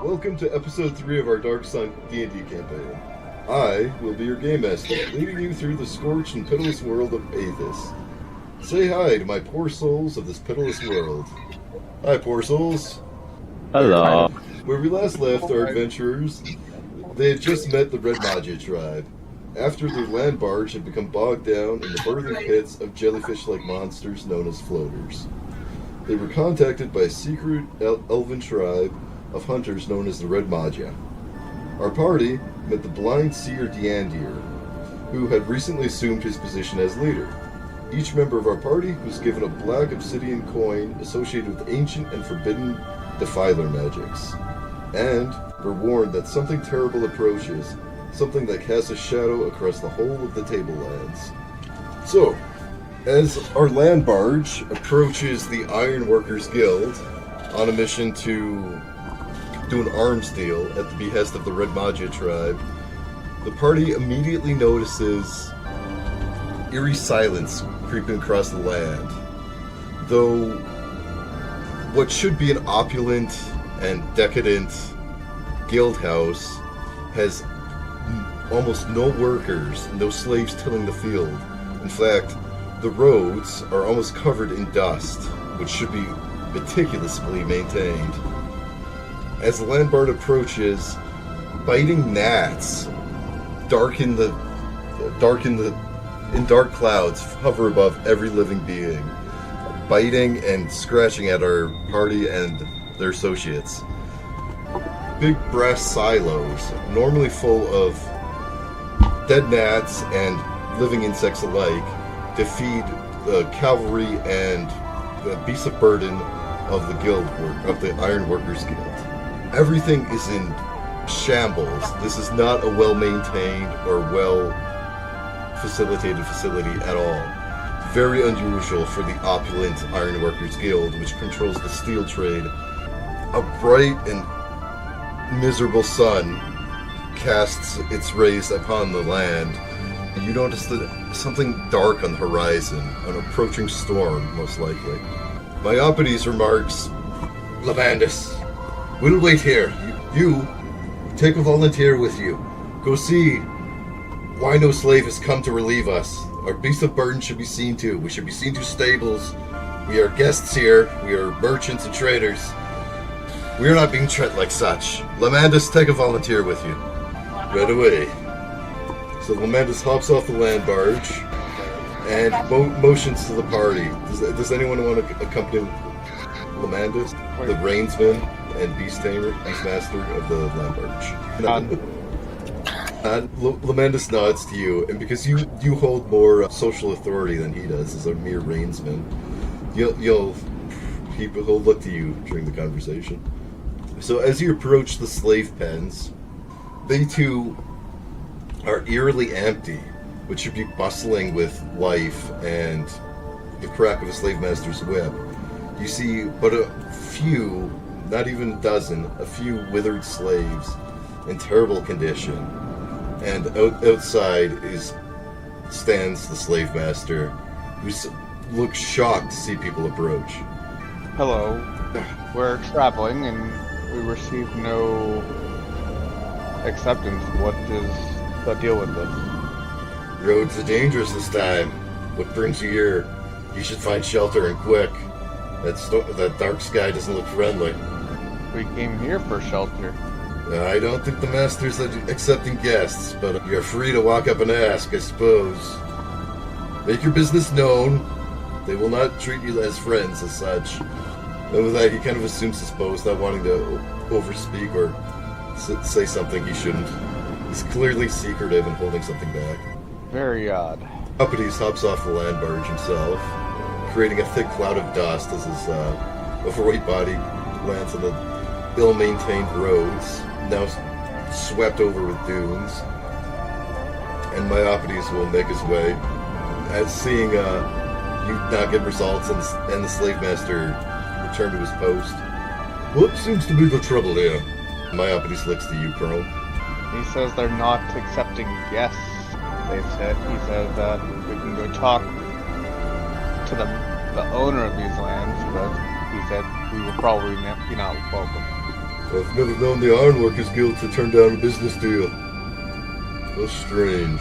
Welcome to episode 3 of our Dark Sun D&D campaign. I will be your game master, leading you through the scorched and pitiless world of Anvils. Say hi to my poor souls of this pitiless world. Hi, poor souls. Hello. Where we last left our adventurers, they had just met the Red Magia tribe. After their land barge had become bogged down in the burning pits of jellyfish-like monsters known as floaters. They were contacted by a secret elven tribe of hunters known as the Red Magia. Our party met the blind seer Deandir, who had recently assumed his position as leader. Each member of our party was given a black obsidian coin associated with ancient and forbidden defiler magics, and were warned that something terrible approaches, something that casts a shadow across the whole of the tablelands. So, as our land barge approaches the Ironworkers Guild on a mission to do an arms deal at the behest of the Red Magia tribe, the party immediately notices eerie silence creeping across the land. Though what should be an opulent and decadent guild house has almost no workers, no slaves tilling the field. In fact, the roads are almost covered in dust, which should be meticulously maintained. As the land barge approaches, biting gnats in dark clouds hover above every living being, biting and scratching at our party and their associates. Big brass silos, normally full of dead gnats and living insects alike, to feed the cavalry and the beasts of burden of the Ironworkers Guild. Everything is in shambles. This is not a well-maintained or well-facilitated facility at all. Very unusual for the opulent Ironworkers Guild, which controls the steel trade. A bright and miserable sun casts its rays upon the land. You notice that something dark on the horizon, an approaching storm, most likely. Myopides remarks, "Lavandus, we'll wait here. You take a volunteer with you. Go see why no slave has come to relieve us. Our beasts of burden should be seen to. We should be seen to stables. We are guests here. We are merchants and traders. We are not being treated like such. Lamandus, take a volunteer with you." Right away. So Lamandus hops off the land barge and motions to the party. Does anyone want to accompany Lamandus, the reinsman and beastmaster of the land barge? Lamandus nods to you, and because you hold more social authority than he does as a mere reinsman, he'll look to you during the conversation. So as you approach the slave pens, they too are eerily empty, which should be bustling with life and the crack of a slave master's whip. You see but a few, not even a dozen, a few withered slaves in terrible condition. And outside stands the slave master, who looks shocked to see people approach. Hello. We're traveling and we received no acceptance. What is the deal with this? Roads are dangerous this time. What brings you here? You should find shelter and quick. That dark sky doesn't look friendly. We came here for shelter. I don't think the master's accepting guests, but you're free to walk up and ask, I suppose. Make your business known. They will not treat you as friends as such. And with that, he kind of assumes his post, not wanting to overspeak or say something he shouldn't. He's clearly secretive and holding something back. Very odd. Myopides hops off the land barge himself, creating a thick cloud of dust as his overweight body lands on the ill-maintained roads, now swept over with dunes. And Myopides will make his way. As seeing you not get results and the slave master return to his post. What seems to be the trouble here? Myopides looks to you, Colonel. He says they're not accepting guests. He said that we can go talk to the owner of these lands, but he said we will probably be not welcome. I've never known the Ironworkers Guild to turn down a business deal. How strange.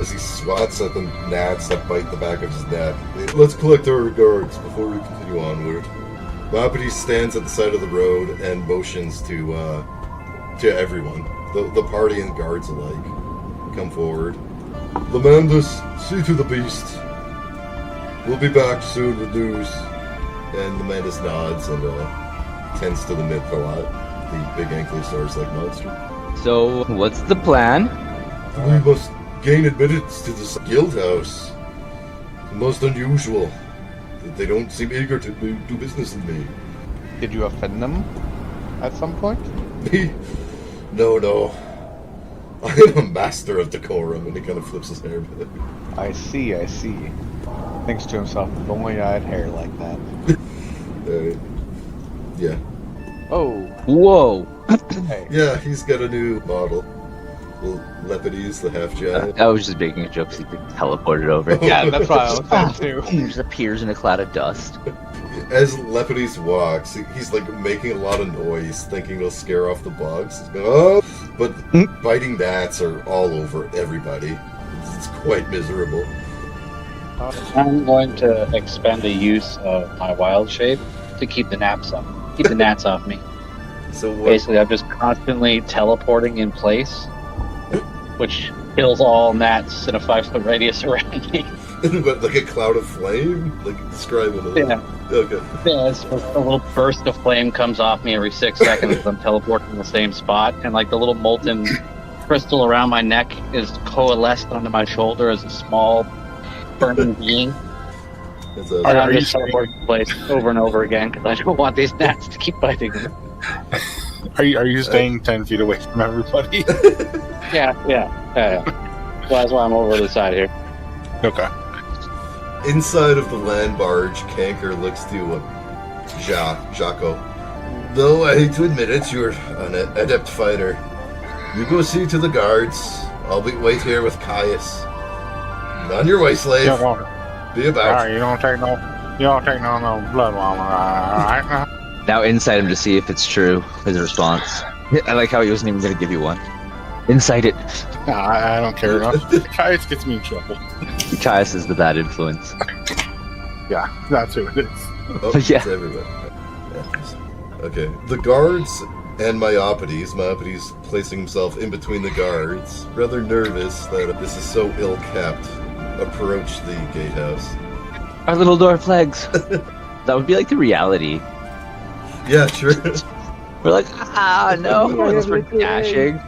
As he swats at the gnats that bite the back of his neck. Let's collect our regards before we continue onward. Moppity stands at the side of the road and motions to everyone, the party and guards alike. Come forward. Lamandus, see to the beast. We'll be back soon with news. And Lamandus nods and tends to the Mid-Thalat, the big Ankylosaurus-like monster. So, what's the plan? We must gain admittance to this guild house. The most unusual. They don't seem eager to do business with me. Did you offend them at some point? Me? No. I am a master of decorum, and he kind of flips his hair back. I see. Thinks to himself, if only I had hair like that. Yeah. Oh. Whoa! Hey. Yeah, he's got a new model. Lepides, the half-giant. I was just making a joke so you could teleport it over. Yeah, that's what I was saying too. He just appears in a cloud of dust. As Lepides walks, he's like making a lot of noise, thinking he'll scare off the bugs. He's going, oh! But biting gnats are all over everybody. It's quite miserable. I'm going to expend the use of my wild shape to keep the gnats off me. So what? Basically, I'm just constantly teleporting in place, which kills all gnats in a 5-foot radius around me. But like a cloud of flame? Like, describe it a little. Yeah. Okay. Yeah, it's just a little burst of flame comes off me every 6 seconds as I'm teleporting in the same spot, and like the little molten crystal around my neck is coalesced onto my shoulder as a small burning being. That's And I'm just teleporting in place over and over again because I don't want these gnats to keep biting me. Are you staying 10 feet away from everybody? Yeah. Well, that's why I'm over the side here. Okay. Inside of the land barge, Kanker looks to Jackal. Though I hate to admit it, you're an adept fighter. You go see to the guards. I'll wait here with Caius. On your way, slave. Be about. Alright, you don't take no blood woman, alright? Now incite him to see if it's true, his response. I like how he wasn't even going to give you one. Incite it. Nah, I don't care enough. Caius gets me in trouble. Caius is the bad influence. Yeah, that's who it is. Oh, Yeah. it's everybody. Yeah. Okay. The guards and Myopides placing himself in between the guards, rather nervous that this is so ill-kept, approach the gatehouse. Our little dwarf legs. That would be like the reality. Yeah, sure. We're like, no, unless we're dashing.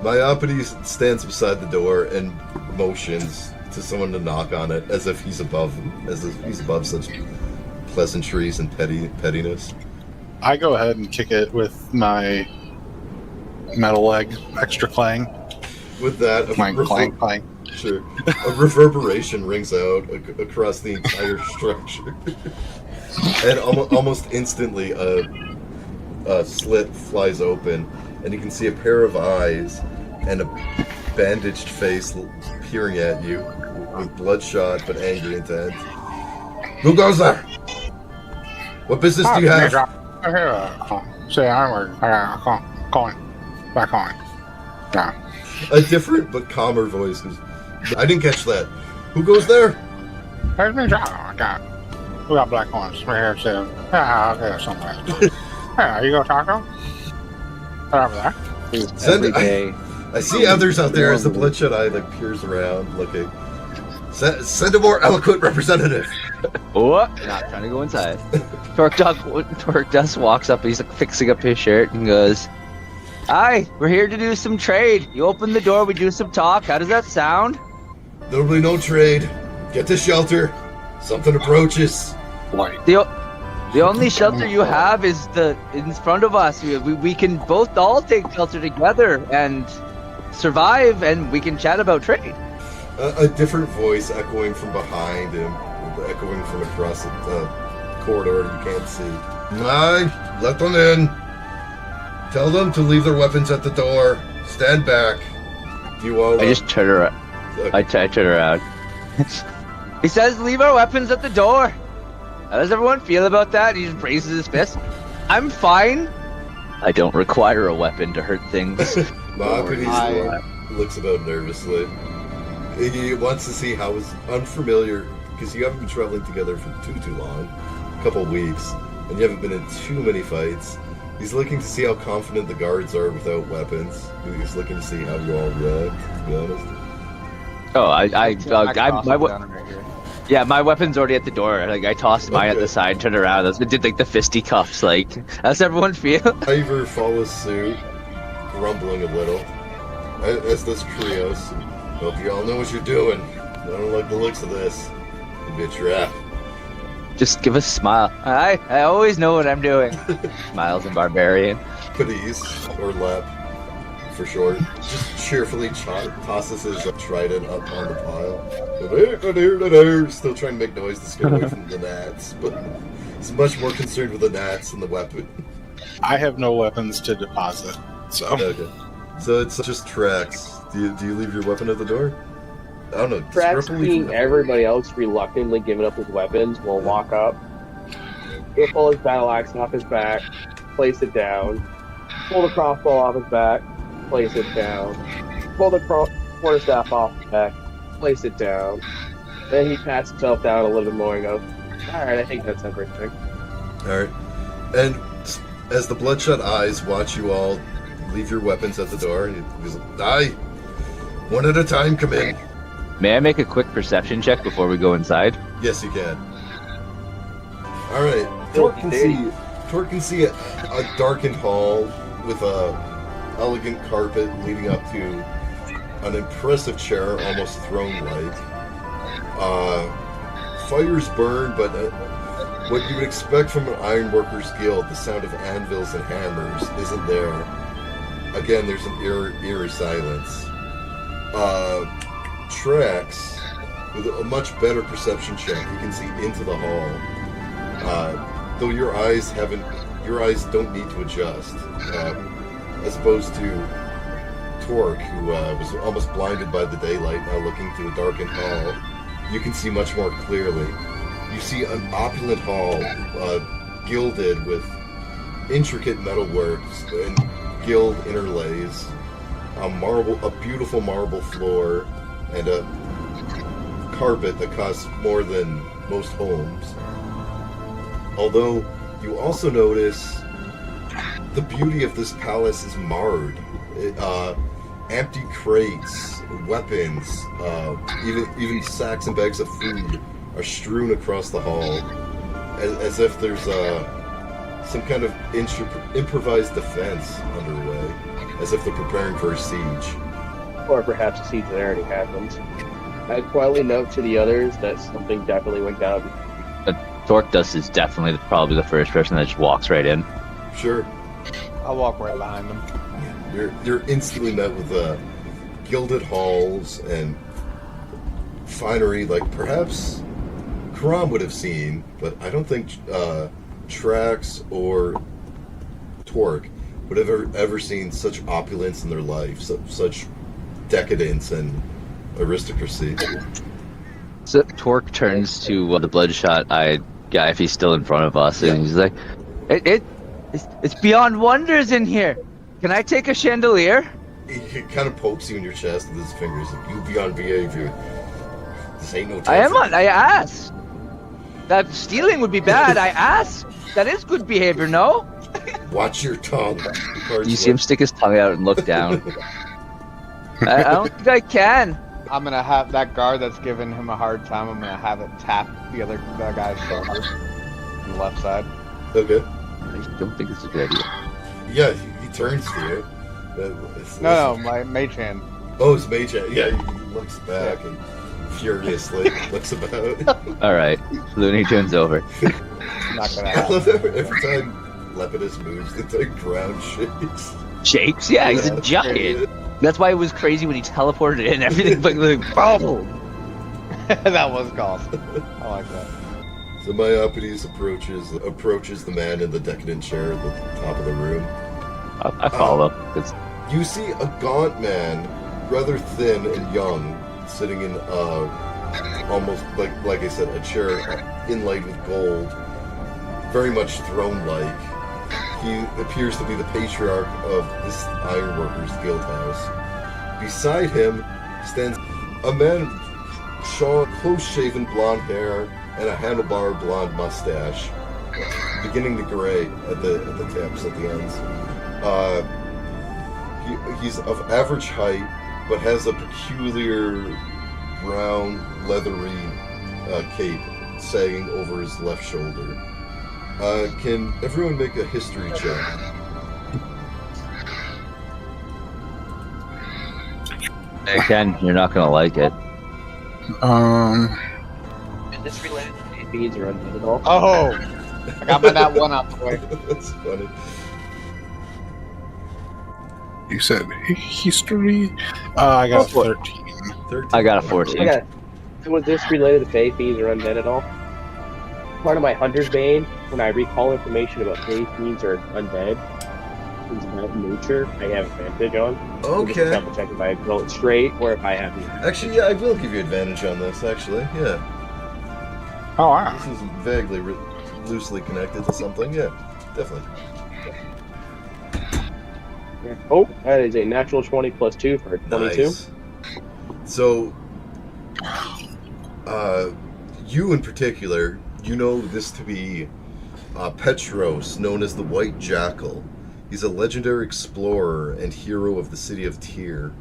Myopides stands beside the door and motions to someone to knock on it as if he's above such pleasantries and pettiness. I go ahead and kick it with my metal leg, extra clang. With that, Clang. Sure. A reverberation rings out across the entire structure. And almost instantly, a slit flies open, and you can see a pair of eyes and a bandaged face peering at you with bloodshot but angry intent. Who goes there? What business do you have? Say I'm calling. Back on. Yeah. A different but calmer voice goes, I didn't catch that. Who goes there? There's me, God. We got black ones. Right here, so I'll get something. Yeah, you go taco? Right over there. Every day. I see others out there as the bloodshot eye peers around looking. Send a more eloquent representative. What? Not trying to go inside. Torque Dust walks up, he's fixing up his shirt and goes, "Hi, we're here to do some trade. You open the door, we do some talk. How does that sound?" There'll be no trade. Get to shelter. Something approaches. Light. The only shelter you have is in front of us. We can all take shelter together and survive, and we can chat about trade. A different voice echoing from behind him, echoing from across the corridor you can't see. Aye, let them in. Tell them to leave their weapons at the door. Stand back. You all. I just turn around. I turn around. He says, "Leave our weapons at the door." How does everyone feel about that? He just raises his fist. I'm fine. I don't require a weapon to hurt things. Mahapati looks about nervously. He wants to see how it's unfamiliar, because you haven't been traveling together for too long, a couple of weeks, and you haven't been in too many fights. He's looking to see how confident the guards are without weapons. He's looking to see how you all react, to be honest. Oh, my weapon's already at the door. Like, I tossed mine at the side, turned around. I did like the fisticuffs. Like, how's everyone feel? Ivor follows suit, grumbling a little, as does Krios. Hope you all know what you're doing. I don't like the looks of this. It'd be a trap. Just give a smile. I always know what I'm doing. Smiles and barbarian. Padis, or Lep, for short, just cheerfully tosses his trident up on the pile. Still trying to make noise to scare away from the gnats, but he's much more concerned with the gnats than the weapon. I have no weapons to deposit, so. Okay. So it's just Trax. Do you leave your weapon at the door? I don't know. Trax, seeing everybody else reluctantly giving up his weapons, will walk up. He'll pull his battle axe off his back, place it down. Pull the crossbow off his back, place it down. Pull the quarterstaff off his back, place it down. Then he pats himself down a little bit more and goes, "Alright, I think that's everything." Alright. And as the bloodshot eyes watch you all leave your weapons at the door, he goes, "Aye, one at a time, come in." May I make a quick perception check before we go inside? Yes, you can. Alright. Torque can see a darkened hall with a elegant carpet leading up to an impressive chair, almost throne-like. Fires burn, but what you would expect from an ironworkers guild, the sound of anvils and hammers, isn't there. Again, there's an eerie silence. Trax, with a much better perception check, you can see into the hall. Though your eyes don't need to adjust, as opposed to Torque, who was almost blinded by the daylight, now looking through a darkened hall. You can see much more clearly. You see an opulent hall, gilded with intricate metalworks and gilt interlays, a beautiful marble floor, and a carpet that costs more than most homes. Although you also notice the beauty of this palace is marred. Empty crates, weapons, even sacks and bags of food are strewn across the hall, as if there's some kind of improvised defense underway, as if they're preparing for a siege. Or perhaps a siege that already happened. I'd quietly note to the others that something definitely went down. Torque Dust is definitely probably the first person that just walks right in. Sure. I'll walk right behind them. You're instantly met with gilded halls and finery like perhaps Karam would have seen, but I don't think Trax or Torque would have ever seen such opulence in their life, such decadence and aristocracy. So Torque turns to the bloodshot-eyed guy, if he's still in front of us, and he's like, "It's beyond wonders in here. Can I take a chandelier?" He kind of pokes you in your chest with his fingers. You beyond behavior. This ain't no. I asked. That stealing would be bad. I asked. That is good behavior, no? Watch your tongue. You see him stick his tongue out and look down. I don't think I can. I'm gonna have that guard that's giving him a hard time. I'm gonna have it tap that guy's shoulder on the left side. Okay. I don't think it's a good idea. Yeah, he turns to you. No, my mage hand. Oh, it's mage hand. Yeah, he looks back and furiously looks about. All right, Looney Tunes over. Not gonna I happen. love that every time Lepidus moves, the entire ground shakes. Shakes? Yeah, he's a giant. That's why it was crazy when he teleported in. Everything like boom. That was awesome. I like that. So Myopides approaches the man in the decadent chair at the top of the room. I follow. You see a gaunt man, rather thin and young, sitting in almost like I said, a chair inlaid with gold, very much throne-like. He appears to be the patriarch of this Ironworkers Guild house. Beside him stands a man, close-shaven blonde hair and a handlebar blonde mustache, beginning to gray at the tips, at the ends. He's of average height, but has a peculiar brown, leathery cape sagging over his left shoulder. Can everyone make a history check? Hey, Ken, you're not gonna like it. Is this related to beans or undead at all? Oh! I got my that one out the way. That's funny. You said history? I got a 13. 13. I got a 14. Was this related to Fey, Fiends, or undead at all? Part of my Hunter's Bane, when I recall information about Fey, Fiends, or undead, things about nature, I have advantage on. Okay. Just double check if I roll it straight or if I have the... Actually, yeah, I will give you advantage on this, actually. Yeah. Oh, wow. This is vaguely, loosely connected to something. Yeah, definitely. Oh, that is a natural 20 plus 2 for 22. Nice. So, you in particular, you know this to be Petros, known as the White Jackal. He's a legendary explorer and hero of the city of Tyr.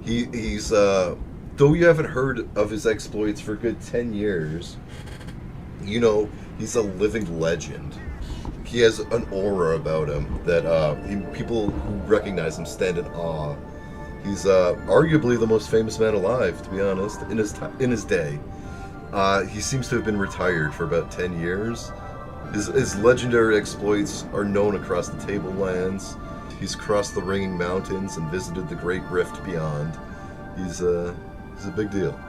He's though you haven't heard of his exploits for a good 10 years, you know he's a living legend. He has an aura about him that people who recognize him stand in awe. He's arguably the most famous man alive, to be honest, in his day. He seems to have been retired for about 10 years. His legendary exploits are known across the Tablelands. He's crossed the Ringing Mountains and visited the Great Rift beyond. He's a big deal.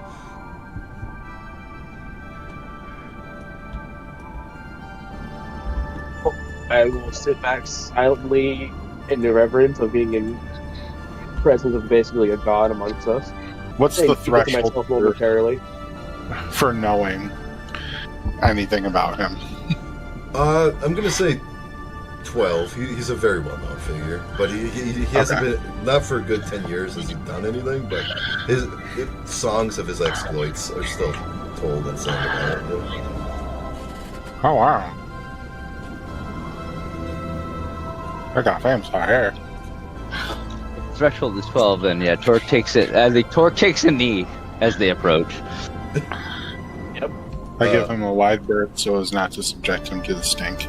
I will sit back silently in the reverence of being in presence of basically a god amongst us. What's the threshold myself momentarily. for knowing anything about him? I'm gonna say 12. He's a very well-known figure, but he hasn't been, not for a good 10 years has he done anything, but his songs of his exploits are still told and sung about. Oh, wow. I got famous out here. Threshold is 12, and yeah, Torque takes a knee as they approach. I give him a wide berth so as not to subject him to the stink.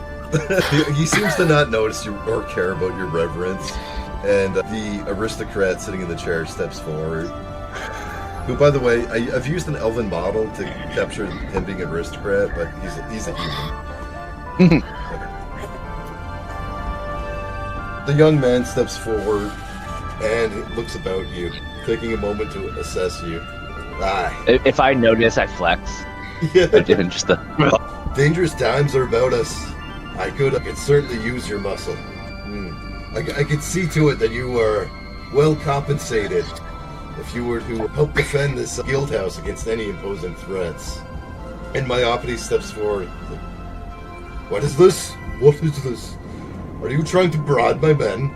He seems to not notice you or care about your reverence, and the aristocrat sitting in the chair steps forward. Who, by the way, I've used an elven model to capture him being an aristocrat, but he's a human. The young man steps forward and looks about you, taking a moment to assess you. If I notice, I flex. Yeah. I didn't just Dangerous times are about us. I could certainly use your muscle. I could see to it that you are well compensated if you were to help defend this guild house against any imposing threats. And Myopathy steps forward. What is this? What is this? Are you trying to bribe my men?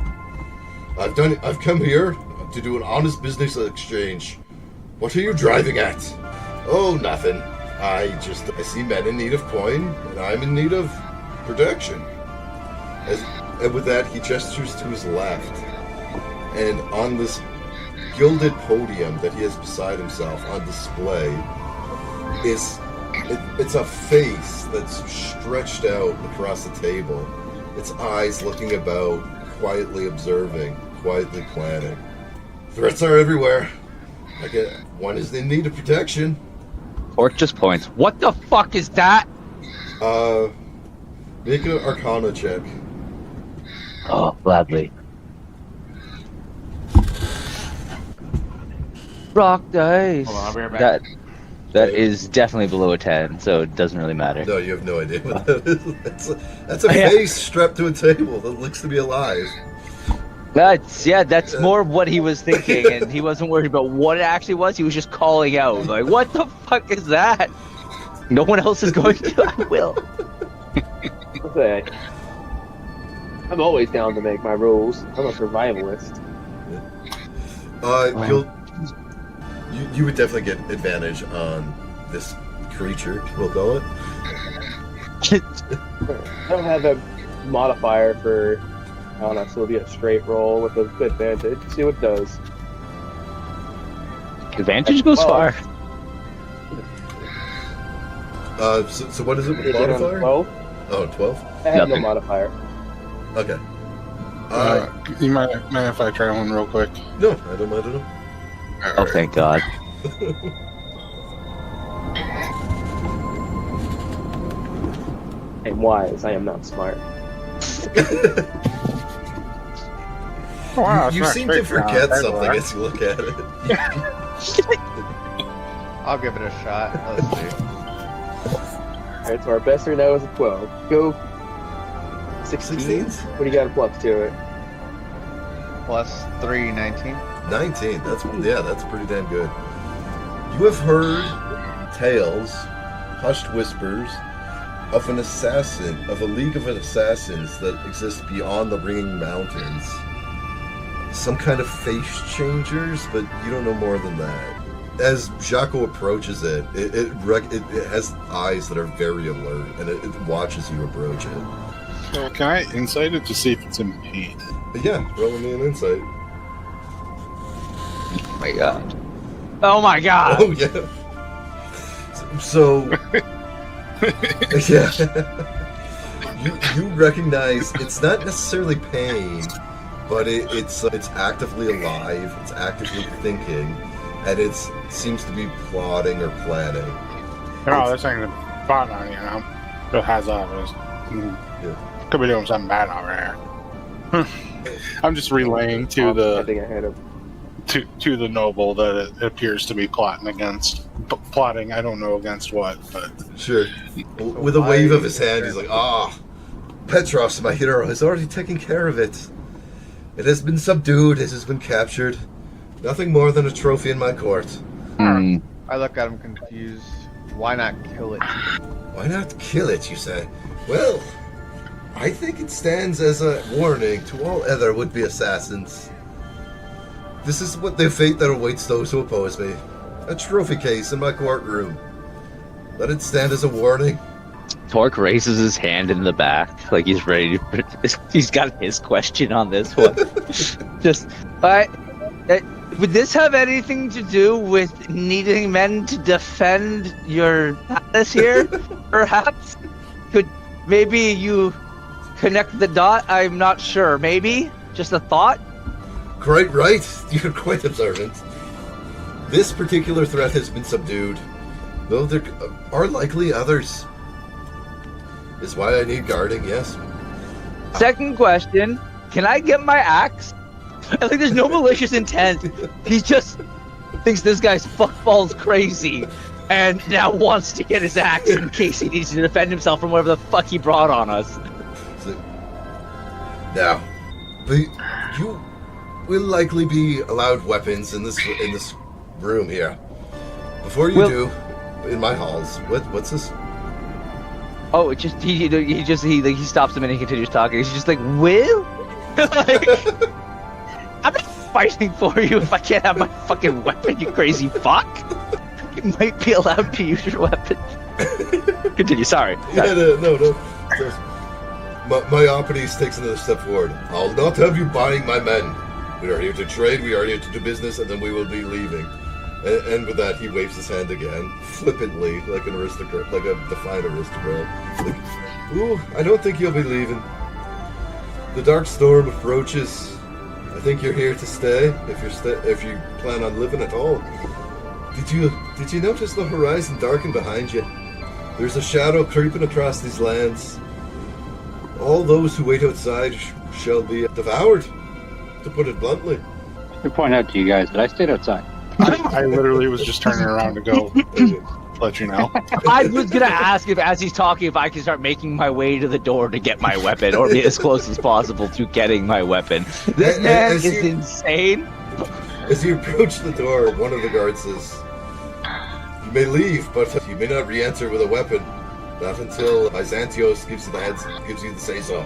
I've come here to do an honest business exchange. What are you driving at? Oh, nothing. I see men in need of coin, and I'm in need of protection. And with that, he gestures to his left. And on this gilded podium that he has beside himself on display it's a face that's stretched out across the table. Its eyes looking about, quietly observing, quietly planning. Threats are everywhere. One is in need of protection. Torque just points. What the fuck is that? Make an Arcana check. Oh, gladly. Rock dice. Hold on, I'll be right back. That is definitely below a 10, so it doesn't really matter. No, you have no idea what that is. That's a face strapped to a table that looks to be alive. That's more what he was thinking, and he wasn't worried about what it actually was. He was just calling out, like, "What the fuck is that?" No one else is going to. I will. Okay. I'm always down to make my rules. I'm a survivalist. You would definitely get advantage on this creature, we'll call it. I don't have a modifier for, I don't know, so it'll be a straight roll with an advantage. See what it does. Advantage goes far. So what is it with Is it on modifier? 12? Oh, 12? I have no Nothing. modifier. Okay. You mind if I try one real quick? No, I don't mind at all. Oh, thank God. I'm wise. I am not smart. Wow, You it's seem not to straight forget down, something right? as you look at it. I'll give it a shot. Let's see. Alright, so our best right now is a 12. Go 16. 16s? What do you got a plus to it? Plus 3, 19. 19. That's pretty damn good. You have heard tales, hushed whispers, of an assassin, of a league of assassins that exists beyond the Ringing Mountains. Some kind of face changers, but you don't know more than that. As Jackal approaches it has eyes that are very alert, and it watches you approach it. So can I insight it to see if it's in pain? But yeah, roll me an insight. Oh my God. Oh my God. Oh yeah. So yeah. You recognize it's not necessarily pain, but it's actively alive. It's actively thinking, and it seems to be plotting or planning. No, this thing's fun on you know. It has others. Yeah. Could be doing something bad over here. I'm just relaying to I the think I had a to the noble that it appears to be plotting against. Plotting, I don't know against what, but Sure. With a wave of his hand, he's like, Petros, my hero, has already taken care of it. It has been subdued, it has been captured. Nothing more than a trophy in my court. Hmm. I look at him confused. Why not kill it? Why not kill it, you say? Well, I think it stands as a warning to all other would-be assassins. This is what the fate that awaits those who oppose me. A trophy case in my courtroom. Let it stand as a warning. Torque raises his hand in the back, like he's ready to. He's got his question on this one. Just, would this have anything to do with needing men to defend your palace here? Perhaps? Could maybe you connect the dot? I'm not sure. Maybe? Just a thought? Quite right. You're quite observant. This particular threat has been subdued, though there are likely others. Is why I need guarding, yes. Second question, can I get my axe? I think there's no malicious intent. He just thinks this guy's fuckball's crazy and now wants to get his axe in case he needs to defend himself from whatever the fuck he brought on us. Now, you will likely be allowed weapons in this room here. Before you do, in my halls, what's this? Oh, it just he stops him and he continues talking. He's just like, "Will?" Like, I'm not fighting for you if I can't have my fucking weapon, you crazy fuck. You might be allowed to use your weapon. Continue. Sorry. Yeah, no. Myopodes takes another step forward. I'll not have you buying my men. We are here to trade, we are here to do business, and then we will be leaving. And with that, he waves his hand again, flippantly, like an aristocrat, like a defiant aristocrat. Like, ooh, I don't think you'll be leaving. The dark storm approaches. I think you're here to stay, if you plan on living at all. Did you notice the horizon darken behind you? There's a shadow creeping across these lands. All those who wait outside shall be devoured, to put it bluntly. To point out to you guys that I stayed outside. I literally was just turning around to go let you know. I was gonna ask if, as he's talking, if I can start making my way to the door to get my weapon, or be as close as possible to getting my weapon. This man is insane. As you approach the door, one of the guards says, "You may leave, but you may not re-enter with a weapon. Not until Byzantios gives you the say-so."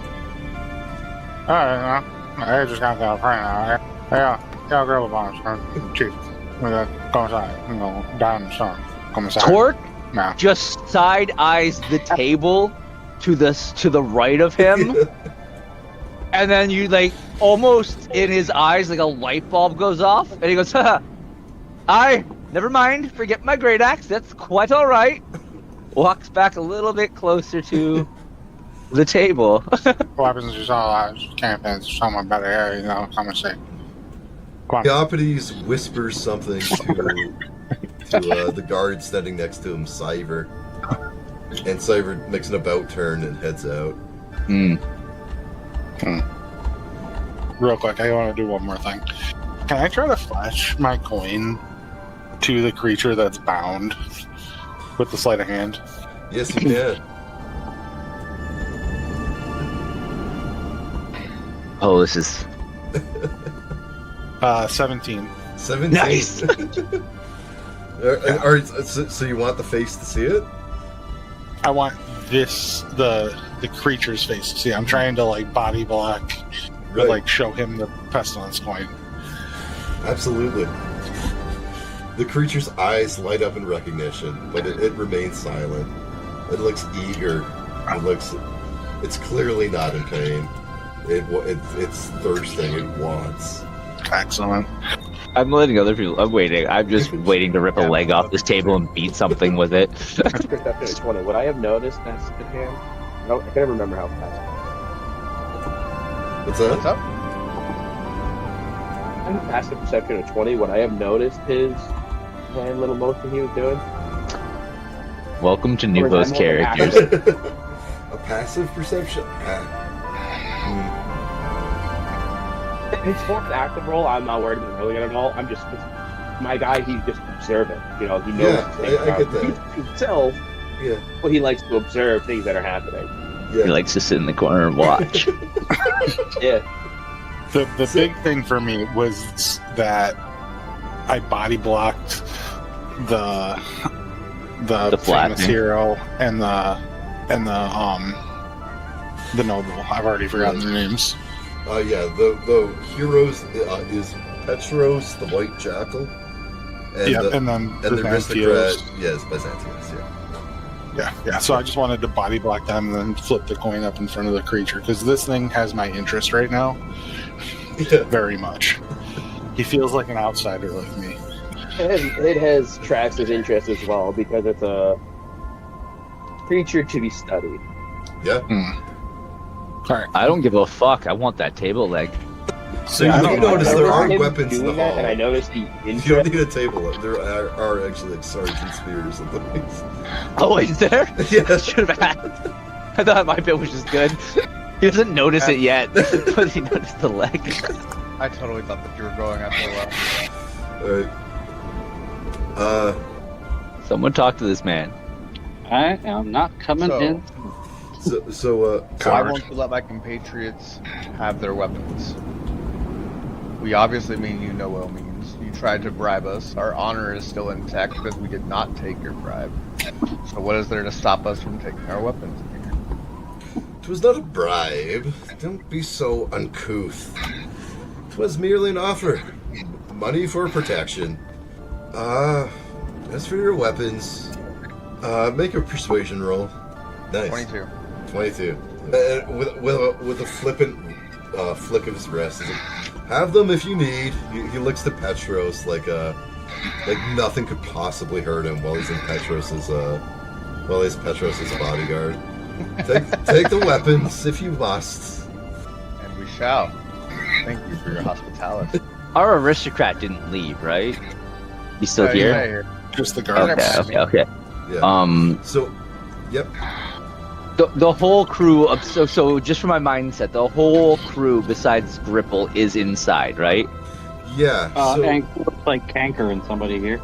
Alright, I just got that right now. Yeah, grab a box. Chief, we're gonna go inside. We're gonna go down the storm. Come inside. Torque No. just side eyes the table to the right of him, and then you like almost in his eyes like a light bulb goes off, and he goes, "Haha, never mind. Forget my great axe. That's quite all right." Walks back a little bit closer to the table. Weapons is all out. Can't find someone better here, you know. Come and see. Come on. Theopodes whispers something to the guard standing next to him, Cyver. And Cyver makes an about turn and heads out. Real quick, I want to do one more thing. Can I try to flash my coin to the creature that's bound with the sleight of hand? Yes, you can. Oh, this is 17. 17. nice. So you want the face to see it? I want the creature's face. See, I'm trying to like body block, but Right. like show him the pestilence coin. Absolutely. The creature's eyes light up in recognition, but it remains silent. It looks eager. It's clearly not in pain. It's thirsting. It wants. Excellent. I'm letting other people. I'm waiting. I'm just waiting to rip a leg off this table and beat something with it. Perception at 20. Would I have noticed that's the hand? No, I can't remember how fast. What's that? What's up? I have passive perception at 20. Would I have noticed his hand little motion he was doing? Welcome to Or Nuvo's is that more of an characters. A passive perception? It's more of an active role. I'm not worried about rolling it at all. I'm just my guy. He's just observant. You know, he knows Yeah, things I get that. He himself, Yeah. but he likes to observe things that are happening. He Yeah. likes to sit in the corner and watch. Yeah. The big thing for me was that I body blocked the famous flattening. hero and the noble. I've already forgotten their names. Yeah, the heroes is Petros, the white jackal, and Yeah, the, and then and the Byzantios. aristocrat, yes, Byzantios, Yeah. So I just wanted to body block them and then flip the coin up in front of the creature because this thing has my interest right now, yeah. very much. He feels like an outsider like me. It has Trax's interest as well because it's a creature to be studied. Yeah. All right. I don't give a fuck. I want that table leg. So Yeah, I you don't notice know. there are Him weapons in the doing that, hall. and I noticed the You don't interest. need a table. There are actually like sergeant spears and things. Oh, is there? Yeah. Should have had. I thought my bit was just good. He doesn't notice it yet, but he noticed the leg. I totally thought that you were going after a while. Alright. Someone talk to this man. I am not coming So- in. So Why Coward. won't you let my compatriots have their weapons? We obviously mean you no ill means. You tried to bribe us. Our honor is still intact because we did not take your bribe. So what is there to stop us from taking our weapons? 'twas not a bribe. Don't be so uncouth. 'Twas merely an offer. Money for protection. As for your weapons, make a persuasion roll. Nice. 22. 22. With a flippant flick of his wrist. He's like, have them if you need. He looks to Petros like nothing could possibly hurt him while he's in Petros's bodyguard. Take the weapons if you must. And we shall. Thank you for your hospitality. Our aristocrat didn't leave, right? He's still Yeah, here. yeah, here. Just the guard. Okay. Yeah. So, yep. The whole crew of so just for my mindset, the whole crew besides Gripple is inside, right? Yeah. So, And looks like Canker and somebody here.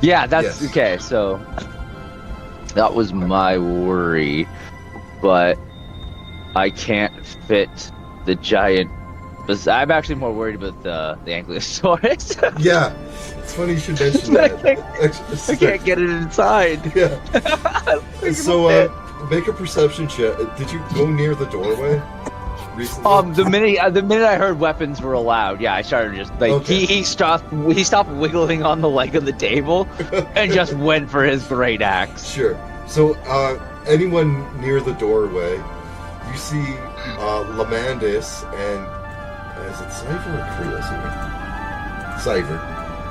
Yeah, that's Yes. okay. So that was my worry, but I can't fit the giant. I'm actually more worried about the Ankylosaurus. yeah. It's funny you should mention that. I can't get it inside. Yeah. So, make a perception check. Did you go near the doorway? recently? The minute I heard weapons were allowed, yeah, I started just like Okay. he stopped wiggling on the leg of the table and just went for his great axe. Sure. So, anyone near the doorway, you see Lamandis and is it Cyver or Krios here? Cyver.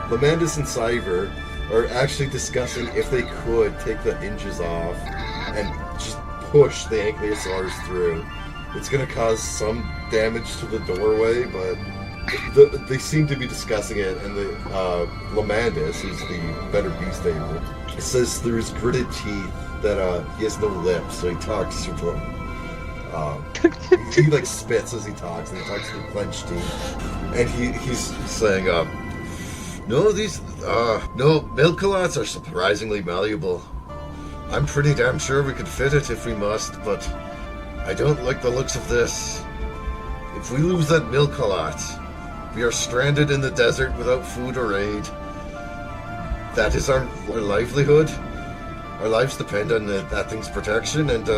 Lamandis and Cyver are actually discussing if they could take the hinges off and just push the Ankylosaurus through. It's going to cause some damage to the doorway, but they seem to be discussing it, and the Lamandis, who's the better beast tamer, says through his gritted teeth that he has no lips, so he talks through them. He like spits as he talks, and he talks through clenched teeth. And he's saying, no, these milk-a-lots are surprisingly malleable. I'm pretty damn sure we could fit it if we must, but I don't like the looks of this. If we lose that milk-a-lot, we are stranded in the desert without food or aid. That is our livelihood. Our lives depend on that thing's protection, and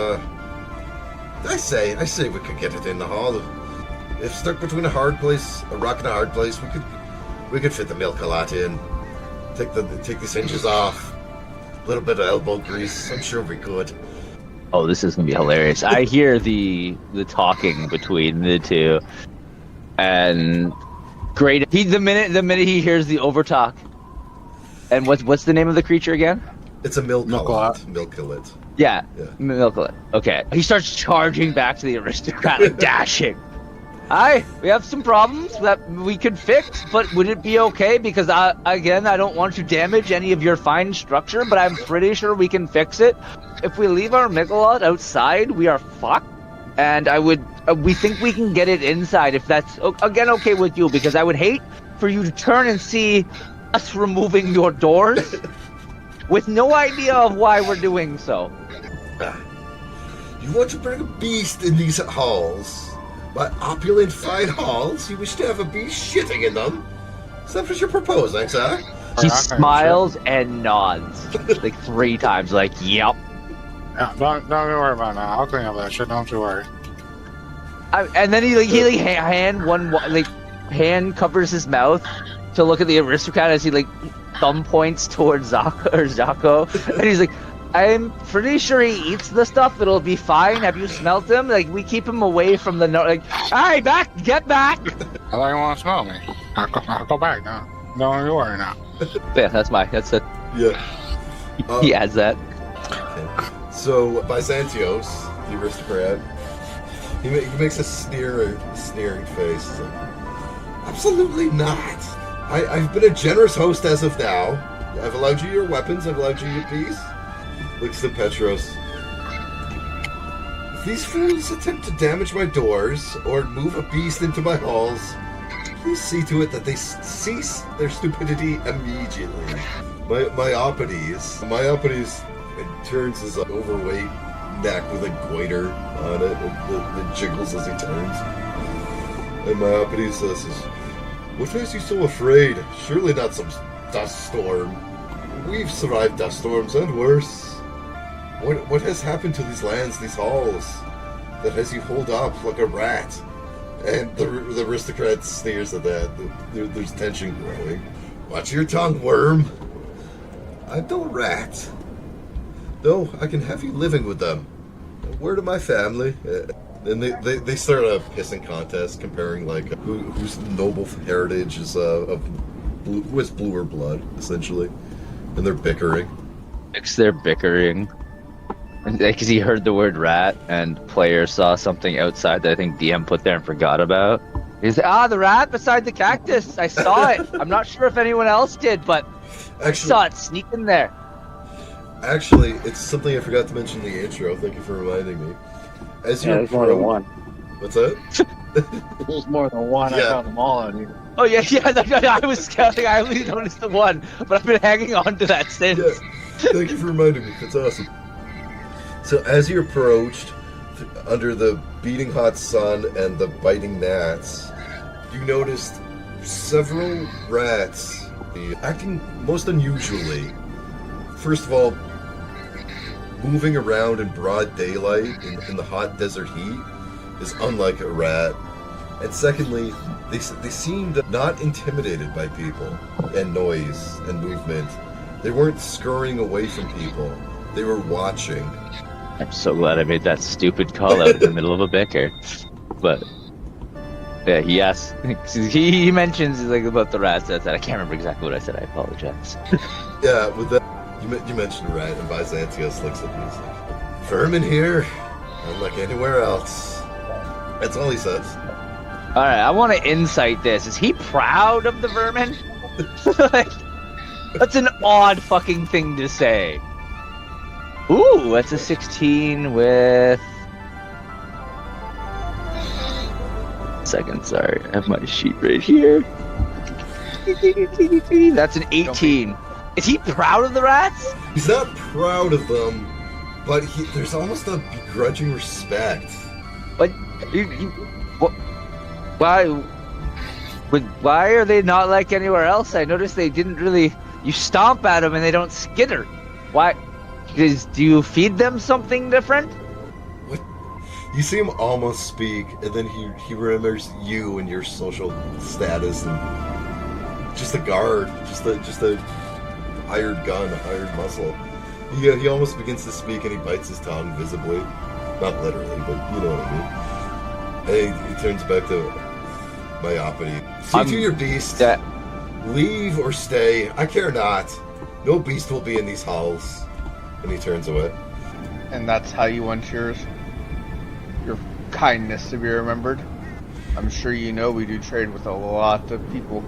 I say we could get it in the hall. If stuck between a rock and a hard place, we could fit the milk-a-lot in. Take these hinges off. A little bit of elbow grease. I'm sure we could. Oh, this is gonna be hilarious. I hear the talking between the two, and great. The minute he hears the overtalk, and what's the name of the creature again? It's a milk-a-lot. Milk-a-lot. Yeah, Yeah. Milk-a-lot. Okay, he starts charging back to the aristocrat, like dashing. Hi, we have some problems that we could fix, but would it be okay? Because I don't want to damage any of your fine structure, but I'm pretty sure we can fix it. If we leave our Migalot outside, we are fucked. And we think we can get it inside if that's, again, okay with you, because I would hate for you to turn and see us removing your doors with no idea of why we're doing so. You want to bring a beast in these halls? My opulent fine halls? You wish to have a beast shitting in them? Is that what you're proposing, sir? He smiles and nods like 3 times, like, yep. Yeah, don't worry about that. I'll clean up that shit. Don't you worry. And then he hand covers his mouth to look at the aristocrat as he like thumb points towards Zako, and he's like, I'm pretty sure he eats the stuff. It'll be fine. Have you smelt him? Like, we keep him away from the hey, get back! I thought you want to smell me. I'll go back now. Don't you worry now. Yeah, that's it. Yeah. He adds that. Okay. So, Byzantios, the aristocrat, he makes a sneering face. He's like, absolutely not. I've been a generous host as of now. I've allowed you your weapons. I've allowed you your peace. Looks to Petros. If these fools attempt to damage my doors or move a beast into my halls, please see to it that they cease their stupidity immediately. Myopides turns his overweight neck with a goiter on it that jiggles as he turns. And Myopides says, what makes you so afraid? Surely not some dust storm. We've survived dust storms and worse. What has happened to these lands, these halls, that has you hold up like a rat? And the aristocrat sneers at that. There's tension growing. Watch your tongue, worm. I'm no rat. No, I can have you living with them. Word of my family. And they start a pissing contest comparing like whose noble heritage is who has bluer blood, essentially. And they're bickering. They're bickering. Because he heard the word rat, and player saw something outside that I think DM put there and forgot about. He's like, the rat beside the cactus. I saw it. I'm not sure if anyone else did, but I saw it sneak in there. Actually, it's something I forgot to mention in the intro. Thank you for reminding me. There's more than one. What's that? There's more than one. Yeah. I found them all out here. Oh yeah. I was scouting. I only noticed the one, but I've been hanging on to that since. Yeah. Thank you for reminding me. That's awesome. So as you approached, under the beating hot sun and the biting gnats, you noticed several rats acting most unusually. First of all, moving around in broad daylight in the hot desert heat, is unlike a rat. And secondly, they seemed not intimidated by people and noise and movement. They weren't scurrying away from people. They were watching. I'm so glad I made that stupid call out in the middle of a bicker. But yeah, yes, he mentions like about the rats. I can't remember exactly what I said. I apologize. Yeah, with that, you mentioned a rat, and Byzantios looks at me and says, "Vermin here, unlike anywhere else." That's all he says. All right, I want to insight this. Is he proud of the vermin? Like, that's an odd fucking thing to say. Ooh, that's a 16 with... Second, sorry. I have my sheet right here. That's an 18. Is he proud of the rats? He's not proud of them, but there's almost a begrudging respect. What? What? Why are they not like anywhere else? I noticed they didn't really... You stomp at them and they don't skitter. Why? Do you feed them something different? What? You see him almost speak, and then he remembers you and your social status, and just a guard, just a hired gun, a hired muscle. He almost begins to speak, and he bites his tongue visibly, not literally, but you know what I mean. And he turns back to Myopathy. See to your beast. Leave or stay, I care not. No beast will be in these halls. And he turns away. And that's how you want your kindness to be remembered. I'm sure you know we do trade with a lot of people.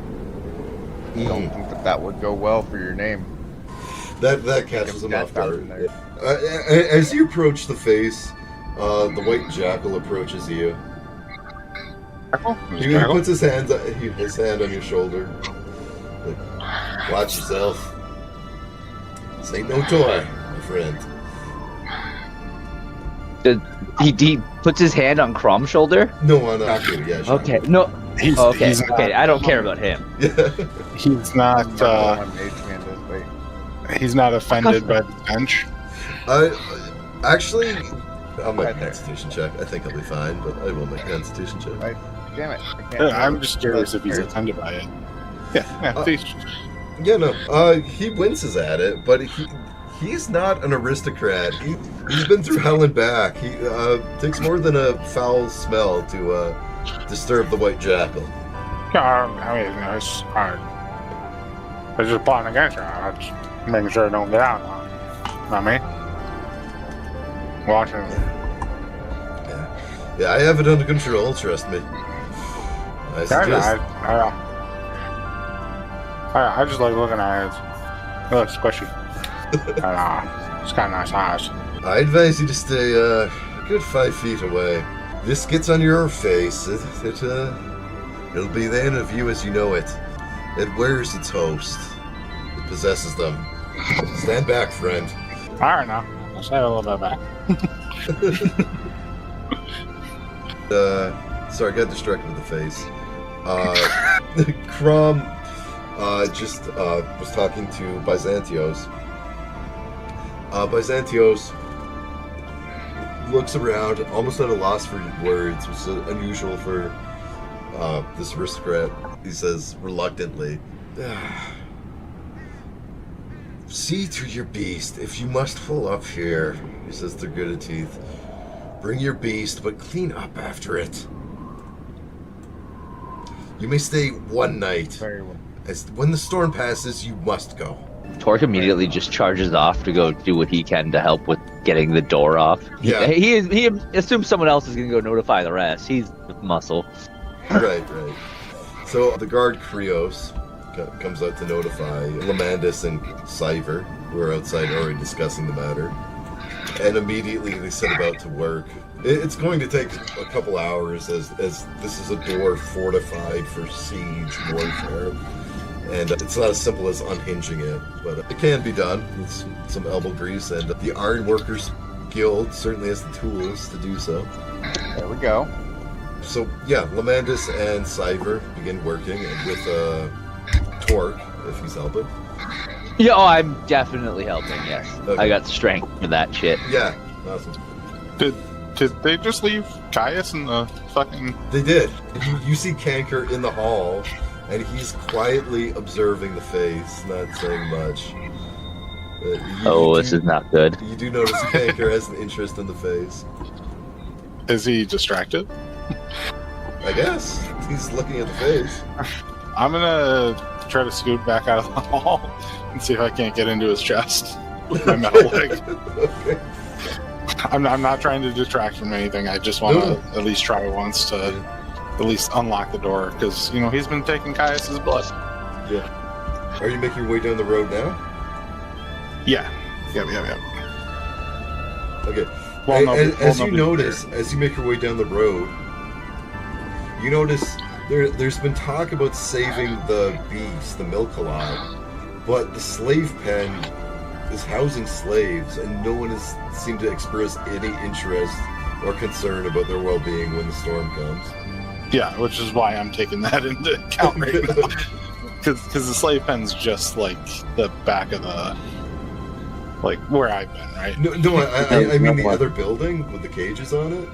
I don't think that would go well for your name. That catches him off guard. As you approach the face, the white jackal approaches you. He puts his hand on your shoulder. Like, watch yourself. This ain't no toy, my friend. He puts his hand on Crom's shoulder? No, not you. Yeah. Sure. Okay. No. Okay. I don't care about him. Yeah. He's not. He's not offended by the bench. Actually, I'll make a Constitution check. I think I'll be fine, but I will make a Constitution check. Damn it! I'm just curious if he's offended by it. Yeah. Please. Yeah, no. He winces at it, but he's not an aristocrat. He's been through hell and back. He takes more than a foul smell to disturb the white jackal. Yeah, I mean, it's they're just plotting against you. I'm just making sure it don't get out. Not me. Watching. Yeah, I have it under control. Trust me. I just like looking at it. It looks squishy. It's got nice eyes. I advise you to stay a good 5 feet away. This gets on your face. It'll be the end of you as you know it. It wears its host. It possesses them. Stand back, friend. Alright now. I'll stay a little bit back. Sorry, I got distracted with the face. Crom just was talking to Byzantios. Byzantios looks around, almost at a loss for words, which is unusual for this aristocrat. He says reluctantly, "See to your beast. If you must pull up here," he says through gritted teeth, "bring your beast, but clean up after it. You may stay one night. Very well. When the storm passes, you must go." Torque immediately just charges off to go do what he can to help with getting the door off. Yeah. He assumes someone else is going to go notify the rest. He's the muscle. Right. So the guard Krios comes out to notify Lamandus and Cyver, who are outside already discussing the matter. And immediately they set about to work. It's going to take a couple hours as this is a door fortified for siege warfare. And it's not as simple as unhinging it, but it can be done with some elbow grease, and the Ironworkers Guild certainly has the tools to do so. There we go. So yeah, Lamandus and Cyver begin working, and with Torque, if he's helping. Yeah, I'm definitely helping, yes. Okay. I got strength for that shit. Yeah, awesome. Did Did they just leave Caius in the fucking... They did. You see Canker in the hall, and he's quietly observing the face, not saying much. This is not good. You do notice Canker has an interest in the face. Is he distracted? I guess. He's looking at the face. I'm gonna try to scoot back out of the hall and see if I can't get into his chest with my metal leg. Okay. I'm not trying to distract from anything. I just want to at least try once to at least unlock the door, because, you know, he's been taking Caius's blood. Yeah. Are you making your way down the road now? Yeah. Yep. Okay. Well, as you make your way down the road, you notice there's been talk about saving the beast, the Milkalot, but the slave pen is housing slaves, and no one has seemed to express any interest or concern about their well-being when the storm comes. Yeah, which is why I'm taking that into account right now. Because the slave pen's just like the back of the, like where I've been, right? No, I mean the other building with the cages on it.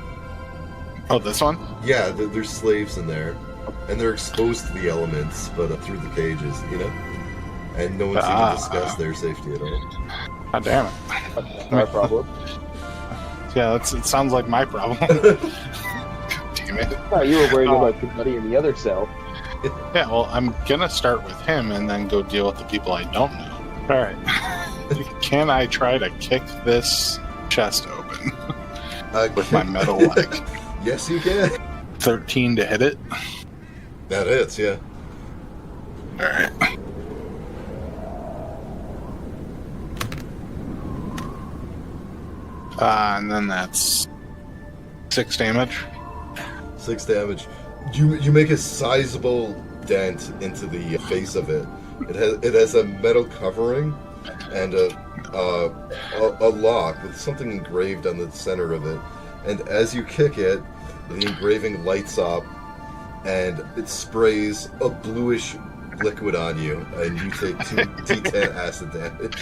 Oh, this one? Yeah, there's slaves in there, and they're exposed to the elements, but through the cages, you know? And no one seems to discuss their safety at all. God damn it. That's my problem. Yeah, it sounds like my problem. Damn it. I thought you were worried about your buddy in the other cell. Yeah, well, I'm gonna start with him and then go deal with the people I don't know. Alright. Can I try to kick this chest open with my metal leg? Yes, you can. 13 to hit it. That hits, yeah. Alright. And then that's 6 damage. 6 damage. You make a sizable dent into the face of it. It has a metal covering and a lock with something engraved on the center of it. And as you kick it, the engraving lights up, and it sprays a bluish liquid on you, and you take 2d10 acid damage.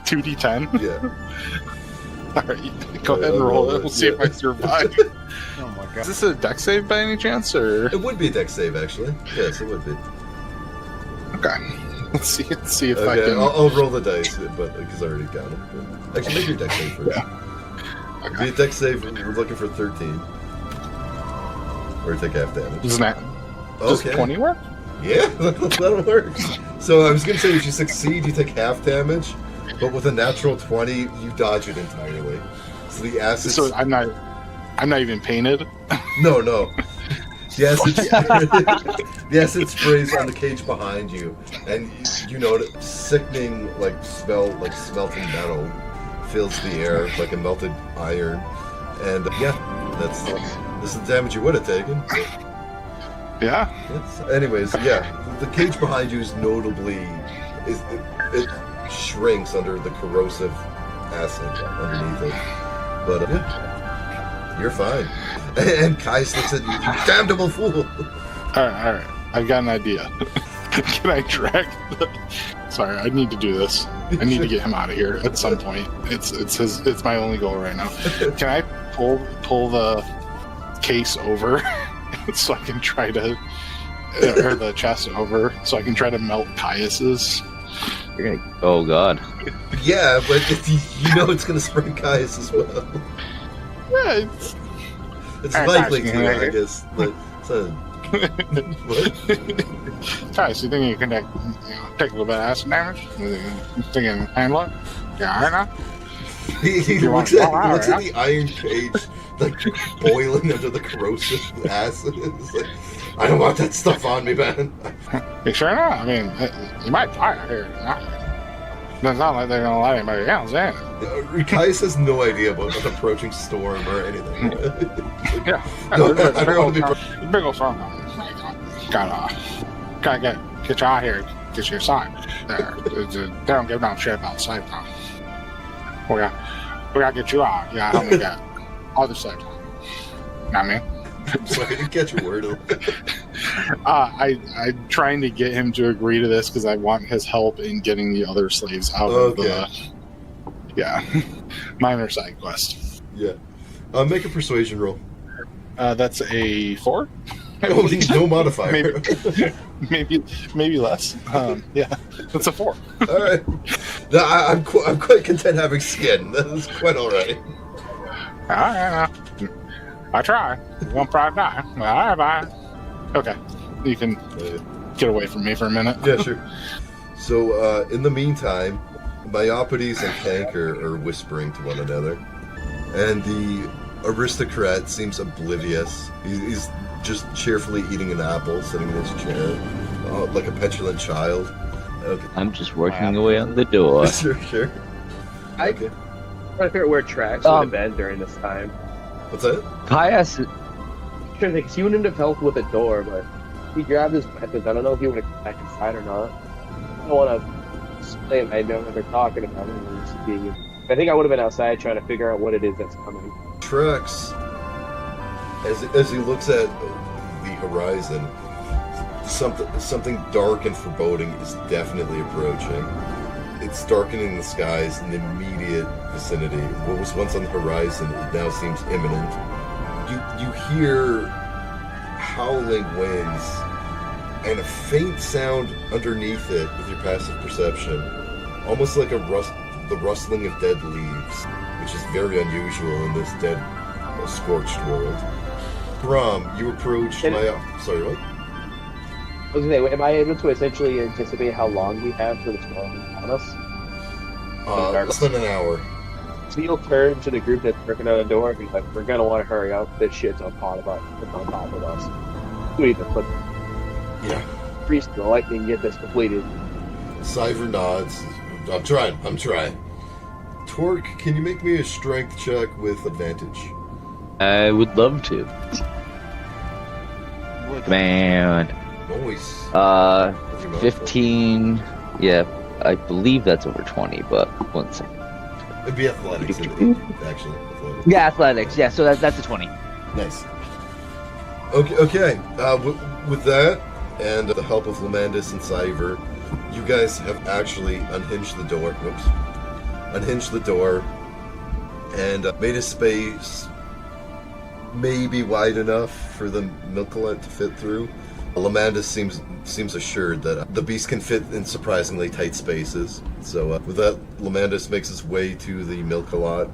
2d10? Yeah. Alright, go ahead and roll it. We'll see if I survive. Oh my god. Is this a dex save by any chance, or? It would be a dex save, actually. Yes, it would be. Okay. Let's see if I Okay, can... I'll roll the dice, but because I already got it. But actually, make your dex save first. Yeah. Okay. Be a dex save, we're looking for 13. Or take half damage. Does 20 work? Yeah, that'll work. So I was going to say, if you succeed, you take half damage, but with a natural 20, you dodge it entirely. So the acid... So I'm not even painted? No. The acid sprays on the cage behind you, and you know, sickening smell like smelting metal fills the air like a melted iron, and this is the damage you would have taken. Yeah. Anyways, the cage behind you is notably it shrinks under the corrosive acid underneath it, but you're fine. And Kais looks at you, you damnable fool! Alright. I've got an idea. Can I drag Sorry, I need to do this. I need to get him out of here at some point. It's my only goal right now. Can I pull the case over so I can try to... or the chest over so I can try to melt Caius's? You're gonna... Oh god. Yeah, but you know it's gonna spring Caius as well. Yeah, it's likely to, I guess. But what? Caius, you think you can take a little bit of acid damage? You think you can handle it? Yeah, right now. He looks at the iron cage, boiling under the corrosive acid. It's like, I don't want that stuff on me, man. You sure not? I mean, you might die out here. Doesn't sound like they're gonna let anybody else in. Caius has no idea about an approaching storm or anything. Yeah. No, There's I don't want to be... a big old storm coming. Gotta get you out here, get you inside. They don't give no shit about safe time. We gotta get you out. You gotta help me get other safe time. You know what I mean? Sorry, I didn't catch a word of it. I'm trying to get him to agree to this because I want his help in getting the other slaves out of the... Yeah. Minor side quest. Yeah. Make a persuasion roll. That's a 4. Oh, no modifier. maybe less. Yeah, that's a 4. All right. No, I'm quite content having skin. That's quite all right. I try. Won't probably die. All right, bye. Okay, you can get away from me for a minute. Yeah, sure. So, in the meantime, Myopides and Canker are whispering to one another, and the aristocrat seems oblivious. He's just cheerfully eating an apple, sitting in his chair, like a petulant child. Okay. I'm just working away on the door. Sure. I Okay. trying to figure out where Trax would have been during this time. What's that? Pius, I'm trying to think, he wouldn't have helped with the door, but he grabbed his weapons. I don't know if he would have come back inside or not. I don't want to explain. I know what they're talking about. I think I would have been outside trying to figure out what it is that's coming. Trax, as he looks at the horizon, something dark and foreboding is definitely approaching. It's darkening the skies in the immediate vicinity. What was once on the horizon, it now seems imminent. You hear howling winds and a faint sound underneath it with your passive perception, almost like the rustling of dead leaves, which is very unusual in this dead, scorched world. Brom, you approach sorry, what? I was gonna say, am I able to essentially anticipate how long we have for the storm on us? Less than an hour. So you'll turn to the group that's working on the door and be like, we're gonna want to hurry up. This shit's on top of us. We need to put freeze the lightning and get this completed. Cyver nods. I'm trying. Torque, can you make me a strength check with advantage? I would love to. Man. Noise. 15. Yeah, I believe that's over 20, but one second. It'd be athletics, actually. Athletics. Yeah, athletics. Yeah, so that's a 20. Nice. Okay. With that, and the help of Lamandus and Cyver, you guys have actually unhinged the door. Unhinged the door, and made a space maybe wide enough for the Milcolent to fit through. Lamandus seems assured that the beast can fit in surprisingly tight spaces. So with that, Lamandus makes his way to the Milcolot,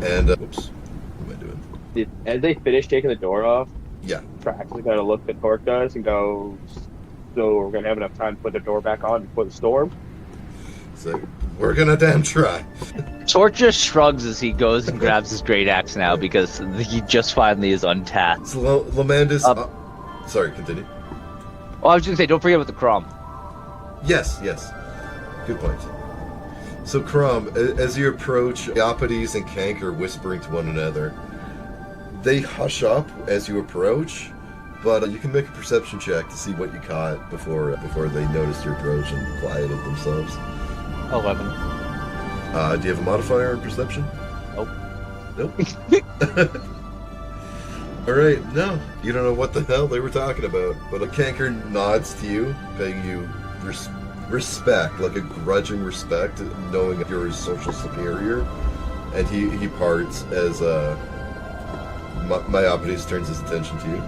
and whoops, what am I doing? As they finish taking the door off, Yeah. Trax is gonna look at Torque does and go, so we're gonna have enough time to put the door back on before the storm? So we're gonna damn try. Torque just shrugs as he goes and grabs his great axe now because he just finally is untapped. So Lamandus, sorry, continue. Oh, I was going to say, don't forget about the Crom. Yes. Good point. So, Crom, as you approach, Myopides and Canker whispering to one another. They hush up as you approach, but you can make a perception check to see what you caught before they notice your approach and quieted themselves. 11. Do you have a modifier in perception? Nope. Alright, no. You don't know what the hell they were talking about. But a Canker nods to you, paying you respect, like a grudging respect, knowing you're his social superior. And he parts as Myopides turns his attention to you.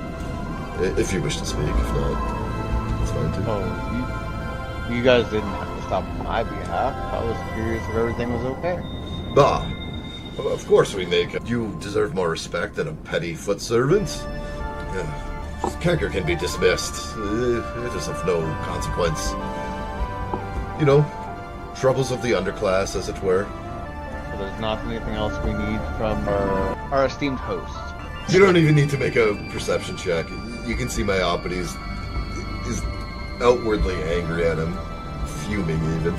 If you wish to speak, if not, it's fine too. Oh, you guys didn't have to stop on my behalf. I was curious if everything was okay. Bah! Of course we make it. You deserve more respect than a petty foot servant. Canker can be dismissed. It is of no consequence. You know, troubles of the underclass, as it were. So there's not anything else we need from our esteemed host. You don't even need to make a perception check. You can see Myopides is outwardly angry at him, fuming even.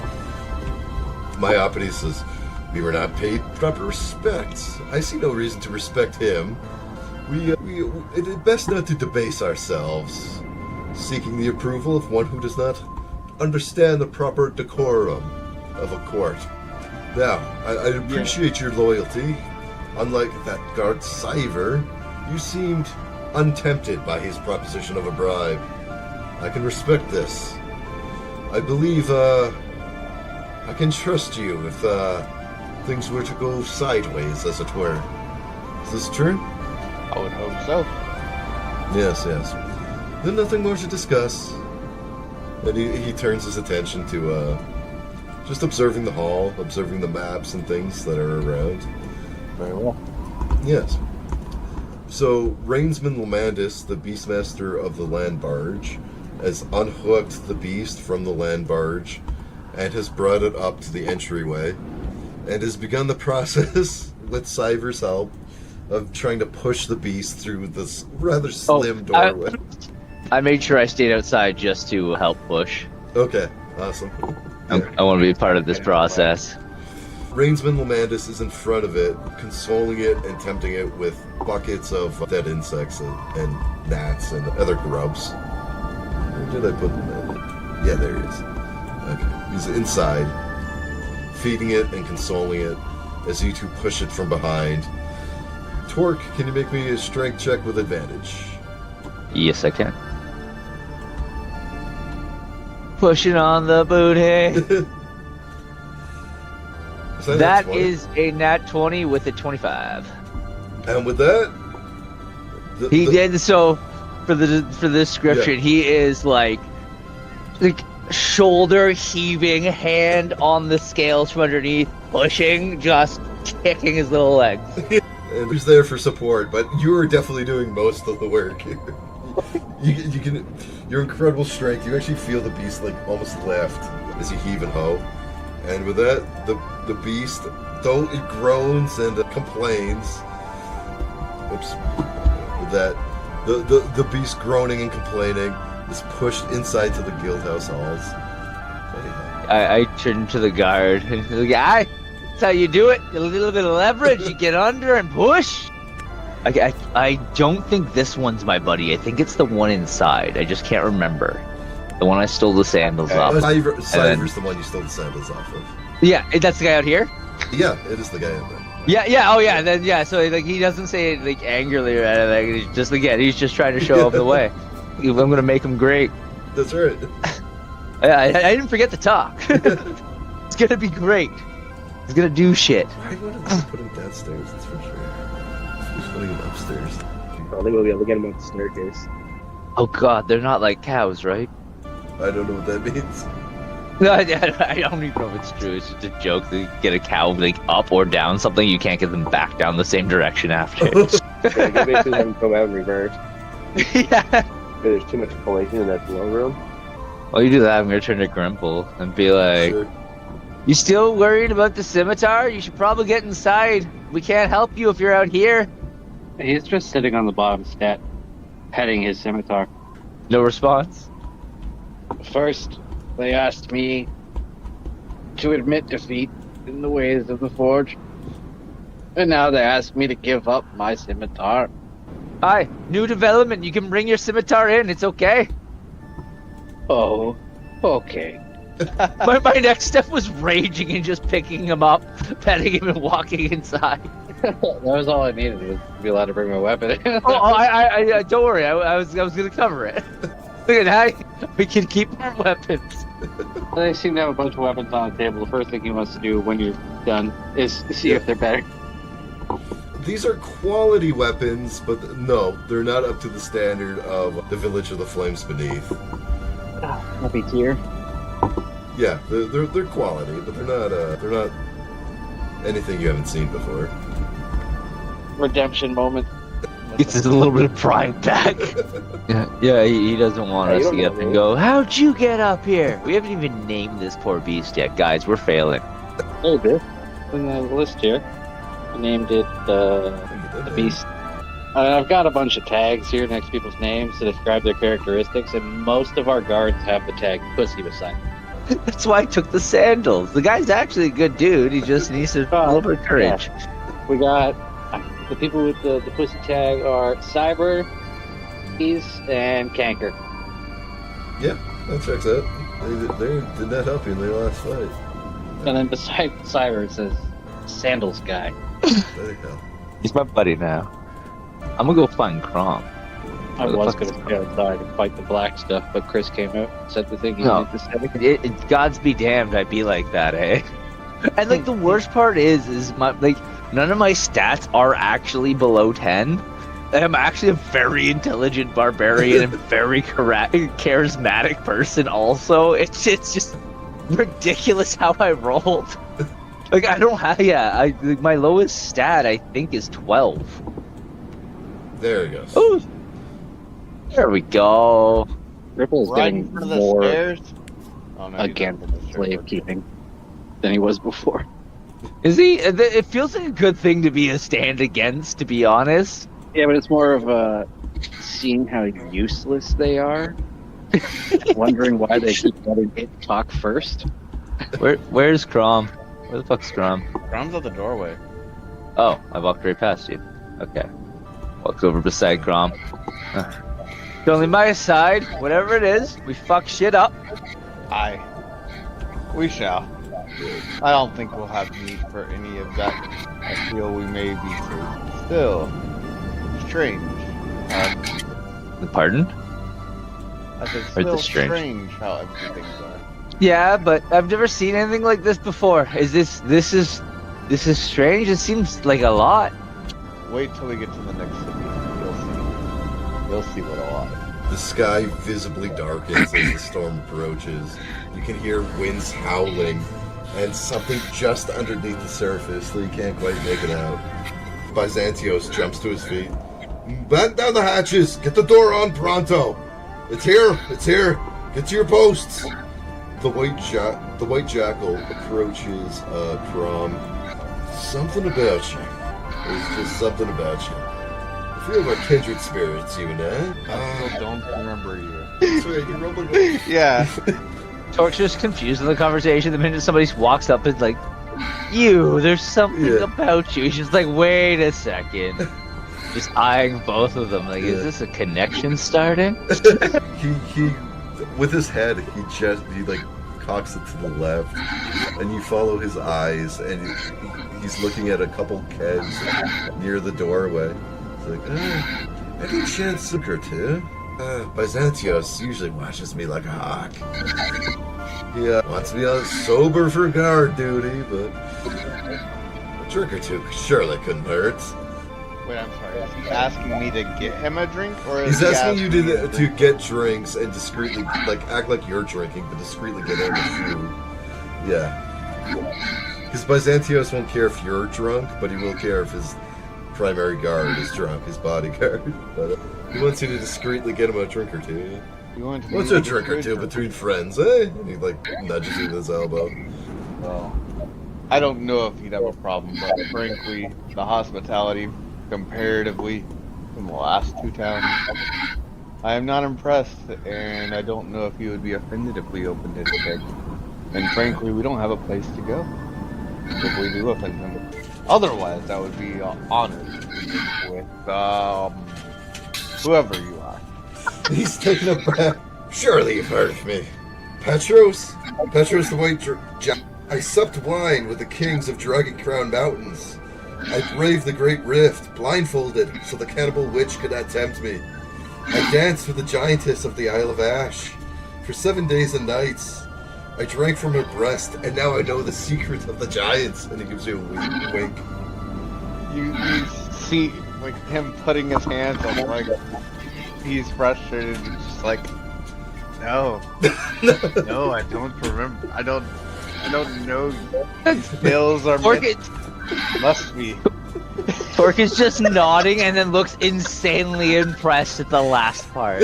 Myopides says, "We were not paid proper respect. I see no reason to respect him. It is best not to debase ourselves, seeking the approval of one who does not understand the proper decorum of a court. Now, I appreciate your loyalty. Unlike that guard Cyver, you seemed untempted by his proposition of a bribe. I can respect this. I believe I can trust you if things were to go sideways, as it were. Is this true? I would hope so. Yes. Then nothing more to discuss. And he turns his attention to just observing the hall, observing the maps and things that are around. Very well. Yes. So, Rainsman Lamandus, the Beastmaster of the land barge, has unhooked the beast from the land barge and has brought it up to the entryway and has begun the process, with Cyber's help, of trying to push the beast through this rather slim doorway. I made sure I stayed outside just to help push. Okay, awesome. Yeah. I want to be part of this process. Rainsman Lamandus is in front of it, consoling it and tempting it with buckets of dead insects and gnats and other grubs. Where did I put them in? Yeah, there he is. Okay. He's inside, feeding it and consoling it as you two push it from behind. Torque, can you make me a strength check with advantage? Yes, I can. Pushing on the booty. That is a nat 20 with a 25. And with that, He did so. For the description, he is like shoulder heaving, hand on the scales from underneath, pushing, just kicking his little legs. And he's there for support, but you are definitely doing most of the work. you can, your incredible strength. You actually feel the beast like almost left as you heave and hoe. And with that, the beast, though it groans and complains, with that, the beast groaning and complaining is pushed inside to the guildhouse halls. I turn to the guard and the guy, that's how you do it. A little bit of leverage, you get under and push. I don't think this one's my buddy. I think it's the one inside. I just can't remember. The one I stole the sandals off. Cyber's the one you stole the sandals off of. Yeah, that's the guy out here? Yeah, it is the guy in there. Yeah. So like he doesn't say it like angrily or anything. He's just he's just trying to show up the way. I'm gonna make him great. That's right. I didn't forget to talk. It's gonna be great. He's gonna do shit. I wanted to put him downstairs. That's for sure. He's putting him upstairs. I don't think we'll be able to get him up the staircase. Oh god, they're not like cows, right? I don't know what that means. No, I don't even know if it's true. It's just a joke that you get a cow like up or down something, you can't get them back down the same direction after. Yeah, basically have him come out in reverse. Yeah. There's too much collision in that below room. While you do that, I'm gonna turn to Grimple and be like, Sure. You still worried about the scimitar? You should probably get inside. We can't help you if you're out here. He's just sitting on the bottom step, petting his scimitar. No response? First, they asked me to admit defeat in the ways of the Forge. And now they ask me to give up my scimitar. Hi, new development. You can bring your scimitar in. It's okay. Oh, okay. My next step was raging and just picking him up, petting him, and walking inside. That was all I needed, was to be allowed to bring my weapon in. I don't worry. I was gonna cover it. Look at that. We can keep our weapons. They seem to have a bunch of weapons on the table. The first thing he wants to do when you're done is see if they're better. These are quality weapons, but no, they're not up to the standard of the Village of the Flames Beneath. Happy tier. Yeah, they're quality, but they're not anything you haven't seen before. Redemption moment. Gets a little bit of pride back. Yeah, he doesn't want us to get up and go, how'd you get up here? We haven't even named this poor beast yet, guys. We're failing. Oh, good. In the list here, I named it the Beast. I've got a bunch of tags here next to people's names to describe their characteristics, and most of our guards have the tag Pussy beside them. That's why I took the sandals. The guy's actually a good dude. He just needs a little bit of courage. Yeah. We got the people with the Pussy tag are Cyber, Keys, and Canker. Yeah, that checks out. They did not help you in the last fight. And then beside Cyber it says Sandals Guy. There you go. He's my buddy now. I'm gonna go find Crom. I was going to stay outside and fight the black stuff, but Chris came out and said the thing he No. needed to say. Gods be damned, I'd be like that, eh? And like the worst part is my none of my stats are actually below 10. I'm actually a very intelligent barbarian and very charismatic person also. It's just ridiculous how I rolled. Like, I don't have... Yeah, my lowest stat, I think, is 12. There he goes. Ooh. There we go. Ripple's Right getting in front of the more stairs. Oh, no, he's against not in the slave stairwell. keeping than he was before. Is he? It feels like a good thing to be a stand against, to be honest. Yeah, but it's more of a seeing how useless they are, wondering why they keep letting it talk first. Where's Crom? Where the fuck's Crom? Crom's at the doorway. Oh, I walked right past you. Okay. Walked over beside Crom. It's only my side. Whatever it is, we fuck shit up. We shall. I don't think we'll have need for any of that. I feel we may be still strange. Pardon? I said Or still the strange. strange how everything's going. Yeah, but I've never seen anything like this before. Is this is strange? It seems like a lot. Wait till we get to the next city. You'll see what a lot is. The sky visibly darkens as the storm approaches. You can hear winds howling and something just underneath the surface that you can't quite make it out. Byzantios jumps to his feet. Batten down the hatches! Get the door on pronto! It's here! It's here! Get to your posts! The white jackal approaches Crom. Something about you. There's just something about you. I feel like kindred spirits, you and I. I still don't remember you. That's right, you rolled like Yeah. Torch is confused in the conversation. The minute somebody walks up and like, there's something about you. He's just like, wait a second. Just eyeing both of them. Like, is this a connection starting? he with his head he like cocks it to the left, and you follow his eyes, and he's looking at a couple kegs near the doorway. It's like, any chance to or two? Byzantios usually watches me like a hawk. He wants me on sober for guard duty, but a drink or two surely couldn't hurt. Wait, I'm sorry. Is he asking me to get him a drink, or is He's he asking you me to get drinks and discreetly, like, act like you're drinking, but discreetly get in a few. Yeah. Because Byzantios won't care if you're drunk, but he will care if his primary guard is drunk, his bodyguard. But he wants you to discreetly get him a drink or two. You want to What's a drink or two between friends, eh? And he, like, nudges you with his elbow. Well, I don't know if he'd have a problem, but frankly, the hospitality, comparatively, in the last two towns, I am not impressed, and I don't know if he would be offended if we opened his keg. And frankly, we don't have a place to go if we do offend him. Otherwise, I would be honored with whoever you are. He's taking a breath. Surely you've heard of me. Petros the White Jackal. I supped wine with the kings of Dragon Crown Mountains. I braved the Great Rift, blindfolded, so the cannibal witch could not tempt me. I danced with the giantess of the Isle of Ash. For 7 days and nights, I drank from her breast, and now I know the secret of the giants. And he gives you a wink. You see, like, him putting his hands on, like, he's frustrated and just like, no, no, I don't remember. I don't know. Bills are must be. Torque is just nodding and then looks insanely impressed at the last part.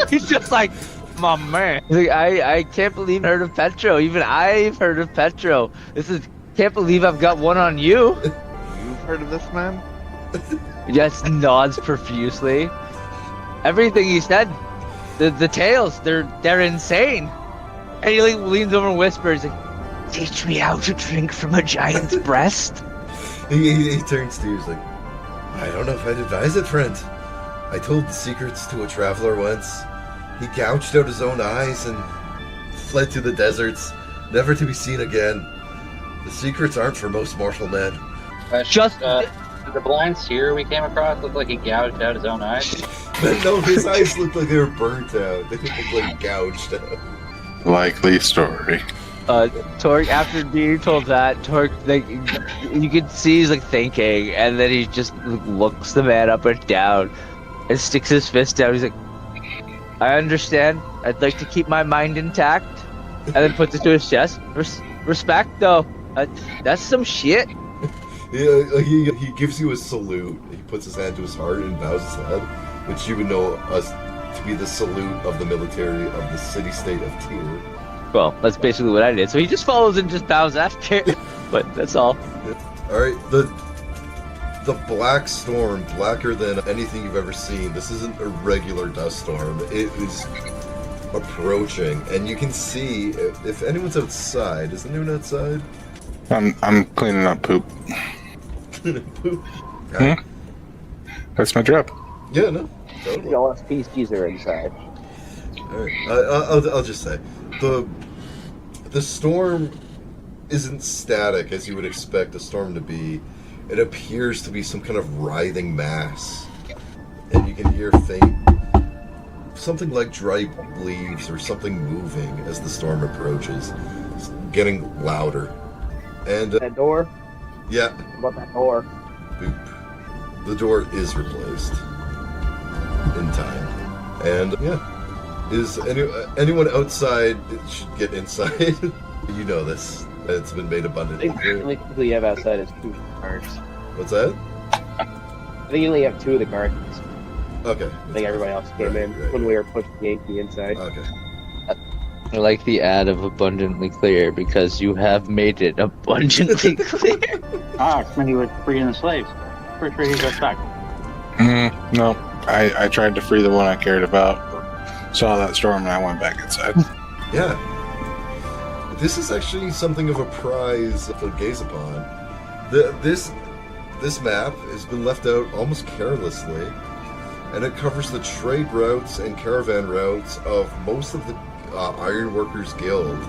He's just like, my man. He's like, I can't believe I've heard of Petro. Even I've heard of Petro. Can't believe I've got one on you. You've heard of this man? Just nods profusely. Everything he said, the tales, they're insane. And he like leans over and whispers, like, teach me how to drink from a giant's breast. He turns to you, he's like, I don't know if I'd advise it, friend. I told the secrets to a traveler once. He gouged out his own eyes and fled to the deserts, never to be seen again. The secrets aren't for most mortal men. Just the blind seer we came across looked like he gouged out his own eyes. No, his eyes looked like they were burnt out. They didn't look like gouged out. Likely story. Torque, after being told that, Torque, like, you can see he's like thinking, and then he just looks the man up and down, and sticks his fist down. He's like, "I understand. I'd like to keep my mind intact," and then puts it to his chest. Respect, though. That's some shit. Yeah, he gives you a salute. He puts his hand to his heart and bows his head, which you would know as to be the salute of the military of the city-state of Tyr. Well, that's basically what I did. So he just follows and just bows after. But that's all. All right, the black storm, blacker than anything you've ever seen. This isn't a regular dust storm. It is approaching, and you can see if anyone's outside. Is anyone outside? I'm cleaning up poop. Poop. That's my job. Yeah, no, totally. All SPCs are inside. All right. I'll just say the storm isn't static as you would expect a storm to be. It appears to be some kind of writhing mass, and you can hear something like dry leaves or something moving as the storm approaches. It's getting louder. And That door? yeah, What about that door? boop. The door is replaced in time. And yeah, is anyone outside should get inside? You know this. It's been made I abundantly think the clear. only people you have outside is 2 guards. What's that? I think you only have 2 of the guards. Okay. I think everybody else came in Right. when we were pushing Yankee inside. Okay. I like the ad of abundantly clear because you have made it abundantly clear. When he was freeing the slaves. Pretty sure he got back. No, I tried to free the one I cared about. Saw that storm and I went back inside. Yeah. This is actually something of a prize to gaze upon. This map has been left out almost carelessly, and it covers the trade routes and caravan routes of most of the Ironworkers Guild.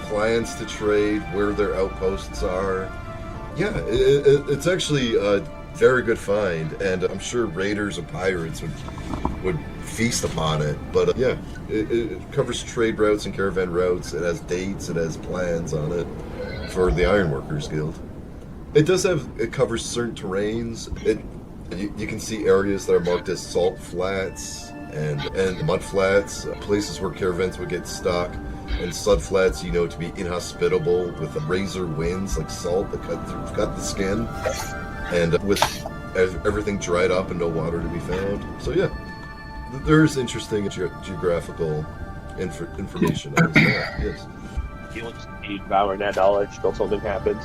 Plans to trade, where their outposts are. Yeah, it's actually a very good find, and I'm sure raiders or pirates would feast upon it. But yeah, it covers trade routes and caravan routes. It has dates. It has plans on it for the Ironworkers Guild. It covers certain terrains. You can see areas that are marked as salt flats and mud flats, places where caravans would get stuck, and sud flats, to be inhospitable with the razor winds like salt that cut the skin, and with everything dried up and no water to be found. So yeah, there's interesting geographical information on this map. Yes. You'll just be devouring that knowledge till something happens.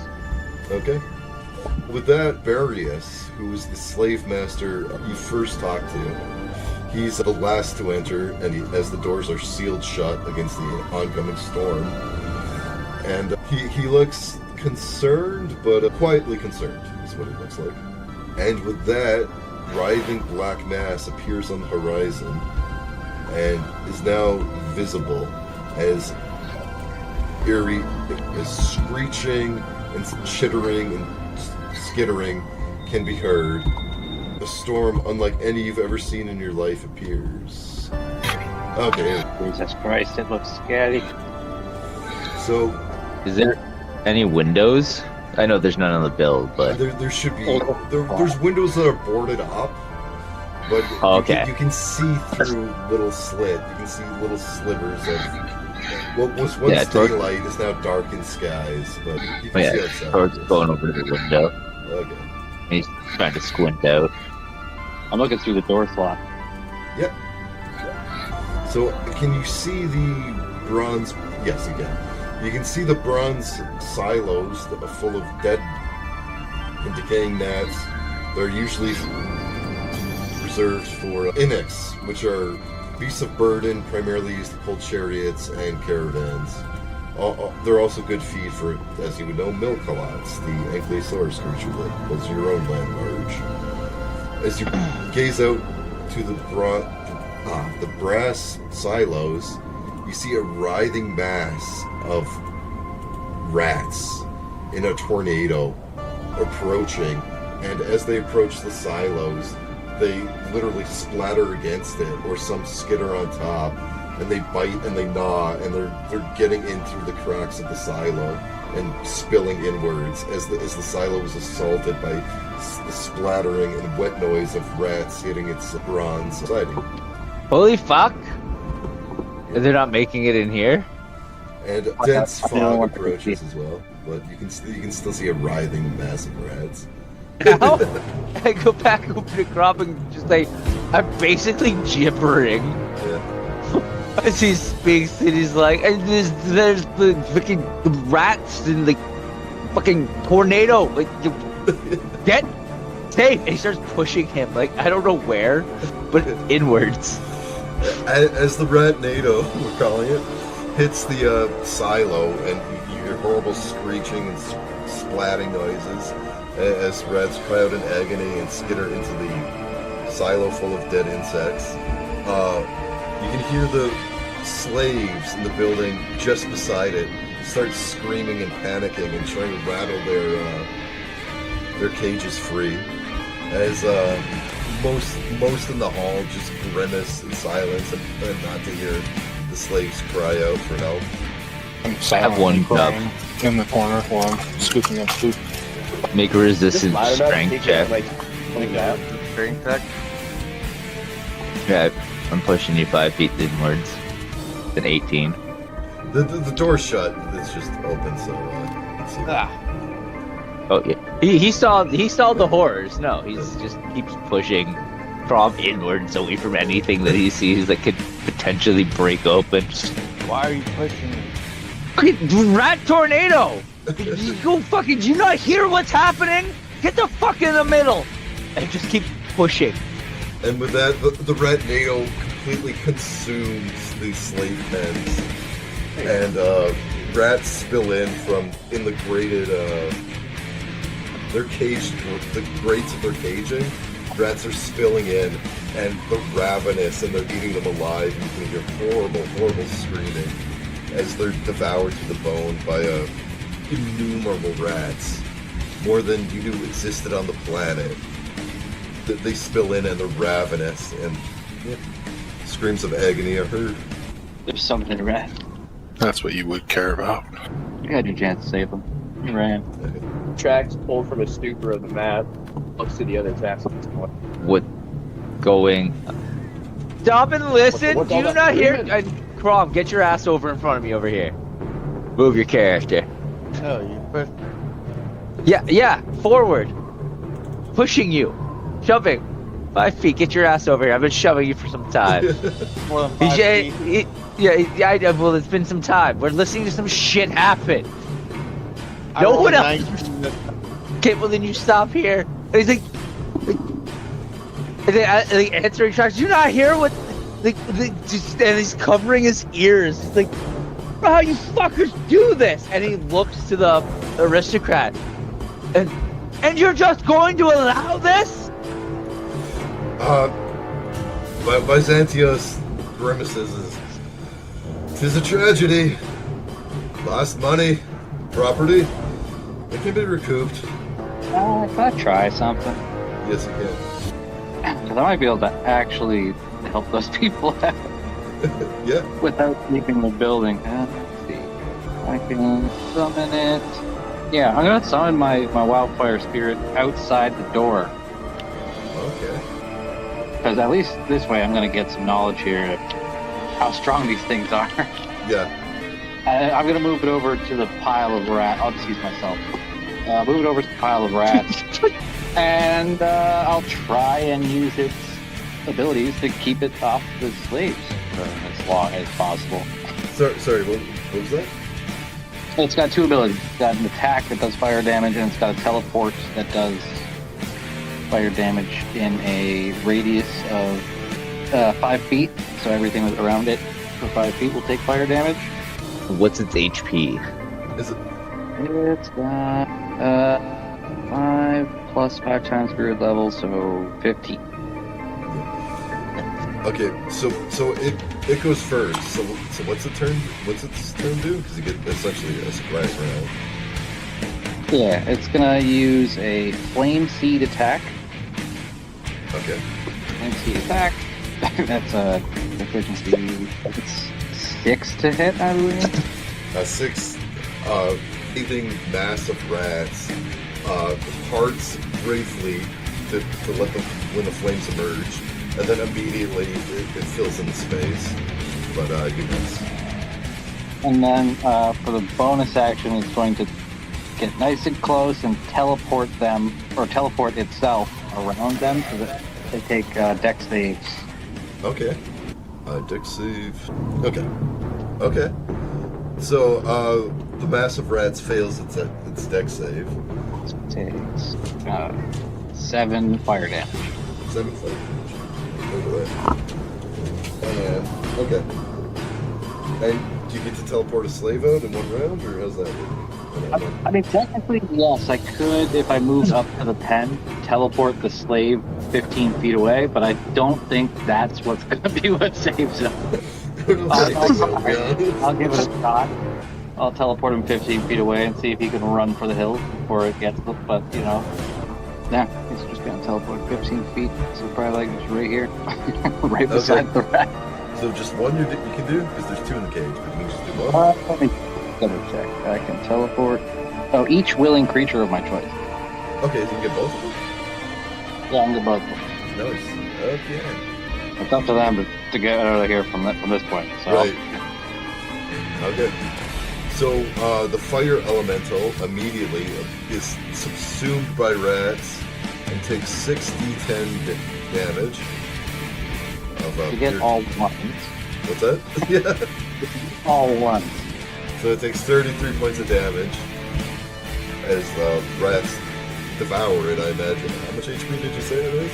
Okay. With that, Varius, who was the slave master you first talked to, he's the last to enter, and as the doors are sealed shut against the oncoming storm, and he looks concerned, but quietly concerned is what he looks like. And with that, writhing black mass appears on the horizon and is now visible as eerie, as screeching and chittering and skittering can be heard. A storm unlike any you've ever seen in your life appears. Okay, Jesus Christ, it looks scary. so Is there any windows? I know there's none on the build, but there should be. There's windows that are boarded up, but Okay. you can see through little slit. You can see little slivers of what was once daylight is now darkened skies, but you can see outside. Torque's going over to the window. Okay. He's trying to squint out. I'm looking through the door slot. Yep. So, can you see the bronze? Yes, you can. You can see the bronze silos that are full of dead and decaying gnats. They're usually reserved for Inex, which are beasts of burden, primarily used to pull chariots and caravans. They're also good feed for, as you would know, Milkalots, the Ankylosaurus creature that was your own land march. As you gaze out to the brass silos, you see a writhing mass of rats in a tornado approaching, and as they approach the silos, they literally splatter against it, or some skitter on top, and they bite and they gnaw, and they're getting in through the cracks of the silo and spilling inwards as the silo was assaulted by the splattering and wet noise of rats hitting its bronze siding. Holy fuck! They're not making it in here? And dense fog approaches as well, but you can still see a writhing mass of rats. Now, I go back over to Crop and just like, I'm basically gibbering Yeah. as he speaks, and he's like, and there's the fucking rats and the fucking tornado, like, get safe, and he starts pushing him, like, I don't know where, but inwards. As the rat NATO, we're calling it, hits the silo, and you hear horrible screeching and splatting noises as rats cry out in agony and skitter into the silo full of dead insects. You can hear the slaves in the building just beside it start screaming and panicking and trying to rattle their cages free. As most in the hall just grimace in silence and not to hear the slaves cry out for help. I'm have one crying in the corner while I'm scooping up food. Make a resistance strength check. Like that. Strength check. Yeah, I'm pushing you 5 feet inwards. An 18. The door's shut. It's just open, so you can see that. Oh yeah, he saw the horrors. No, he's just keeps pushing from inwards away from anything that he sees that could potentially break open. Why are you pushing me? Fucking rat tornado! You go fucking. Do you not hear what's happening? Get the fuck in the middle, and just keep pushing. And with that, the rat NATO completely consumes these slave pens, and rats spill in from in the grated. They're caged. The grates of their caging, rats are spilling in, and the ravenous, and they're eating them alive. You can hear horrible screaming as they're devoured to the bone by innumerable rats, more than you knew existed on the planet. They spill in and they're ravenous, and screams of agony are heard. There's so many rats. That's what you would care about. You had your chance to save them. You ran. Tracks pulled from a stupor of the map. Looks to the other taps. What going? Stop and listen. What's Do all you that not hear? screaming? Crom, get your ass over in front of me over here. Move your character. Oh, you pushed. Yeah, forward. Pushing you. Shoving. 5 feet, get your ass over here. I've been shoving you for some time. More than 5 feet. Yeah, well, it's been some time. We're listening to some shit happen. I No rolled one a else. 19. Okay, well then you stop here. And he's like, and then answering shots. Do you not hear what? And he's covering his ears. He's like, how you fuckers do this? And he looks to the aristocrat. And you're just going to allow this? Byzantios grimaces. "'Tis a tragedy. Lost money, property. It can be recouped." Can I try something? Yes, you can. Because I might be able to actually help those people out Yeah. without leaving the building. Let's see. I can summon it. Yeah, I'm going to summon my wildfire spirit outside the door. Okay. Because at least this way I'm going to get some knowledge here of how strong these things are. Yeah. I'm going to move it over to the pile of rats. I'll just use myself. Move it over to the pile of rats. And I'll try and use its abilities to keep it off the slaves for as long as possible. Sorry, what was that? It's got 2 abilities. It's got an attack that does fire damage, and it's got a teleport that does fire damage in a radius of 5 feet. So everything around it for 5 feet will take fire damage. What's its HP? Is it? It's got 5 plus 5 times spirit level, so 15. Okay, so it goes first. So what's its turn? What's its turn do? Because you get essentially a surprise round. Yeah, it's gonna use a flame seed attack. Okay. Flame seed attack. That's a efficiency. It's 6 to hit, I believe. 6 breathing mass of rats parts briefly to let when the flames emerge, and then immediately it fills in the space. But you miss. And then for the bonus action, it's going to get nice and close and teleport them, or teleport itself around them so that they take dex saves. Okay. Dex save. Okay. So the mass of rats fails its dex save. Takes 7 fire damage. 7 fire damage. And okay. And do you get to teleport a slave out in 1 round, or how's that work? I mean, technically, yes, I could, if I moved up to the pen, teleport the slave 15 feet away, but I don't think that's what's going to be what saves him. I'll give it a shot. I'll teleport him 15 feet away and see if he can run for the hills before it gets, but, you know, yeah, he's just going to teleport 15 feet, so probably like just right here, right beside the rat. So just one you can do, because there's 2 in the cage, but you can just do one. Let me double check. I can teleport. Oh, each willing creature of my choice. Okay, so you can get both of them? Yeah, I'm good both of them. Nice. Okay. It's up to them to get out of here from this point. So. Right. Okay. So the fire elemental immediately is subsumed by rats and takes 6d10 damage. You get all ones. What's that? Yeah. All ones. So it takes 33 points of damage as rats devour it, I imagine. How much HP did you say it is?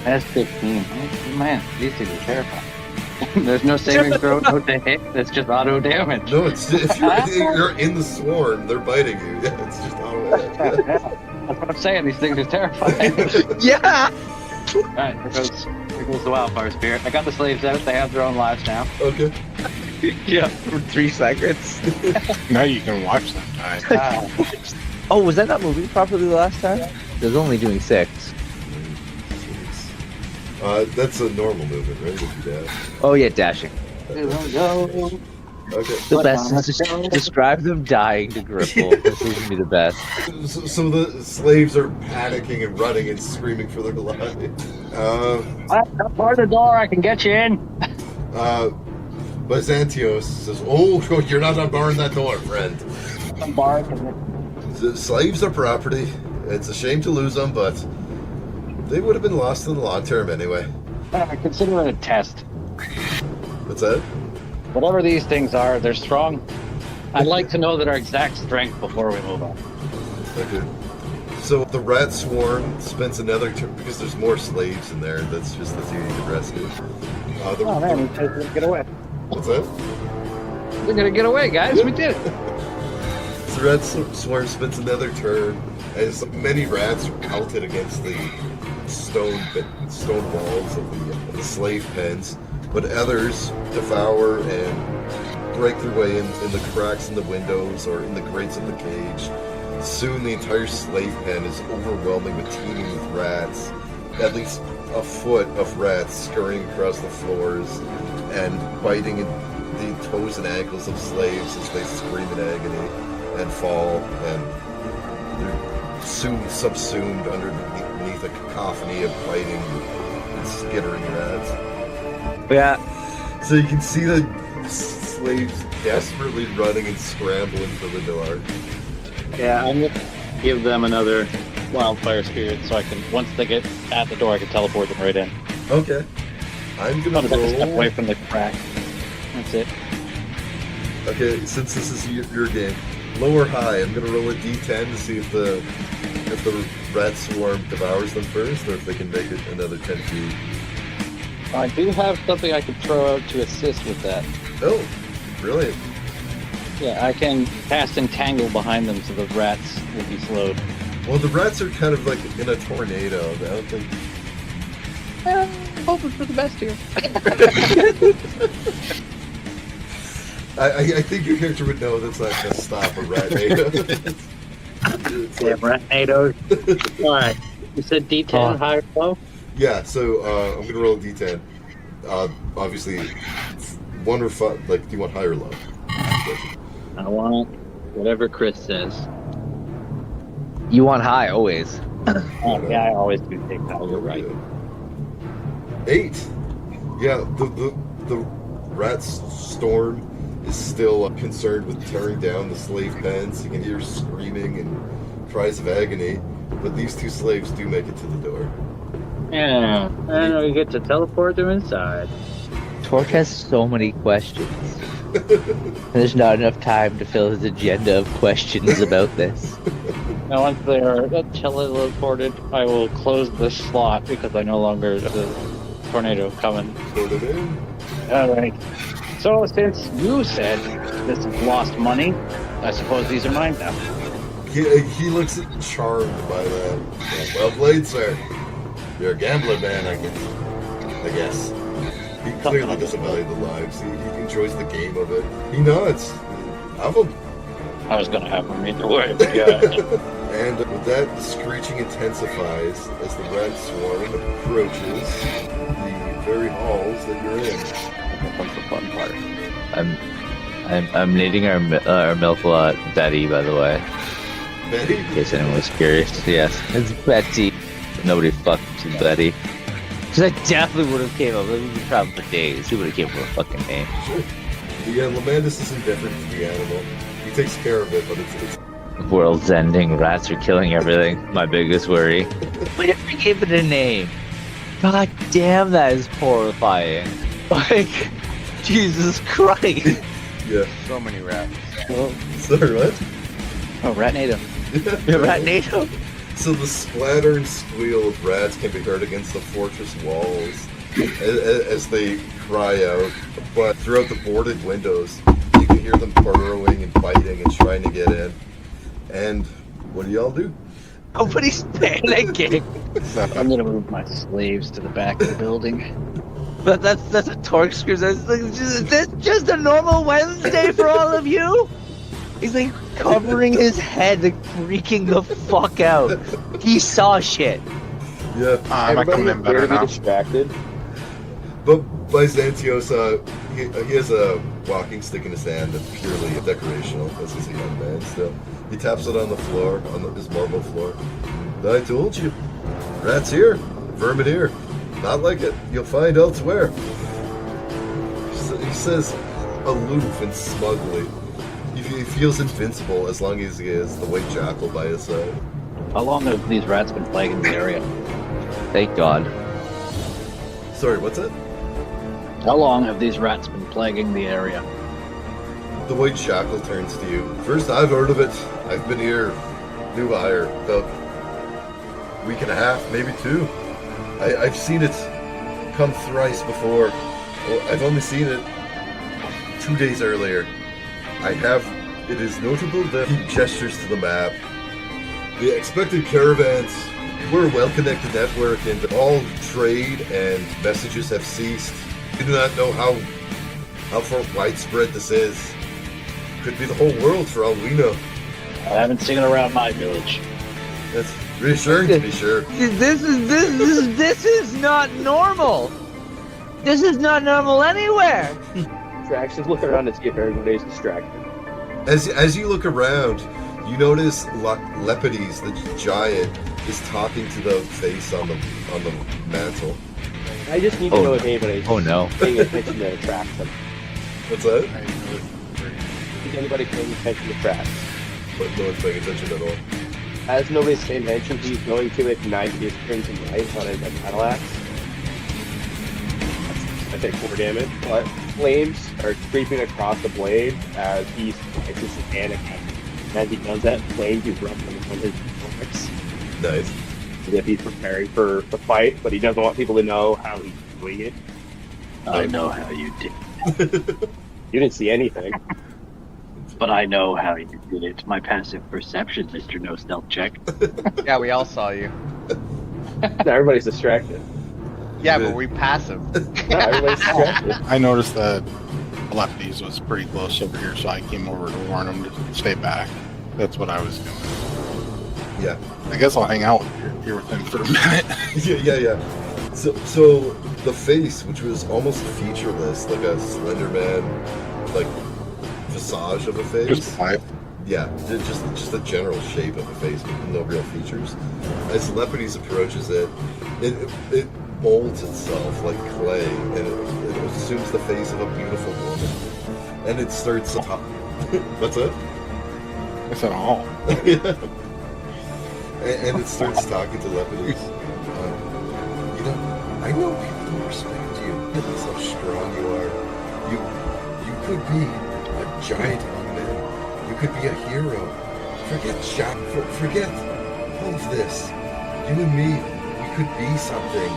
That's 15. Oh, man, these things are terrifying. There's no saving throw, no to hit. It's just auto damage. No, it's if you're in the swarm, they're biting you. Yeah, it's just auto hit. Yeah. That's what I'm saying. These things are terrifying. Yeah. All right, here goes the wildfire spirit. I got the slaves out. They have their own lives now. Okay. Yeah, for 3 seconds. Now you can watch them die. Oh, was that not moving properly the last time? It was only doing 6. That's a normal movement, right? If you dash. Oh yeah, dashing. Here we go. Okay. The best is just describe them dying to Gripple. This is gonna be the best. So some of the slaves are panicking and running and screaming for their lives. Bar the door. I can get you in. Byzantios says, "Oh, you're not unbarring that door, friend. I'm barred. The slaves are property. It's a shame to lose them, but they would have been lost in the long term anyway." Consider it a test. What's that? Whatever these things are, they're strong. I'd like to know their exact strength before we move on. Okay. So the rat swarm spends another turn because there's more slaves in there. That's just the two you can rescue. Oh man, we're gonna get away. What's that? We're gonna get away, guys. We did it. So rat swarm spends another turn as many rats are pelted against the stone walls of the slave pens, but others devour and break their way in the cracks in the windows or in the grates of the cage. Soon the entire slave pen is overwhelming with teeming with rats. At least a foot of rats scurrying across the floors and biting the toes and ankles of slaves as they scream in agony and fall, and they're soon subsumed underneath a cacophony of biting and skittering rats. Yeah. So you can see the slaves desperately running and scrambling for the door. Yeah, I'm gonna give them another wildfire spirit so I can, once they get at the door, I can teleport them right in. Okay. I'm gonna Step roll. away from the crack. That's it. Okay, since this is your game, low or high, I'm gonna roll a d10 to see if the rat swarm devours them first, or if they can make it another 10 feet. I do have something I can throw out to assist with that. Oh, brilliant. Yeah, I can cast Entangle behind them so the rats will be slowed. Well, the rats are kind of like in a tornado. I don't think. Hoping for the best here. I think your character would know that's not going to stop a rat-nado. Damn rat-nados. Alright. You said D10, high or low? Yeah, so I'm going to roll a d10. obviously, 1 or 5. Like, do you want high or low? I want whatever Chris says. You want high always. Oh, yeah, I always do take that. You're right. 8. Yeah, the Rat's Storm is still concerned with tearing down the slave pens. You can hear screaming and cries of agony, but these 2 slaves do make it to the door. Yeah, and we get to teleport them inside. Torque has so many questions. There's not enough time to fill his agenda of questions about this. Now, once they are teleported, I will close this slot because I no longer the tornado coming. Put it in. All right. So, since you said this is lost money, I suppose these are mine now. He looks charmed by that. Well played, sir. You're a gambler, man, I guess. He clearly doesn't value the lives. He enjoys the game of it. He nods. Have him. I was going to have them either way, but yeah. And with that, the screeching intensifies as the rat swarm approaches the very halls that you're in. That's the fun part. I'm needing our milk lot Betty, by the way. Betty? In case anyone was curious. Yes, it's Betty. Nobody fucked with Betty. Because I definitely would have came up. It would be a problem for days. He would have came up with a fucking name. Sure. Yeah, Lamandus is indifferent to the animal. He takes care of it, but it's World's ending. Rats are killing everything. My biggest worry. We never gave it a name. God damn, that is horrifying. Like, Jesus Christ. yeah. So many rats. Sorry, what? Oh, Rat Native. Rat NATO. So the splatter and squeal of rats can be heard against the fortress walls as they cry out. But throughout the boarded windows, you can hear them burrowing and biting and trying to get in. And what do y'all do? Nobody's panicking. I'm gonna move my slaves to the back of the building. But that's a torque screw. That's like, is this just a normal Wednesday for all of you? He's like covering his head, like freaking the fuck out. He saw shit. Yeah. I'm not coming in better to be now. distracted. But Byzantios, he has a walking stick in his hand that's purely decorational. This is a young man still. He taps it on the floor, on his marble floor. I told you. Rats here, vermin here. Not like it. You'll find elsewhere. He says aloof and smugly. He feels invincible as long as he has the white Jackal by his side. How long have these rats been plaguing the area? Thank God. Sorry, what's that? How long have these rats been plaguing the area? The white Jackal turns to you. First I've heard of it. I've been here, new hire, about a week and a half, maybe 2. I've seen it come thrice before. Well, I've only seen it 2 days earlier. It is notable that he gestures to the map. The expected caravans, we're a well-connected network and all trade and messages have ceased. We do not know how far widespread this is. Could be the whole world for all we know. I haven't seen it around my village. That's reassuring to be sure. This is not normal. This is not normal anywhere. Drax is looking around to see if everybody's distracted. As you look around, you notice Lepides, the giant, is talking to the face on the mantle. I just need to know if anybody's paying attention to Drax. What's that? Is anybody paying attention to Drax? But no one's paying attention at all. As nobody's paying attention, he's going to ignite his crimson light on his battle axe. I take 4 damage, but flames are creeping across the blade as he strikes his satanic. As he does that, flames erupt on his thorax. Nice. As if he's preparing for the fight, but he doesn't want people to know how he's doing it. I know how you did, You didn't see anything. but I know how you did it. My passive perception, Mr. No Stealth Check. Yeah, we all saw you. Now everybody's distracted. Yeah, but we passive. Now everybody's distracted. I noticed that Lepides was pretty close over here, so I came over to warn him to stay back. That's what I was doing. Yeah. I guess I'll hang out here with him for a minute. Yeah. So the face, which was almost featureless, like a Slender Man, like visage of a face. Just five. Yeah, just the general shape of a face with no real features. As Lepidus approaches it molds itself like clay, and it assumes the face of a beautiful woman, and it starts to talk. That's it. That's not all. Yeah. And it starts talking to Lepidus. You know, I know people don't respect you. That's how strong you are. You could be a giant among men. You could be a hero. Forget forget all of this. You and me, we could be something.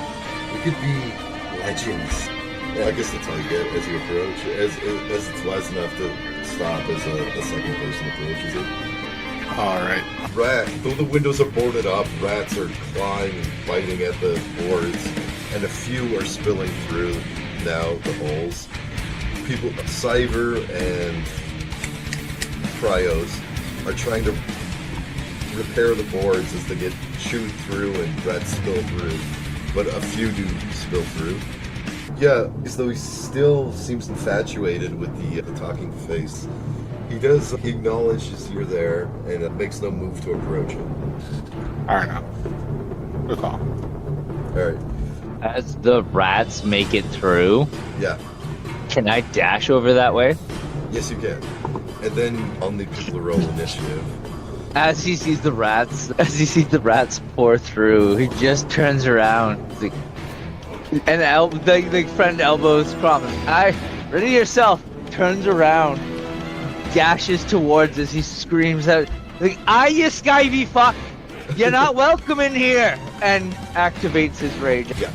We could be legends. Yeah, I guess that's how you get as you approach. As it's wise enough to stop as a second person approaches it. Alright. Though the windows are boarded up, rats are clawing and biting at the boards, and a few are spilling through now the holes. People, Cyver and Cryos, are trying to repair the boards as they get chewed through and rats spill through, but a few do spill through. Yeah, as though he still seems infatuated with the talking face. He does acknowledges you're there and makes no move to approach it. Alright now. Good call. Alright, As the rats make it through, yeah. can I dash over that way? Yes, you can. And then I'll need people to roll initiative. As he sees the rats pour through, he just turns around. He's like, and the friend elbows Crom. Aye, ready yourself. Turns around, dashes towards as he screams out, like, "Aye, you skivy fuck! You're not welcome in here!" And activates his rage. Yeah.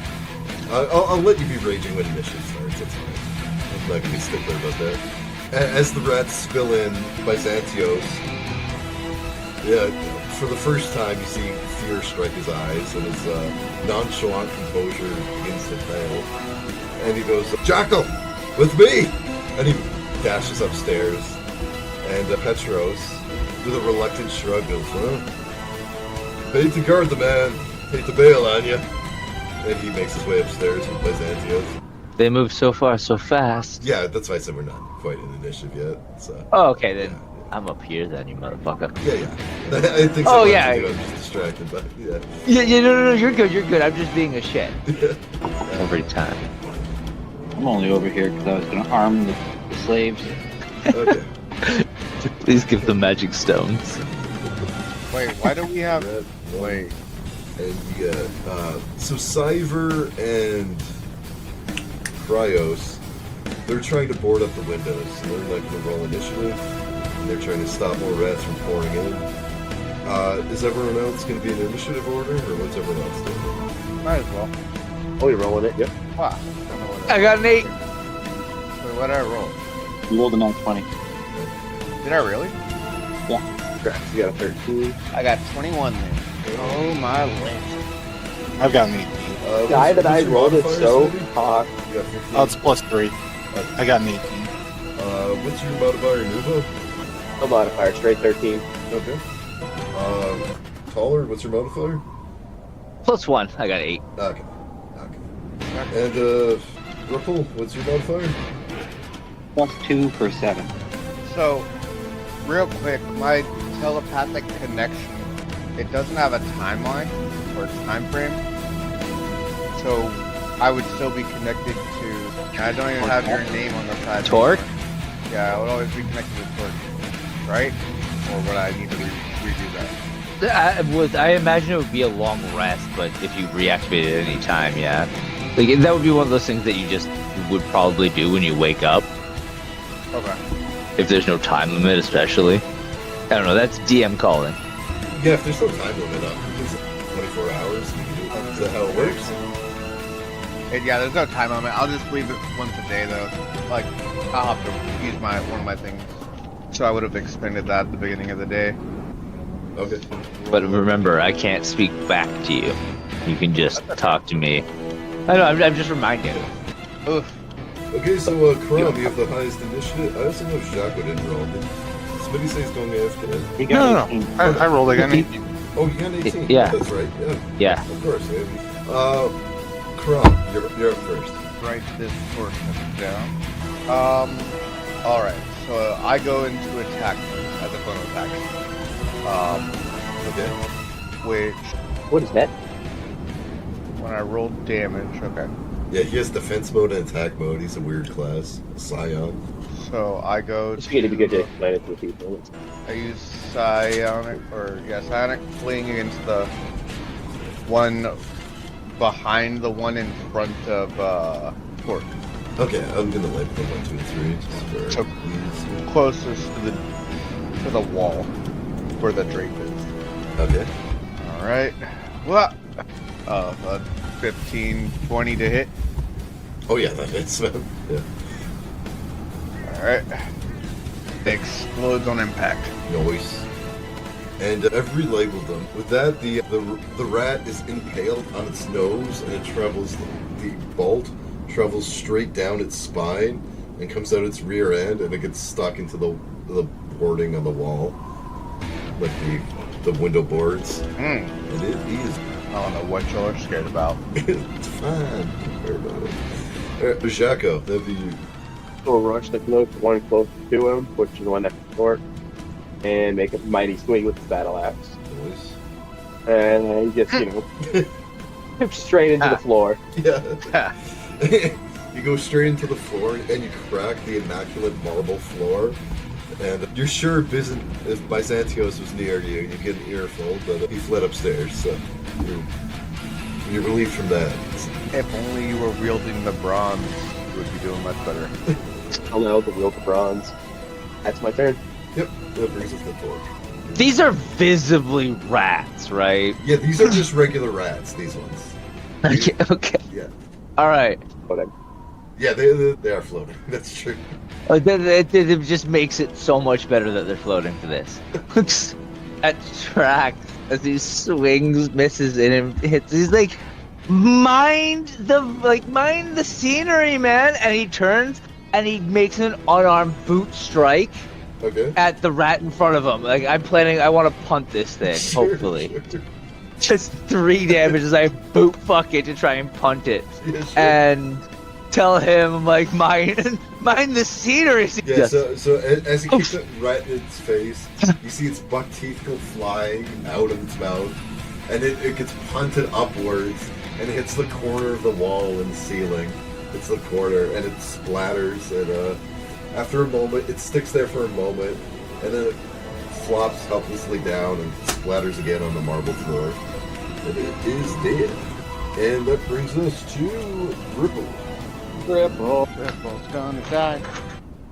I'll let you be raging when initiative starts, that's fine. I'm not going to be stickler about that. As the rats spill in, Byzantios, yeah, for the first time you see fear strike his eyes, and his nonchalant composure begins to fail. And he goes, "Jackal, with me!" And he dashes upstairs. And Petros, with a reluctant shrug, goes, "Well, paid to guard the man, paid to bail on you." And he makes his way upstairs with Byzantios. They move so far, so fast. Yeah, that's why I said we're not quite in initiative yet. So. Oh, okay, then I'm up here then, you motherfucker. Yeah. I think Oh, sometimes yeah. you do, I'm just distracted, but yeah. Yeah, no, you're good. I'm just being a shit. Every time. I'm only over here because I was going to arm the slaves. Okay. Please give them magic stones. Wait, why do we have... Red, Wait. And you got, so Cyver and Cryos, they're trying to board up the windows. So they're not going to roll initiative. And they're trying to stop more rats from pouring in. Is everyone else going to be in initiative order, or what's everyone else doing? Might as well. Oh, you're rolling it? Yep. Wow. I don't know what I got an 8. Wait, what did I roll? You rolled a 920. Did I really? Correct. You got a 13. I got 21 then. Oh my lord. I've got an 18. Guy that I your rolled is modifier, so Cindy? hot. You got 15. Oh, it's +3. I got an 18. What's your modifier, Nuvo? No modifier, straight 13. Okay. Taller, what's your modifier? +1. I got 8. Okay. And, Ripple, what's your modifier? +2 for 7. So, real quick, my telepathic connection, it doesn't have a timeline or time frame. So, I would still be connected to... I don't even have your name on the side. Torque? Yeah, I would always be connected with Torque. Right? Or would I need to redo that? I imagine it would be a long rest, but if you reactivate it at any time, yeah. Like, that would be one of those things that you just would probably do when you wake up. Okay. If there's no time limit, especially. I don't know, that's DM calling. Yeah, if there's no time limit up, it's 24 hours. You can do it. Is that how it works? Yeah, there's no time limit. I'll just leave it once a day, though. Like, I'll have to use one of my things. So I would have expended that at the beginning of the day. Okay. But remember, I can't speak back to you. You can just talk to me. I know, I'm just reminding you. Oof. Okay, so, Crom, you have the highest initiative. I also know Jackal didn't roll. Did somebody say he's going after it? You No, got no, 18. I rolled. I got an 18. Oh, you got an 18? Yeah. That's right, yeah. Yeah. Of course. Crom, you're up first. Write this portion down. Alright, so I go into attack mode as a bonus action. Okay. Which, What is that? when I roll damage, okay. Yeah, he has defense mode and attack mode. He's a weird class. Scion. So I go It's going to be good to explain it to the people. I use psionic fling against the one behind the one in front of Torque. Okay, I'm gonna label them 1, 2, and 3 just for So- ease. Closest to the wall where the drape is. Okay. Alright. What? 15, 20 to hit. Oh yeah, that hits, man. Yeah. Alright. Explodes on impact. Noise. And I've relabeled them. With that, the rat is impaled on its nose, and it travels. The bolt travels straight down its spine and comes out its rear end, and it gets stuck into the boarding on the wall, like the window boards. Hmm. And it is. I don't know what y'all are scared about. It's fine. Don't worry about it. Alright, Jackal, that'd be you. We'll rush the one close to him, which is the one next to Torque, and make a mighty swing with his battle axe. Noise. And he just, tips straight into the floor. Yeah. You go straight into the floor and you crack the immaculate marble floor. And you're sure if Byzantios was near you, you get an earful, but he fled upstairs, so you're relieved from that. If only you were wielding the bronze, you would be doing much better. I'll know the wheel to bronze. That's my turn. Yep, that brings us to Torque. These are visibly rats, right? Yeah, these are just regular rats, these ones. Okay. Yeah. All right. Whatever. Yeah, they are floating. That's true. It just makes it so much better that they're floating to this. Attract as he swings, misses, and hits. He's like, mind the scenery, man. And he turns and he makes an unarmed boot strike Okay. at the rat in front of him. Like I want to punt this thing. Sure, Hopefully, sure. just 3 damage as I boot fuck it to try and punt it. Yeah, sure. And tell him like mind the scenery. Yeah, so as he kicks it right in its face, you see its buck teeth go flying out of its mouth, and it gets punted upwards, and it hits the corner of the wall and ceiling. It's the corner, and it splatters, and after a moment, it sticks there for a moment, and then it flops helplessly down and splatters again on the marble floor. And it is dead. And that brings us to Ripple. Ripple's gonna die.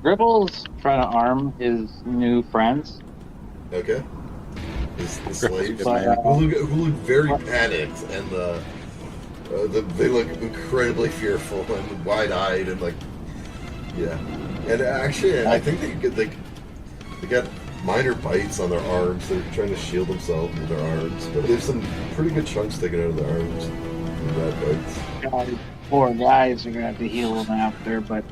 Gribble's trying to arm his new friends. Okay. The slaves But, who look very panicked, and they look incredibly fearful and wide-eyed and yeah. And actually, I think they got minor bites on their arms. They're trying to shield themselves with their arms, but there's some pretty good chunks taken out of their arms from rat bites. God, poor guys are gonna have to heal them after, but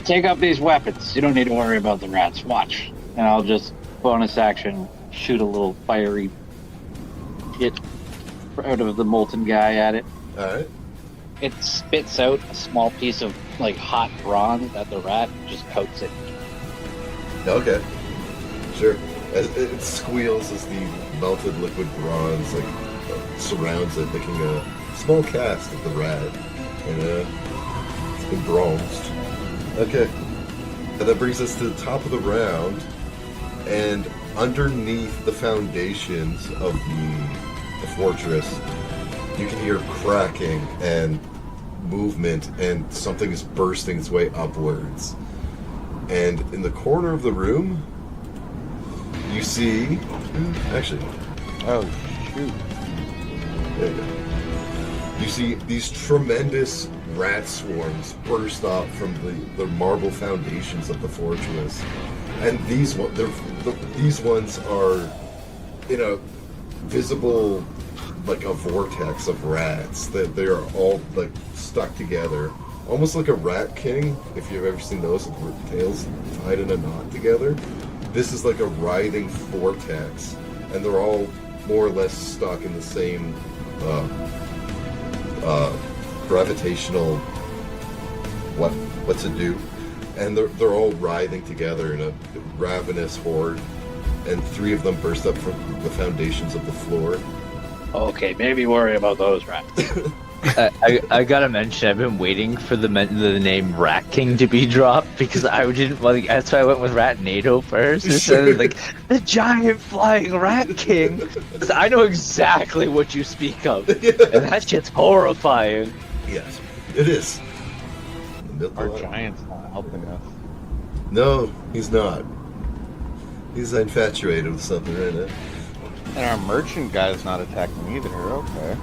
take up these weapons. You don't need to worry about the rats. Watch. And I'll just bonus action shoot a little fiery hit out of the molten guy at it. All right. It spits out a small piece of hot bronze at the rat and just coats it. Okay. Sure. As it squeals as the melted liquid bronze surrounds it, making a small cast of the rat, and it's been bronzed. Okay. And that brings us to the top of the round, and underneath the foundations of the fortress, you can hear cracking and movement, and something is bursting its way upwards. And in the corner of the room, you see... Actually, Oh, shoot. there you go. You see these tremendous rat swarms burst up from the marble foundations of the fortress. And these ones are in a visible, a vortex of rats. That they are all stuck together, almost like a rat king. If you've ever seen those with tails tied in a knot together, this is like a writhing vortex, and they're all more or less stuck in the same gravitational what to do, and they're all writhing together in a ravenous horde, and 3 of them burst up from the foundations of the floor. Okay, maybe worry about those rats. I gotta mention, I've been waiting for the name Rat King to be dropped because I didn't like. That's why I went with Rat NATO first instead of like the giant flying Rat King. 'Cause I know exactly what you speak of, and that shit's horrifying. Yes, it is. Our giant's not helping us. No, he's not. He's infatuated with something right now. And our merchant guy's not attacking either. Okay.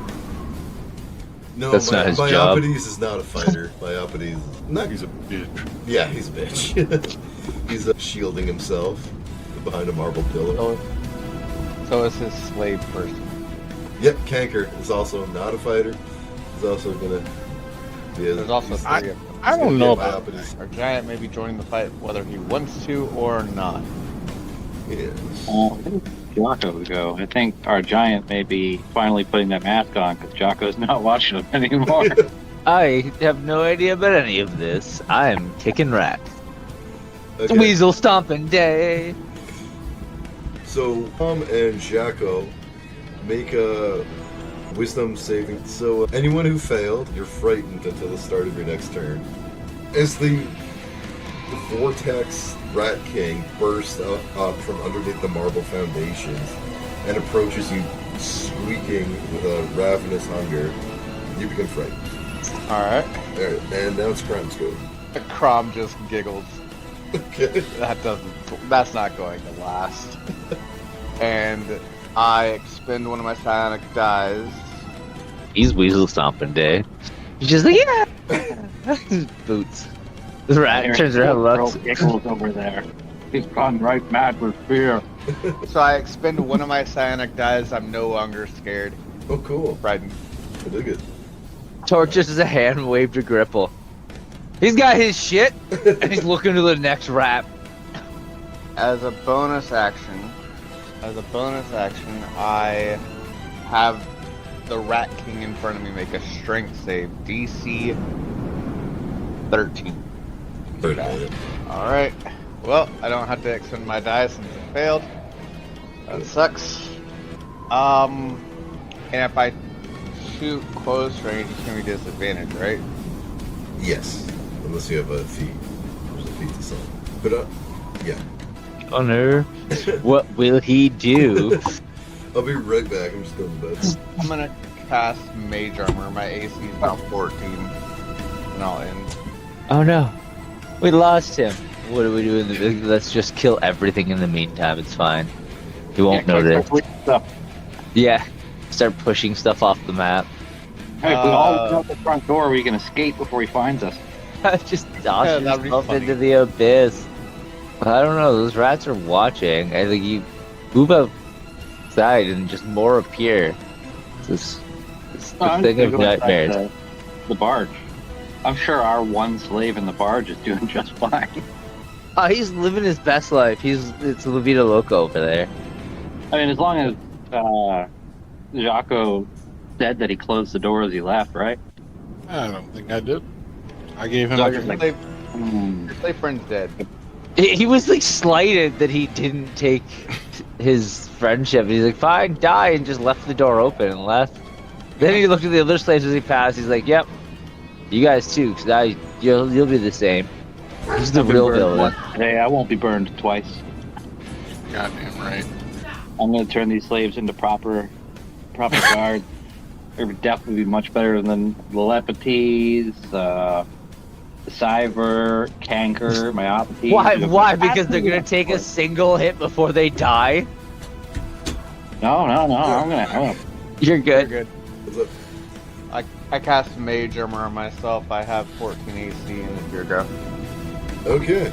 No, That's not his job. Myopides is not a fighter. Myopides is not. He's a bitch. Yeah, he's a bitch. He's shielding himself behind a marble pillar. So is his slave person. Yep, Canker is also not a fighter. He's also gonna. Yeah, There's also 3 of them. I don't know about Myopides. Our giant may be joining the fight whether he wants to or not. Yes. Jocko go. I think our giant may be finally putting that mask on because Jocko's not watching him anymore. I have no idea about any of this. I'm kicking rat. It's Okay. Weasel stomping day. So Tom and Jackal make a wisdom saving. So anyone who failed, you're frightened until the start of your next turn. As the vortex Rat King bursts up from underneath the marble foundations and approaches you squeaking with a ravenous hunger, you become frightened. Alright. Alright, and now it's Crime's go. Crom just giggles. Okay. That's not going to last. And I expend one of my psionic dies. He's Weasel stomping day. He's just like, yeah. Boots. The rat turns around and looks. Jackal over there. He's gone right mad with fear. So I expend one of my psionic dies. I'm no longer scared. Oh, cool. Frightened. I dig it. Torch just as a hand wave to Gripple. He's got his shit, and he's looking to the next rat. As a bonus action, I have the Rat King in front of me make a strength save. DC 13. Third minute. Alright. Well, I don't have to expend my die since it failed. That sucks. And if I shoot close range, it's gonna be disadvantage, right? Yes. Unless you have a feat. There's a feat to solve. But, yeah. Honor. What will he do? I'll be right back. I'm just going to bed. I'm gonna cast Mage Armor. My AC is now 14. And I'll end. Oh no. We lost him. What do we do in the... Let's just kill everything in the meantime. It's fine. He won't notice. Yeah. Start pushing stuff off the map. Hey, if we all go out the front door, we can escape before he finds us. Just toss that'd be yourself funny. into the abyss. I don't know. Those rats are watching. I think you move outside and just more appear. It's the thing of nightmares. The barge. I'm sure our one slave in the barge is doing just fine. Oh, he's living his best life. It's La Vida Loca over there. I mean, as long as Jocko said that he closed the door as he left, right? I don't think I did. I gave him So a I just drink. like, Your slave friend's dead. He was like slighted that he didn't take his friendship. He's like, fine, die, and just left the door open and left. Then he looked at the other slaves as he passed. He's like, yep, you guys too, because you'll be the same. He's the real villain. Today, I won't be burned twice. Goddamn right. I'm going to turn these slaves into proper guards. They're definitely much better than the Lepites, Cyber, Canker, Myopathy. Why? Because they're gonna take a single hit before they die. No. I'm gonna. You're You're good. good. What's up? I cast Mage Armor on myself. I have 14 AC and it's your go. Okay.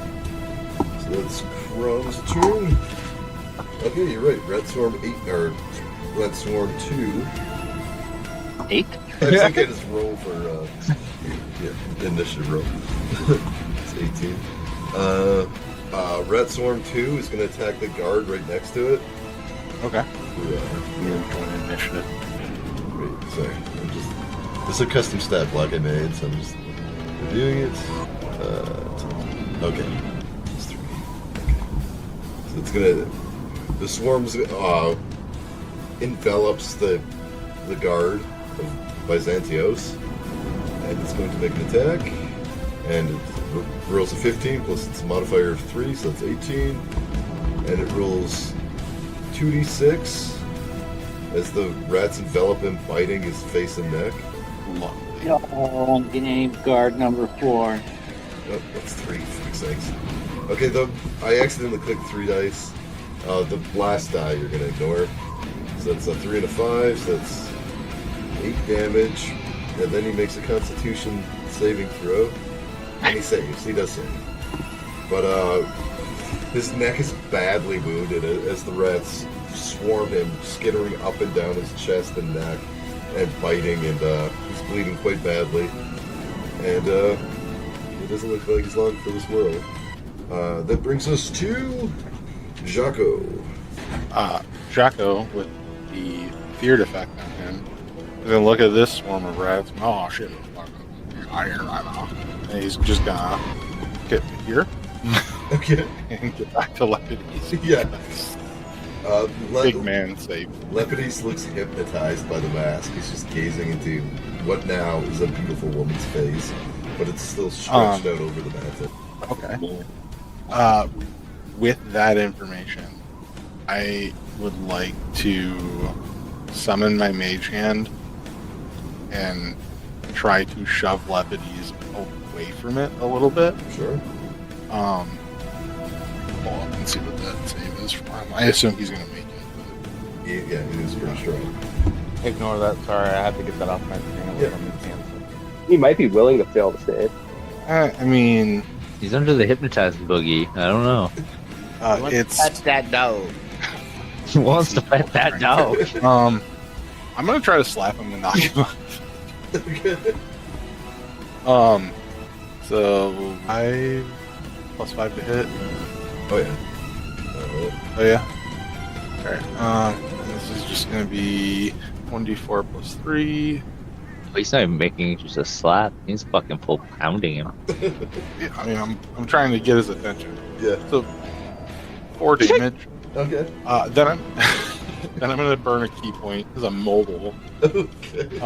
So that's Chrome's turn. Okay, you're right. Red Swarm 8, or Red Swarm 2. 8? I think I just roll for, yeah, initiative roll. It's 18. Red Swarm 2 is going to attack the guard right next to it. Okay. Who, You're going initiative. wait, sorry. I'm just This is a custom stat block I made, so I'm just reviewing it. Okay. It's 3. Okay. So it's gonna... The swarm's envelops the guard of Byzantios, and it's going to make an attack, and it rolls a 15 plus its modifier of 3, so that's 18, and it rolls 2d6 as the rats envelop him, biting his face and neck. Lovely. Oh, game guard number 4. Oh, that's 3, for fuck's sakes. Okay, I accidentally clicked 3 dice. The last die you're gonna ignore. So that's a 3 and a 5, so that's 8 damage, and then he makes a Constitution saving throw, and he saves. He does save. But his neck is badly wounded as the rats swarm him, skittering up and down his chest and neck, and biting, and he's bleeding quite badly. And it doesn't look like he's long for this world. That brings us to Jackal. Jackal, with the feared effect on him, is gonna look at this swarm of rats. Oh shit! I hear right now. And he's just gonna get here Okay. and get back to Lepidus. Yeah. Big man safe. Lepidus looks hypnotized by the mask. He's just gazing into what now is a beautiful woman's face, but it's still stretched out over the mantle. Okay. With that information, I would like to summon my mage hand and try to shove Lepidus away from it a little bit. Sure. Pull up and see what that save is for him. I assume he's gonna make it. Yeah, he is pretty strong. Ignore that. Sorry, I had to get that off my screen. It was Yeah. on the cancel. He might be willing to fail the save. I mean, He's under the hypnotizing boogie. I don't know. it's that dog. He wants to pet that dog. I'm gonna try to slap him and knock him off. So 5 plus 5 to hit. Oh yeah. Oh yeah. Okay. This is just gonna be 1d4 plus 3. He's not even making it just a slap. He's fucking full pounding him. Yeah, I mean, I'm trying to get his attention. Yeah. So 4 damage. Okay. Then I'm then I'm gonna burn a key point because I'm mobile. Okay.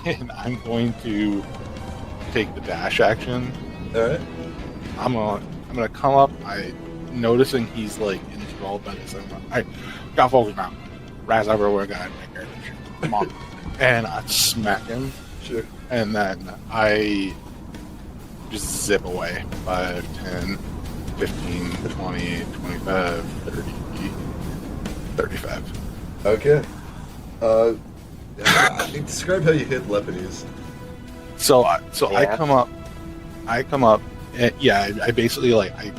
And I'm going to take the dash action. All right. I'm gonna come up. Noticing he's like enthralled by this. I got focus now. Raz everywhere, guy. Come on. And I smack him, Sure. and then I just zip away. 5, 10, 15, 20, 25, 30, 35. Okay. Describe how you hit Lepidus. So I Yeah. come up. And I basically I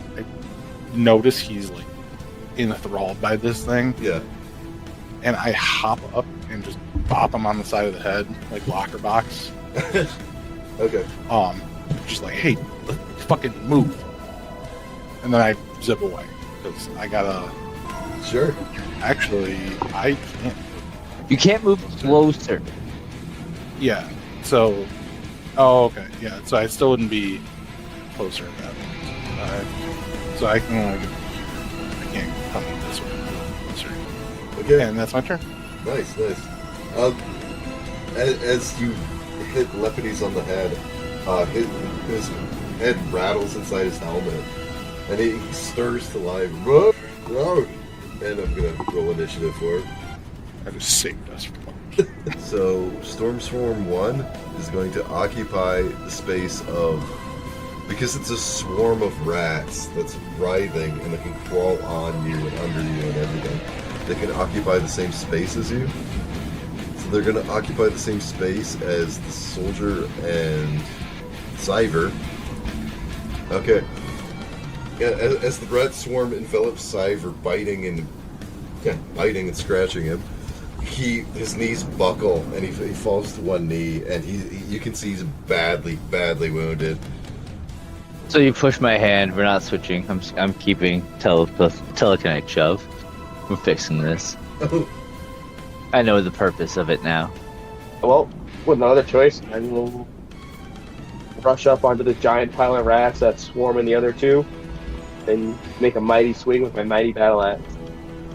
notice he's like enthralled by this thing, Yeah. and I hop up and just bop him on the side of the head like locker box. Okay. Just like, hey, let's fucking move. And then I zip away because I gotta. Sure. Actually, I can't. You can't move closer. Yeah. So. Oh, okay. Yeah. So I still wouldn't be closer at that point. So I can. I can't come this way. Closer. Okay. And that's my turn. Nice. As you hit Lepidus on the head, his head rattles inside his helmet, and he stirs to life. Whoa, whoa. And I'm gonna roll initiative for him. I just saved us from. So Storm Swarm 1 is going to occupy the space of, because it's a swarm of rats that's writhing and they can crawl on you and under you and everything. They can occupy the same space as you. So they're going to occupy the same space as the soldier and Cyver. Okay. Yeah, as the rat swarm envelops Cyver, biting and scratching him, his knees buckle and he falls to one knee, and you can see he's badly wounded. So you push my hand. We're not switching. I'm keeping telekinetic shove. We're fixing this. Oh, I know the purpose of it now. Well, with no other choice, I will rush up onto the giant pile of rats that swarm in the other two, and make a mighty swing with my mighty battle axe.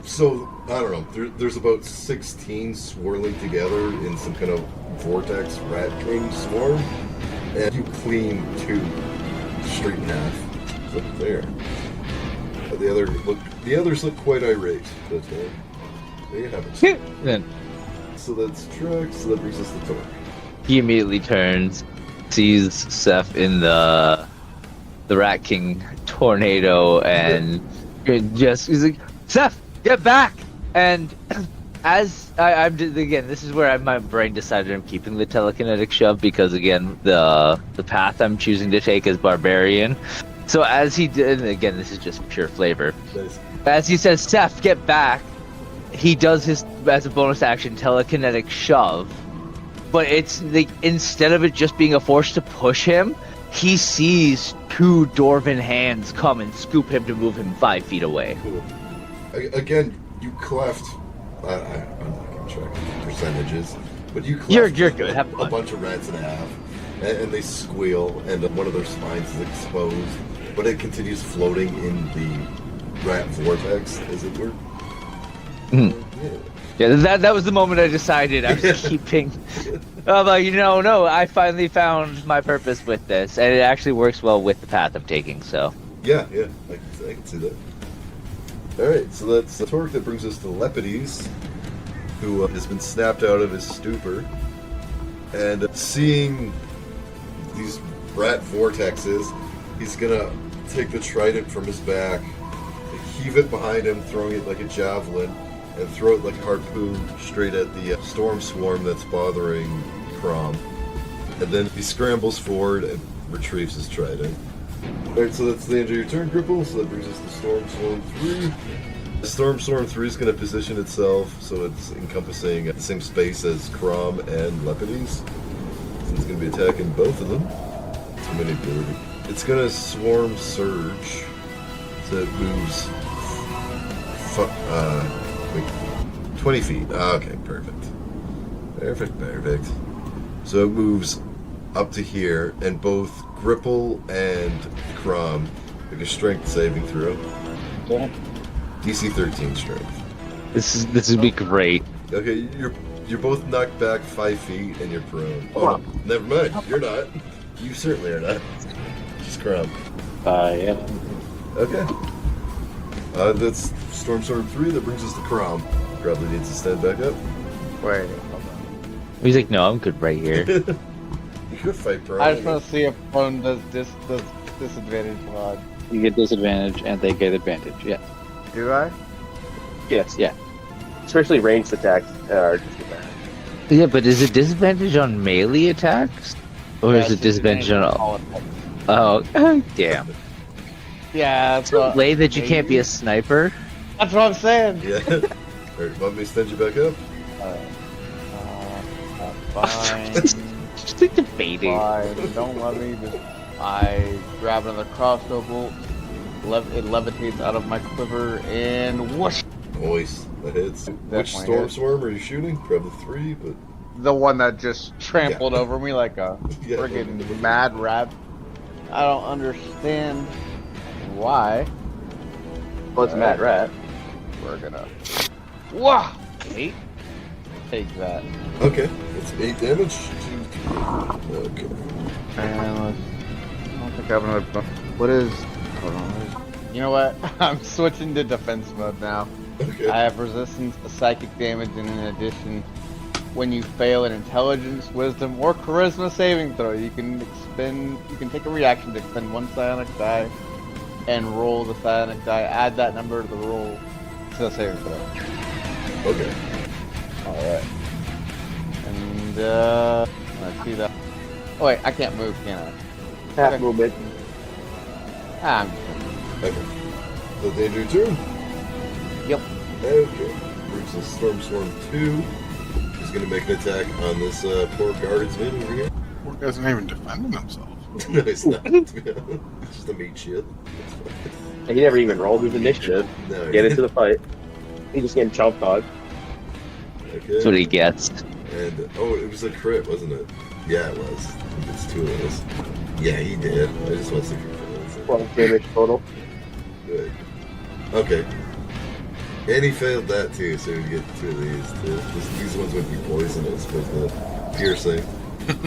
So, I don't know, there's about 16 swirling together in some kind of vortex rat king swarm, and you clean 2 straight in half. So there. The others look quite irate, but there you have it. Then So that's Trex, so that brings us to Torque. he immediately turns, sees Seth in the Rat King tornado, and he's like, Seth, get back! And as again, this is where my brain decided I'm keeping the telekinetic shove, because again, the path I'm choosing to take is barbarian. So as he did, and again, this is just pure flavor. Nice. As he says, Seth, get back, he does his, as a bonus action, telekinetic shove. But it's like, instead of it just being a force to push him, he sees 2 dwarven hands come and scoop him to move him 5 feet away. Cool. Again, you cleft. I'm not keeping track of percentages, but you cleft You're good. Have a fun. bunch of rats in half, and they squeal, and one of their spines is exposed, but it continues floating in the rat vortex, as it were. Mhm. Yeah. Yeah, that was the moment I decided I was keeping. I'm like, no, I finally found my purpose with this, and it actually works well with the path I'm taking. So Yeah, I can see that. Alright, so that's the Torque. That brings us to Lepides, who has been snapped out of his stupor, and seeing these rat vortexes, he's gonna take the trident from his back, heave it behind him, throwing it like a javelin, and throw it like a harpoon straight at the storm swarm that's bothering Crom. And then he scrambles forward and retrieves his trident. Alright, so that's the end of your turn, Gripple, so that brings us to Storm Swarm 3. Storm Swarm 3 is going to position itself so it's encompassing the same space as Crom and Lepides. So it's going to be attacking both of them. Too many ability. It's going to Swarm Surge, so it moves 20 feet. Okay, perfect. Perfect. So it moves up to here, and both Gripple and Crom make a strength saving throw. Yeah. DC 13 strength. this would be great. Okay, you're both knocked back 5 feet, and you're prone. Oh, no, never mind. You're not. You certainly are not. Just Crom. Yeah. Okay. That's Storm Storm 3. That brings us to Crom. Probably needs to stand back up. Wait, hold on. He's like, no, I'm good right here. You could fight prone. I just want to see if one does disadvantage mod. You get disadvantage, and they get advantage. Yeah. Do I? Yes, Yeah. especially ranged attacks are disadvantage. Yeah, but is it disadvantage on melee attacks, or Yeah, is it it's disadvantage on all? attacks. Oh, damn. Yeah, that's what. Lay that you can't be a sniper. That's what I'm saying. Yeah. Alright, want me to stand you back up? Fine. Just like debating. Fine. Don't let me. Just I grab another crossbow bolt. It levitates out of my quiver and whoosh. Noise. That hits. Which Definitely Storm hits. Swarm are you shooting? Probably 3, but... The one that just trampled over me like a Yeah. friggin' mad rat. I don't understand why. Well, it's a mad rat. We're gonna. Whoa! 8? Take that. Okay, that's 8 damage. Okay. And I don't think I have another. What is. Hold on. You know what? I'm switching to defense mode now. Okay. I have resistance to psychic damage, and in addition, when you fail an intelligence, wisdom, or charisma saving throw, you can take a reaction to expend 1 psionic die and roll the psionic die. Add that number to the roll to the saving throw. Okay. Alright. And I see that. Oh wait, I can't move, can I? Half Okay. movement. I'm Okay. So the end of your turn? Yep. Okay. Brings us Storm Swarm 2. He's going to make an attack on this poor guardsman over here. Poor guy's not even defending himself. No, it's not. It's just a meat shield. And he never even rolled his initiative. No, Get into the fight. He just getting chomped on. Okay. That's what he gets. And it was a crit, wasn't it? Yeah, it was. I think it's 2 of those. Yeah, he did. I just want to see if he fails. 12 damage total. Good. Okay. And he failed that too, so we get 2 of these too. These ones would be poisonous, but the piercing.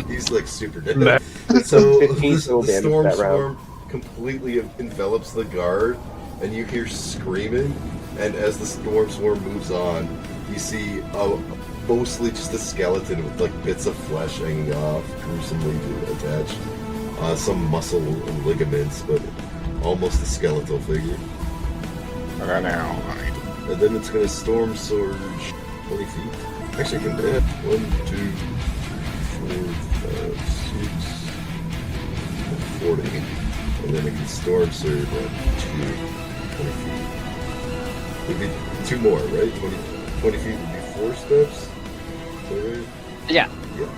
He's like super dead. So 15 the total damage storm that swarm completely envelops the guard, and you hear screaming. And as the storm swarm moves on, you see mostly just a skeleton with like bits of flesh hanging off, gruesomely attached. Some muscle and ligaments, but almost a skeletal figure. Okay, now. And then it's gonna storm surge 20 feet. Actually, I can do it. 1, 2, 3, 4, 5, 6, 40. And then it can storm surge at 20 feet. It'd be 2 more, right? 20 feet would be 4 steps? Is that right? Yeah.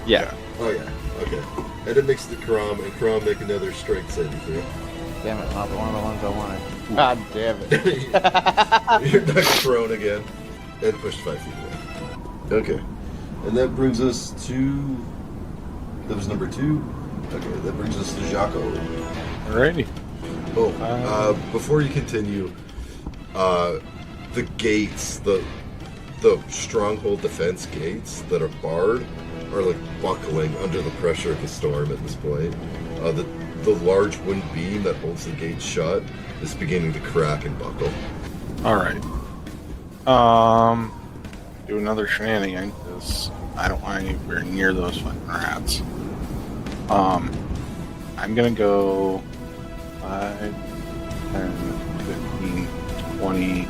Yeah. Oh, yeah. Okay. And it makes the Karam, and Karam make another strength saving throw. Damn it, not one of the ones I wanted. God damn it. You're back prone again. And pushed 5 feet away. Okay. And that brings us to... That was number 2. Okay, that brings us to Jackal. Alrighty. Before you continue, the gates, the stronghold defense gates that are barred are like buckling under the pressure of the storm at this point. The large wind beam that holds the gate shut is beginning to crack and buckle. Alright. Do another shenanigan, because I don't want anywhere near those fucking rats. I'm gonna go 5, 10, 15, 20,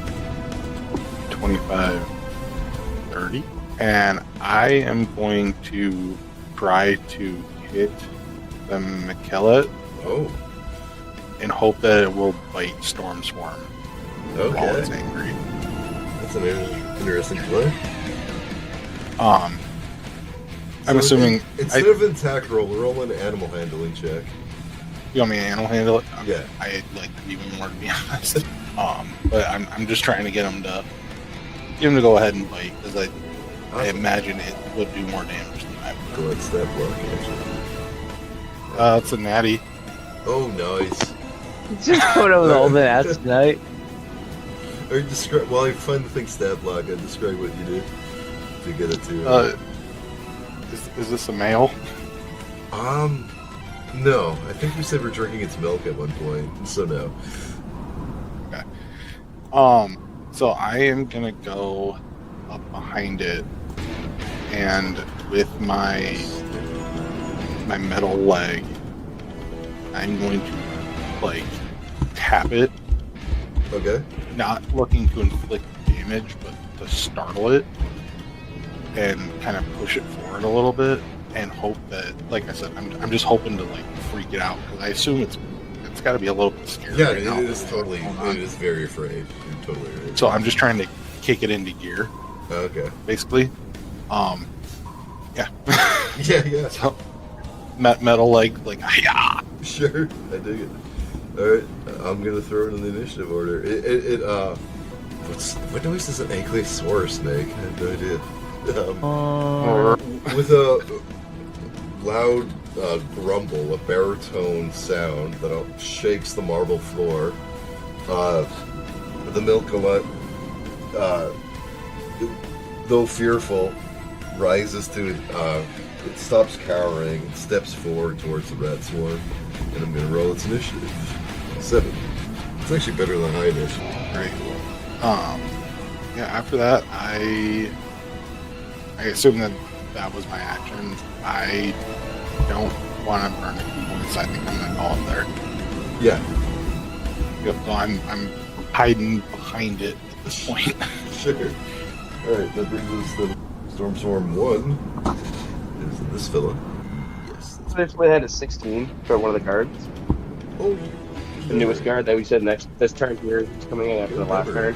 25, 30. And I am going to try to hit the McKellet Oh, and hope that it will bite Storm Swarm while it's okay. angry. That's an interesting play. I'm So assuming Instead of an attack roll an animal handling check. you want me to animal handle it. Yeah. I'd like that even more, to be honest. But I'm just trying to get him to go ahead and bite, because I imagine it would do more damage than I would. Go ahead, stab block, actually. It's a natty. Oh, nice. Just coming up with all the ass tonight. Or describe, while you find the thing stab block, and describe what you do to get it to. Is this a male? No. I think we said we're drinking its milk at one point, so no. Okay. So I am gonna go up behind it, and with my metal leg, I'm going to like tap it, Okay. not looking to inflict damage, but to startle it and kind of push it forward a little bit, and hope that, like I said, I'm just hoping to like freak it out, because I assume it's got to be a little bit scared. Yeah, right now. it is totally. It is very afraid. You're totally right. So I'm just trying to kick it into gear, Okay. basically. Yeah. Yeah. So metal leg, like yeah. Sure. I dig it. All right. I'm gonna throw it in the initiative order. What noise does an ankylosaurus make? I have no idea. With a loud grumble, a baritone sound that shakes the marble floor, the Milcolette, though fearful, rises to it stops cowering and steps forward towards the rat swarm, and I'm going to roll its initiative. 7. It's actually better than high initiative. Right. Yeah. After that, I assume that was my action. I don't want to burn it once. I think I'm gonna call it there. Yeah. Yep. So I'm hiding behind it at this point. Sure. Alright, that brings us to Storm Swarm 1. Is this fella. Yes. So this one had a 16 for one of the guards. Oh, The newest guard that we said this turn here is coming in after the last turn.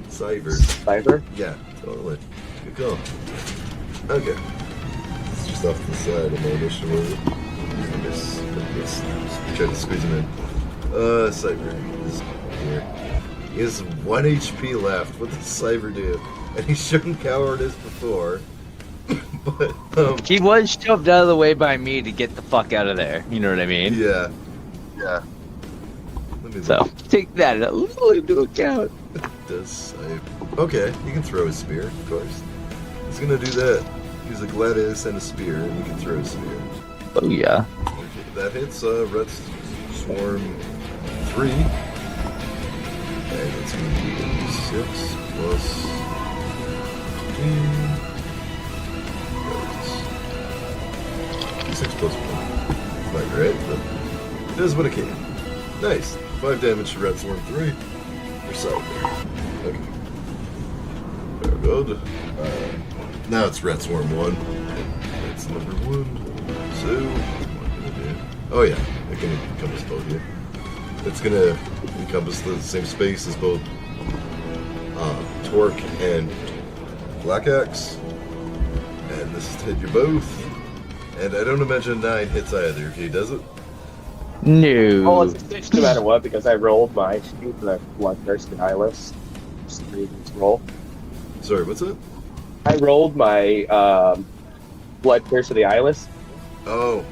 Cyber. Cyber. Yeah, totally. Good call. Okay. It's just off to the side of my initial order. I guess try to squeeze him in. Cyber is here. He has 1 HP left. What does Cyber do? And he's shown cowardice before. But He was shoved out of the way by me to get the fuck out of there. You know what I mean? yeah. Let me So look. take that a little into account. Does save. Okay, you can throw a spear, of course. He's gonna do that. Use a gladius and a spear, and you can throw a spear. Oh yeah. Okay, that hits Red Swarm 3. And it's gonna be 6 plus 15. 6 plus 1. Not great, but it does what it can. Nice. 5 damage to Red Swarm 3. You're solid there. Okay. Very good. Now it's Red Swarm 1. That's number 1. So, what am I gonna do? Oh yeah, it can encompass both of you. It's gonna encompass the same space as both Torque and Black Axe. And this is to hit you both. And I don't imagine 9 hits either. Okay, does it? No. Oh, it's a 6 no matter what because I rolled my sheet for the Bloodthirsty Eyeless. Just roll. Sorry, what's that? I rolled my Bloodthirsty Eyeless. Oh,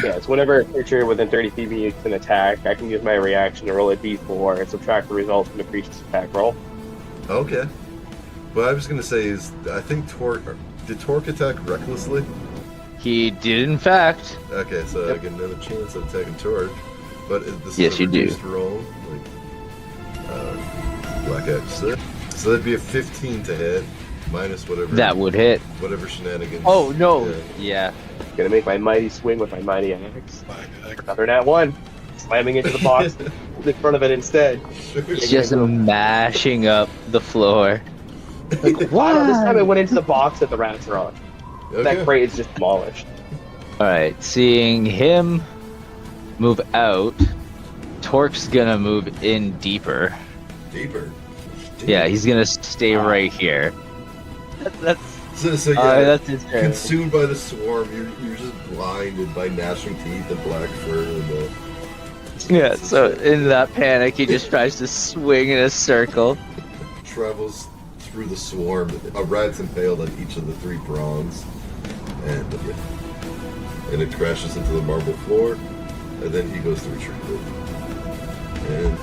Yeah, it's whenever a creature within 30 feet makes an attack, I can use my reaction to roll a d4 and subtract the result from the creature's attack roll. okay. What I was gonna say is, I think did Torque attack recklessly? He did in fact. Okay, so I get another chance at attacking Torque. But this Yes, is a you do. reduced roll, like Black Axe 6. So that'd be a 15 to hit, minus whatever. That would hit. Whatever shenanigans. Oh no. Yeah. Yeah. Gonna make my mighty swing with my mighty axe. Black Axe. Another nat 1. Slamming into the box in front of it instead. Just mashing up the floor. Wow, this time it went into the box that the rats are on. Okay. That crate is just demolished. Alright, seeing him move out, Torque's gonna move in deeper. Deeper. Yeah, he's gonna stay right here. That's So yeah, that's his turn. consumed by the swarm, you're just blinded by gnashing teeth and black fur and the... Yeah, so in that panic, he just tries to swing in a circle. Travels through the swarm. A rat's impaled on each of the 3 prongs, and it crashes into the marble floor, and then he goes to retrieve it. And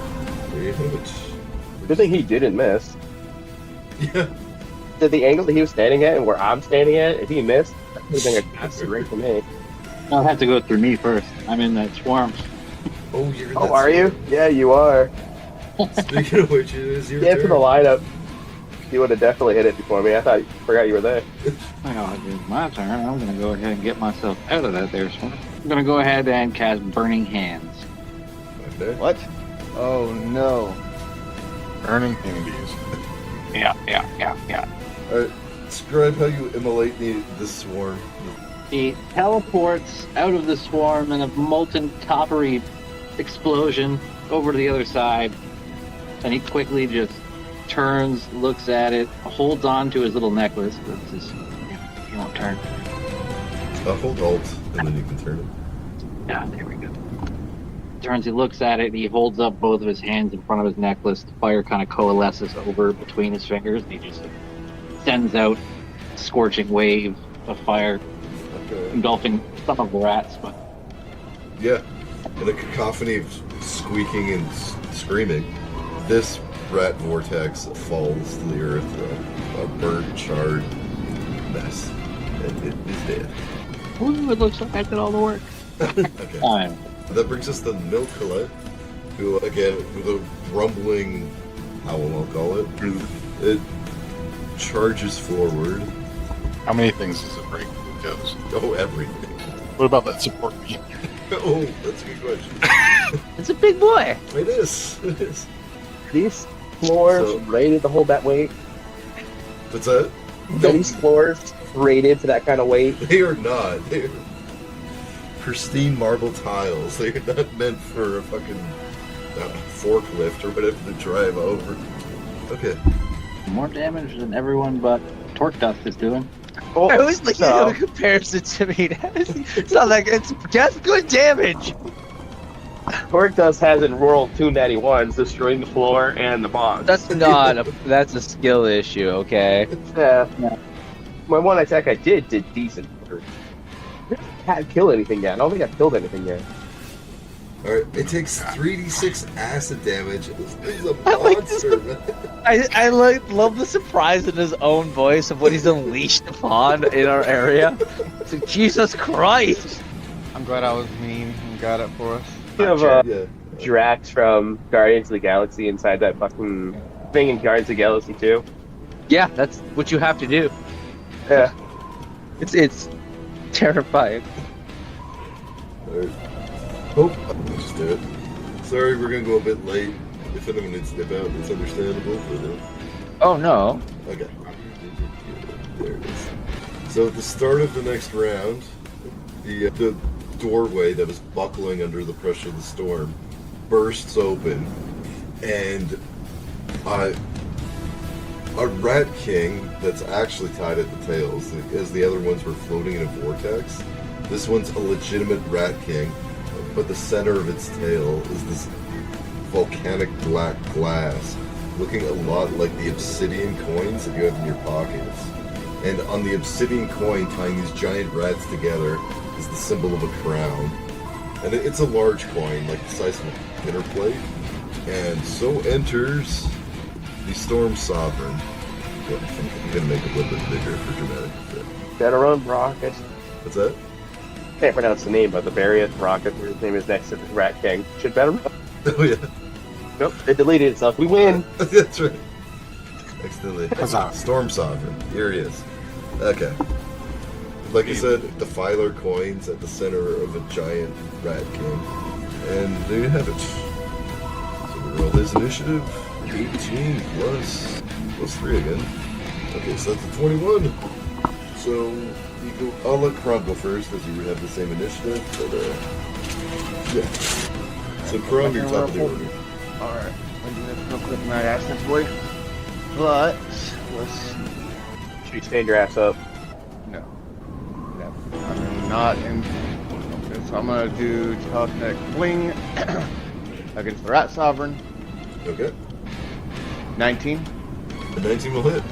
there you have it. Good thing he didn't miss. Yeah. At the angle that he was standing at and where I'm standing at, if he missed, that would have been a catastrophe right for me. I'll have to go through me first. I'm in that swarm. Oh, you're in Oh, that are you? swarm. Yeah, you are. Speaking of which, it is your Yeah, for turn. the lineup, you would have definitely hit it before me. I forgot you were there. Well, it's my turn. I'm going to go ahead and get myself out of that there swarm. I'm going to go ahead and cast Burning Hands. Okay. What? Oh no. Burning Handies. Yeah. Alright, describe how you immolate the swarm. He teleports out of the swarm in a molten coppery explosion over to the other side, and he quickly just turns, looks at it, holds on to his little necklace, but he won't turn. Hold Alt, and then you can turn it. Yeah, there we go. Turns, he looks at it, he holds up both of his hands in front of his necklace. The fire kind of coalesces over between his fingers, and he just sends out a scorching wave of fire, Okay. engulfing some of the rats, but Yeah, in a cacophony of squeaking and screaming, this rat vortex falls to the earth, a burnt, charred mess, and it is dead. ooh, it looks like I did all the work. Okay, Fine. that brings us to Milcolette, who, again, with a rumbling howl, I'll call it, it charges forward. How many things does it break? It goes. Oh, everything. What about that support beam? Oh, that's a good question. It's a big boy. It is. It is. These floors So- rated to hold that weight. What's that? These floors rated for that kind of weight. They are not. They're pristine marble tiles. They are not meant for a fucking forklift or whatever to drive over. Okay. More damage than everyone but Torque Dust is doing. Oh, I was looking so- at a comparison to me. It's not like that's good damage. Torque Dust hasn't rolled 2 natty ones, destroying the floor and the box. That's not that's a skill issue, okay? Yeah. My one attack I did decent. I didn't kill anything yet. I don't think I've killed anything yet. Alright, it takes 3d6 acid damage. This is a I like this. monster, man. I love the surprise in his own voice of what he's unleashed upon in our area. It's like, Jesus Christ! I'm glad I was mean and got it for us. You have Yeah. Drax from Guardians of the Galaxy inside that fucking thing in Guardians of the Galaxy too. Yeah, that's what you have to do. Yeah. It's terrifying. Alright. Oh, I'll just do it. Sorry, we're gonna go a bit late. If anyone needs to step out, it's understandable. But, Oh no. okay. There it is. So at the start of the next round, the doorway that was buckling under the pressure of the storm bursts open, and a rat king that's actually tied at the tails, as the other ones were floating in a vortex. This one's a legitimate rat king, but the center of its tail is this volcanic black glass, looking a lot like the obsidian coins that you have in your pockets. And on the obsidian coin, tying these giant rats together, is the symbol of a crown. And it's a large coin, like the size of a dinner plate. And so enters the Storm Sovereign. Well, I think I'm gonna make it a little bit bigger for dramatic effect. Better on Rocket. What's that? Can't pronounce the name, but the Barrier Rocket, his name is next to the Rat King. Should better. Oh yeah. Nope, it deleted itself. We win. That's right. Accidentally. Huzzah. Storm Sovereign. Here he is. Okay. Like I said, the Filer coins at the center of a giant rat king. And there you have it. So we roll his initiative. 18 plus 3 again. Okay, so that's a 21. So you go, I'll let Crom go first as you have the same initiative. But yeah. So Crom, you're top of the order. Alright, I'm doing this real quick, my ass this boy. But, let's see. Should you stand your ass up? No. I'm not in. Okay, so I'm gonna do telekinetic fling against the Rat Sovereign. Okay. 19. The 19 will hit.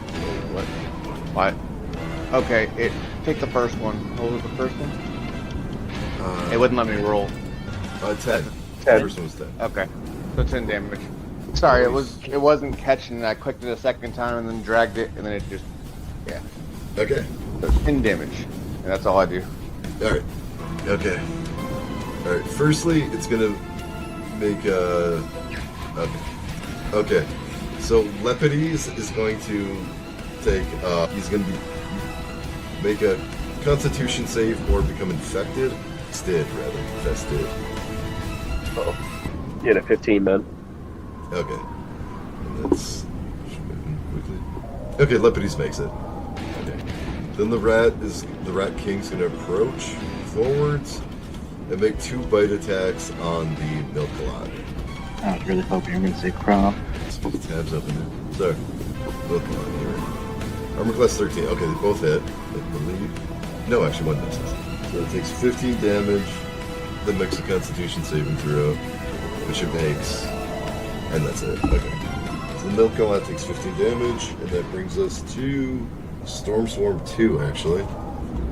What? Okay, take the first one. What was the first one? It wouldn't let me roll. 10. 10. First one was 10. Okay, so 10 damage. Sorry, it wasn't catching. I clicked it a second time and then dragged it, and then it just, yeah. Okay. So 10 damage, and that's all I do. Alright. Okay. Alright, firstly, it's gonna make a... Okay. So, Lepides is going to take, he's gonna make a Constitution save or become infected. Infested. Uh-oh. You had a 15, man. Okay. And that's... quickly. Okay, Lepides makes it. Okay. Then the Rat King's gonna approach forwards and make 2 bite attacks on the Milk Lot. I was really hoping you were going to say Crom. Let's tabs up in there. Sorry. Milk Lot here. Armor class 13. Okay, they both hit, I believe. No, actually, one misses. So it takes 15 damage, then makes a Constitution saving throw, which it makes, and that's it. Okay. So the Milk Lot takes 15 damage, and that brings us to Storm Swarm 2, actually.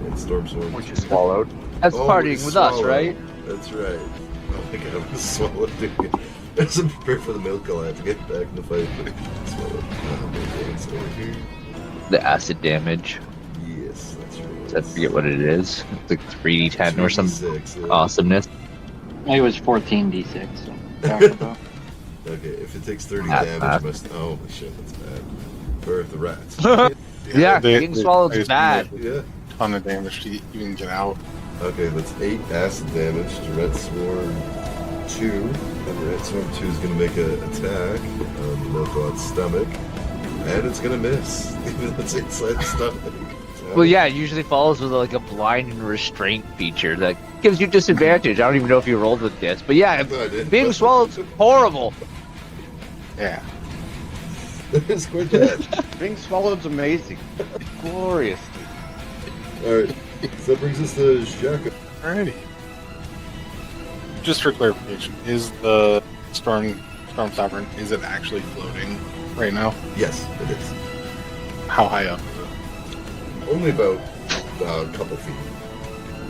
And Storm Swarm Which 2. is swallowed. That's Oh, partying we with us, swallowed. right? That's right. Oh my god, I'm swallowed, dude. I wasn't prepared for the Milk Lot to get back in the fight, but swallowed. It's over here. The acid damage. Yes, that's right. I forget what it is. It's like 3d10 or some 3d6, yeah. awesomeness. It was 14d6. So back to go. Okay, if it takes 30 That's damage, bad. must. Oh my shit, that's bad. For the rats. Yeah, they- getting they- swallowed's they just bad. made Yeah. a ton of damage to even get out. Okay, that's 8 acid damage to Rat Swarm 2. And Rat Swarm 2 is going to make an attack on the Milk Lot's stomach. And it's going to miss. Even though it's inside the stomach. Well, yeah, it usually follows with like a blind and restraint feature that gives you disadvantage. I don't even know if you rolled with this, but yeah, No, I didn't. being swalloved's horrible. Yeah. It's quite bad. Being swallowed's amazing. It's glorious. Alright, so that brings us to Jackal. Alrighty. Just for clarification, is the Storm Sovereign, is it actually floating right now? Yes, it is. How high up is it? only about a couple feet.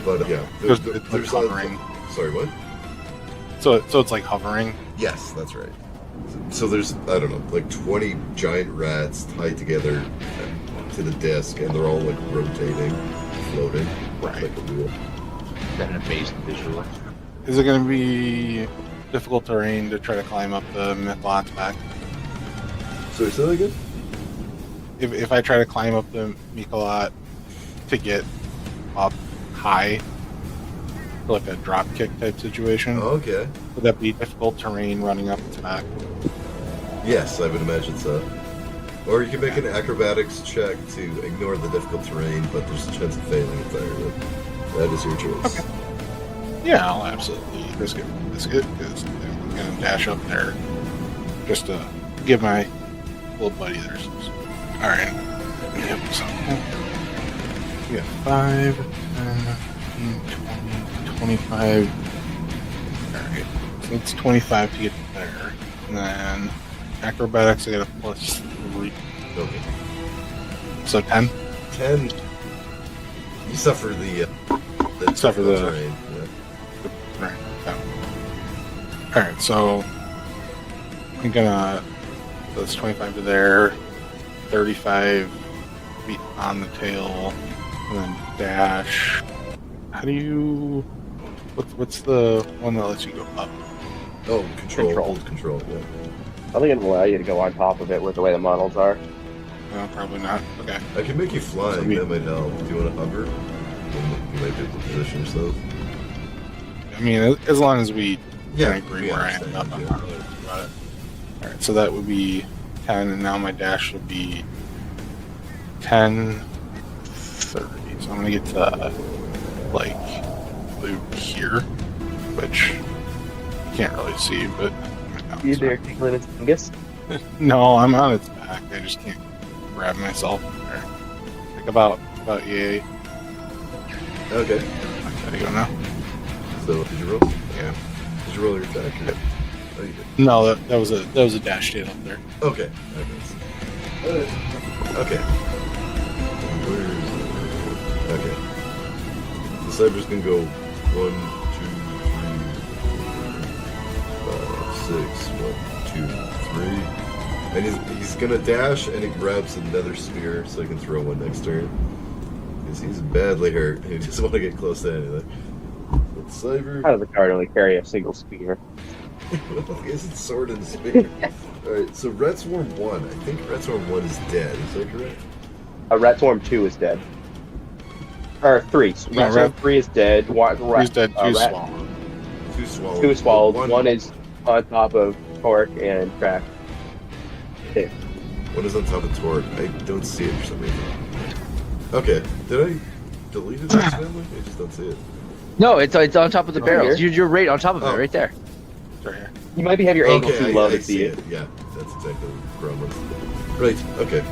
But yeah, It's like there's hovering. Sorry, what? So it's like hovering. Yes, that's right. So there's, I don't know, like 20 giant rats tied together to the disc, and they're all like rotating, floating, Right. like a wheel. That amazing visual. Is it going to be difficult terrain to try to climb up the Mythlot's back? So say that again? If I try to climb up the Mythlot to get up high, like a drop kick type situation, Oh, okay. would that be difficult terrain running up its back? Yes, I would imagine so. Or you can make an acrobatics check to ignore the difficult terrain, but there's a chance of failing entirely. That is your choice. Okay. Yeah, I'll absolutely risk it because I'm going to dash up there just to give my little buddy there some. Alright. Yep, so we got 5, 10, 15, 20, 25. Alright, so it's 25 to get there. And then acrobatics, I got a +3. Okay. So 10? 10. You suffer the Suffer the- terrain. Yeah. Right. Alright, so I'm gonna. That's 25 to there, 35 feet on the tail, and then dash. How do you. What's the one that lets you go up? Oh, control. Control. Hold control, yeah. I think it'll allow you to go on top of it with the way the models are. No, probably not. Okay. I can make you flying, So that might help. Do you want to hover? You might be able to position yourself. I mean, as long as we Yeah, can agree we where I end understand, up, I'm yeah. not really worried about it. Alright, so that would be 10, and now my dash would be 10, 30. So I'm gonna get to, like, here, which you can't really see, but. You there, tickling its fingers? No, I'm on its back. I just can't grab myself there. Like about yay. Okay. There you go now. So, did you roll? Yeah. Did you roll your attack? Or... Oh, you did. No, that was a dash hit up there. Okay. Okay. Where is it? Okay. The Cyber's gonna go 1, 2, 3, 4, 5, 6, 1, 2, 3. And he's gonna dash and he grabs another spear so he can throw one next turn. Because he's badly hurt. He doesn't want to get close to anything. But Cyber. How does the card only carry a single spear? Is it sword and spear? Alright, so Red Swarm 1. I think Red Swarm 1 is dead. Is that correct? Rat Swarm 2 is dead. Or 3. No, Rat Swarm 3 is dead. He's dead. Two's Rat- swallowed. 2 swallowed. 2 swallowed. One, 1 is on top of Torque and Crack. One is on top of Torque. I don't see it for some reason. Okay, did I delete it accidentally? I just don't see it. No, it's on top of the Right barrels. here? You're right on top of it, Oh. right there. Right here. You might have your angle too low I to see it. Yeah, that's exactly where I'm looking. Right, okay.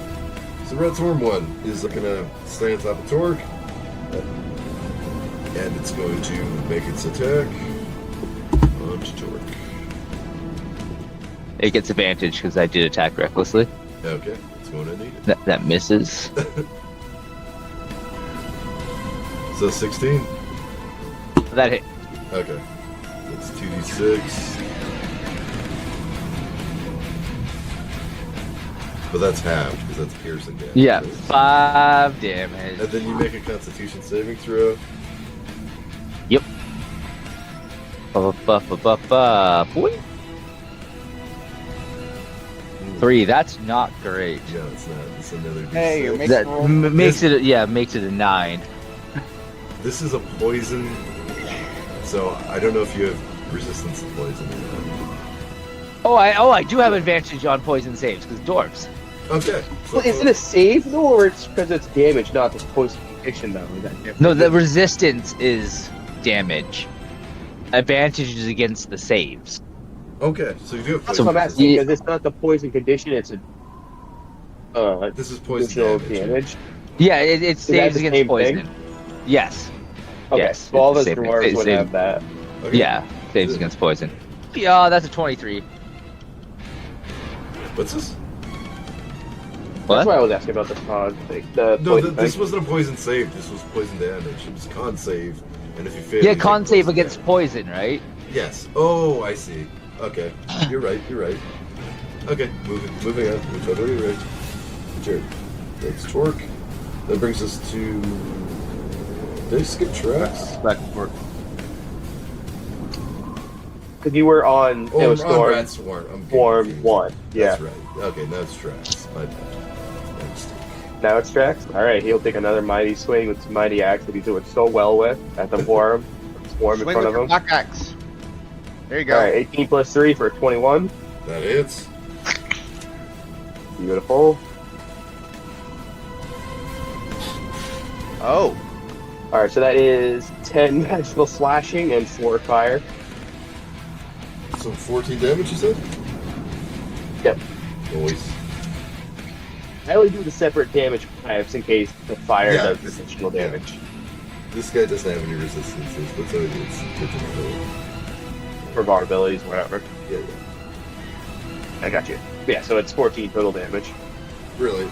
So Red Swarm 1 is gonna stay on top of Torque. And it's going to make its attack onto Torque. It gets advantage because I did attack recklessly. Okay, it's going to need it. That misses. So 16? That hit. Okay. That's 2d6. But that's halved, because that's piercing damage. Yeah, right? 5 damage. And then you make a Constitution saving throw. Yep. Boy. 3. That's not great. Yeah, it's not. It's another d6. Hey, you're making That roll. makes it. Yeah, makes it a 9. This is a poison, so I don't know if you have resistance to poison or not. I do have advantage on poison saves because dwarves. Okay. So Well, is it a save though, or it's because it's damage, not this poison condition though? Is that different? No, the resistance is damage. Advantage is against the saves. Okay, so you do have That's poison what I'm asking, Yeah. because it's not the poison condition, it's a This is poison additional damage. damage. Yeah, it that saves the against same poison. thing? Yes. Okay, Yes, so all it's those the same dwarves thing. would Same- have that. Okay. Yeah, saves against poison. Yeah, that's a 23. What's this? That's why I was asking about the con. Like, the No, poison this thing. wasn't a poison save. This was poison damage. It was con save, and if you fail, Yeah, you take con save poison against damage. poison, right? Yes. Oh, I see. Okay, you're right. You're right. Okay, moving on. We're totally right. Jared, that's torque. That brings us to. Did I skip tracks? Back and forth. Because you were on Oh, it was I'm on Storm, Rat Swarm. I'm getting Form confused. 1. Yeah. That's right. Okay, now it's tracks. My bad. My mistake. Now it's Drax. Alright, he'll take another mighty swing with his mighty axe that he's doing so well with at the Swarm. Swarm in Swing front with of your him. black axe. There you go. Alright, 18 plus 3 for 21. That hits. Beautiful. Oh, Alright, so that is 10 magical slashing and 4 fire. So 14 damage, you said? Yep. Nice. I only do the separate damage types in case the fire Yeah, does additional damage. This guy doesn't have any resistances, but so it's good to know. For vulnerabilities, whatever. Yeah. I got you. Yeah, so it's 14 total damage. Really?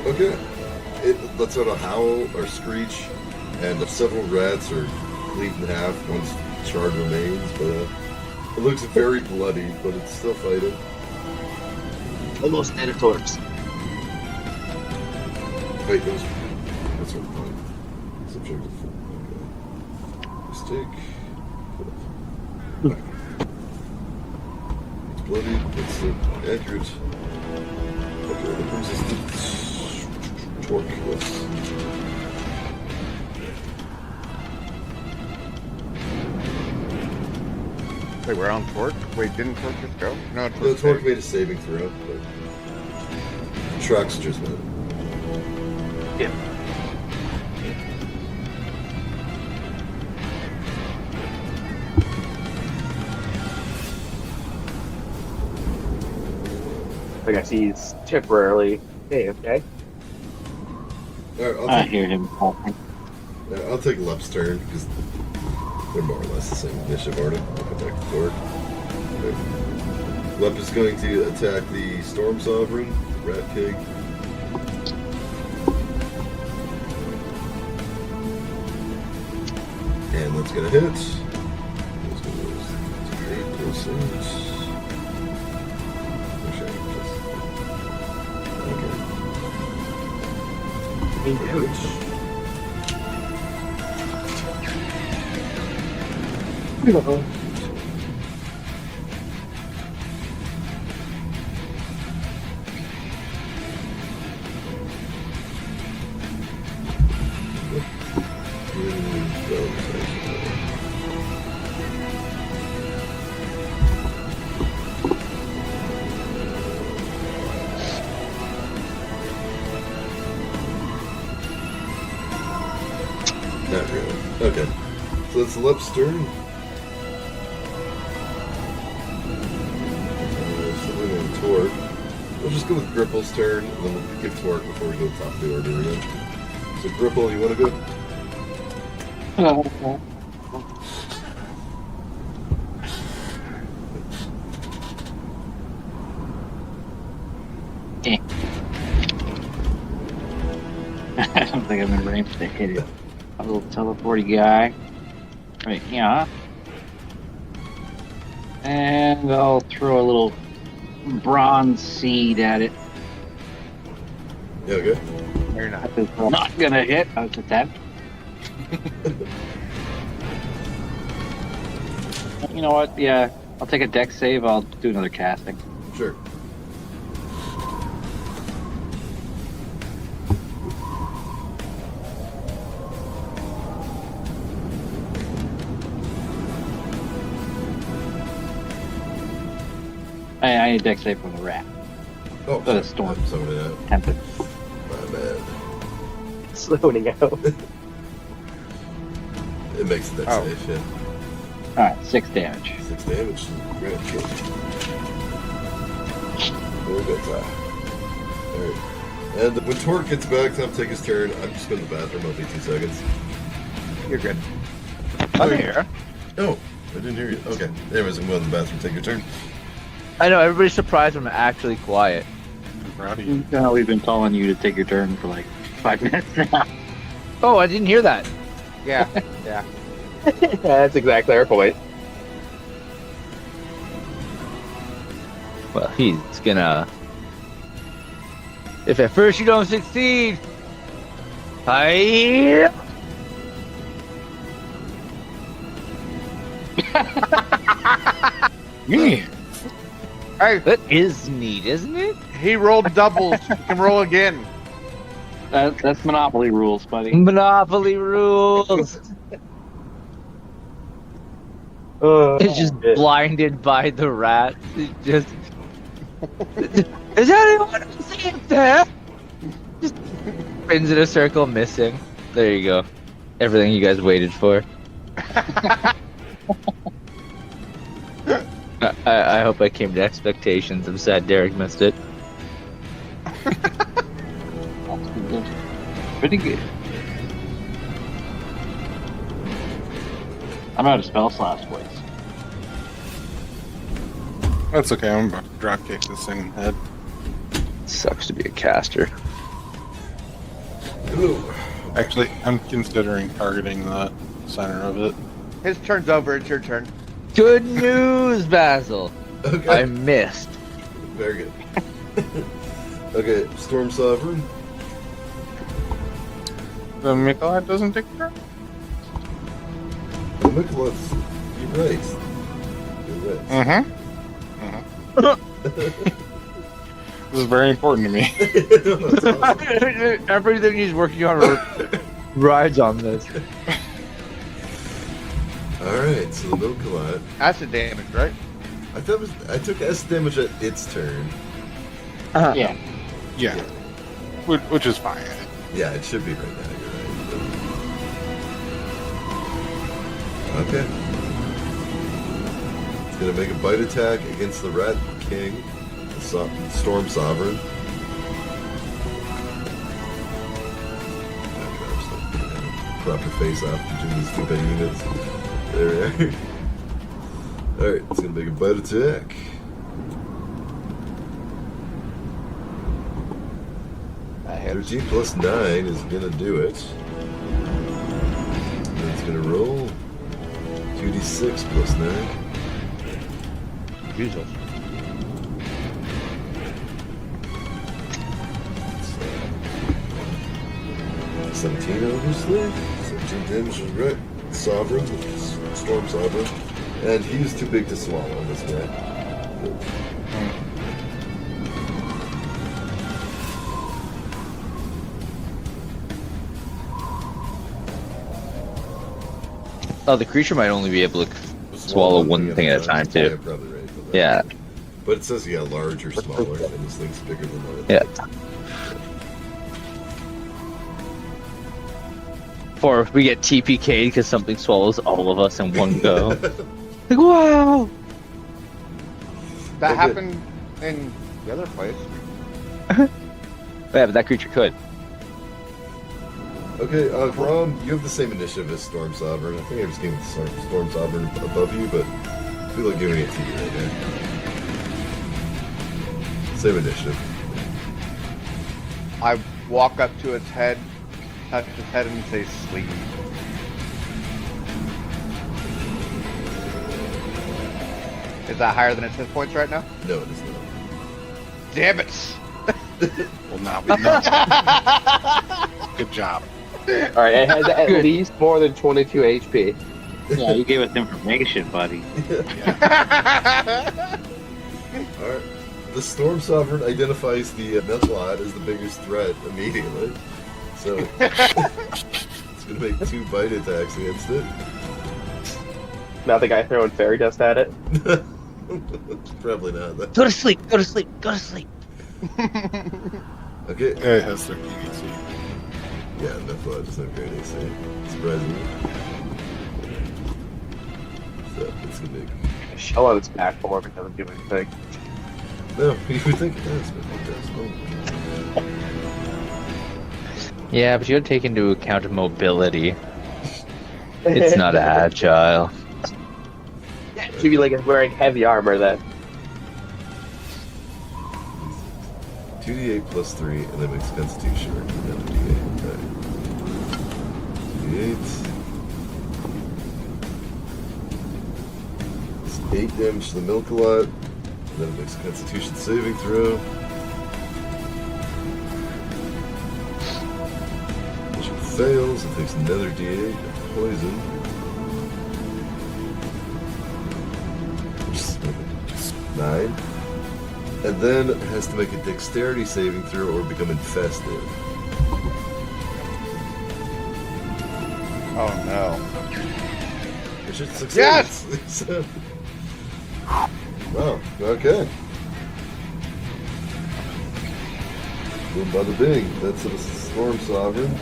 Okay. Let's not a howl or screech, and several rats are cleaved in half. One's shard remains, but it looks very bloody, but it's still fighting. Almost Minotaurs. Wait, that's one point. Subjective. Okay. Mistake. It's bloody, it's still accurate. Okay, that brings us to torque. Yes. wait, we're on torque? Wait, didn't torque just go? No, The torque made a saving throw, but trucks just went. Yeah. I guess he's temporarily. Hey, okay. Alright, I hear him talking. I'll take Lep's turn because they're more or less the same initiative order. I'll come back to Torque. Okay. Lep is going to attack the Storm Sovereign, Rat Pig. And let's get a hit. Let's go with 8 plus 8. Wish I could just. Okay. Damage. Not really. Okay. So that's Lep's turn. Something in Torque. We'll just go with Gripple's turn, and then we'll give Torque before we go top of the order again. So Gripple, you want to go? I don't think I'm in range to hit it. A little teleporty guy. Right, yeah. And I'll throw a little bronze seed at it. Yeah, okay. You're not. That is not gonna hit. That's a 10. You know what? Yeah, I'll take a deck save. I'll do another casting. Sure. I need a deck save from the rat. Oh, The storm. I'm sorry that. Tempted. My bad. Slowing out. It makes it that Oh. safe, yeah. Alright, 6 damage. 6 damage. Grand kill. Very good. Alright. And when Torque gets back, time to take his turn. I'm just going to the bathroom. I'll be 2 seconds. You're good. I'm here. Oh, I didn't hear you. Okay. Anyways, I'm going to the bathroom. Take your turn. I know, everybody's surprised when I'm actually quiet. Rowdy. You know how we've been calling you to take your turn for like 5 minutes now. Oh, I didn't hear that. Yeah, yeah. That's exactly our point. Well, he's gonna. If at first you don't succeed, I. Me. Hey, That is neat, isn't it? he rolled doubles. You can roll again. That's Monopoly rules, buddy. Monopoly rules. It's just blinded by the rat. It just. Is anyone safe there? Just spins in a circle, missing. There you go. Everything you guys waited for. I hope I came to expectations. I'm sad Derek missed it. Pretty good. I'm out of spell slots, boys. That's okay. I'm about to drop kick this thing in the head. Sucks to be a caster. Ooh. Actually, I'm considering targeting the center of it. His turn's over. It's your turn. Good news, Basil. Okay. I missed. Very good. Okay, Storm Sovereign. The Mikolai doesn't take turn? The Nicholas. You're right. You're right. Mm-hmm. This is very important to me. That's awesome. Everything he's working on rides on this. Alright, so the Milkalot. Acid damage, right? I took S damage at its turn. Yeah. Yeah. Which is fine. Yeah, it should be right now, you're right. Okay. It's gonna make a bite attack against the Rat King, the Storm Sovereign. Proper face off between these two big units. There we are. Alright, it's gonna make a bite attack. That hits. 13 plus 9 is gonna do it. And it's gonna roll 2d6 plus 9. Jesus. So, 17 obviously. 17 damage is right. Sovereign, Storm Sovereign. And he's too big to swallow, this guy. Oh, the creature might only be able to swallow one thing at a time, Yeah, too. probably right. But Yeah. But it says, yeah, large or smaller, and this thing's bigger than that. Yeah. Or if we get TPK'd because something swallows all of us in one go. Like, wow! That Okay. happened in the other place. Yeah, but that creature could. Okay, Rom, you have the same initiative as Storm Sovereign. I think I just gave Storm Sovereign above you, but I feel like giving it to you right now. Same initiative. I walk up to its head, touch its head, and say sleep. Is that higher than its hit points right now? No, it is not. Damn it! Well, now we know. Good job. Alright, it has at least more than 22 HP. Yeah, you gave us information, buddy. Alright. The Storm Sovereign identifies the Metalot as the biggest threat immediately. So, it's going to make 2 bite attacks against it. Not the guy throwing fairy dust at it. Probably not. Though. Go to sleep, go to sleep, go to sleep. Okay. Yeah, it has 13 AC. Yeah, Metalot doesn't have great AC. Surprisingly. So, it's going to make... Shell on its back for him, it doesn't do anything. No, you would think it does, but it does. Oh. Yeah, but you gotta take into account mobility. It's not agile. Yeah, it should be like it's wearing heavy armor then. 2d8 plus 3, and then makes Constitution or another d8. Okay. 2d8. It's 8 damage to the milk a lot, and then it makes a Constitution saving throw. Which it fails, it takes another d8 of poison. Which is 9. And then it has to make a dexterity saving throw or become infested. Oh no. Which it succeeds. Yes! Wow, okay. Boom, bada bing. That's a Storm Sovereign.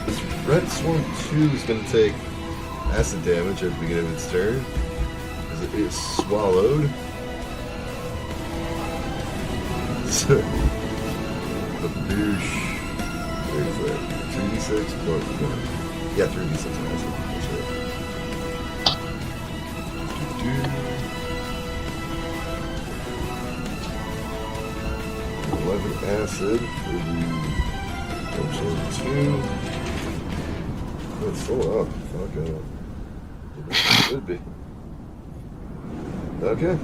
This Red Swarm 2 is going to take acid damage at the beginning of its turn, as it is swallowed. So, the boosh. Where's that? 3d6 plus 1. Yeah, 3d6 acid. That's right. 11 acid for the Storm 2. That's still up. Fuck it should be. Okay.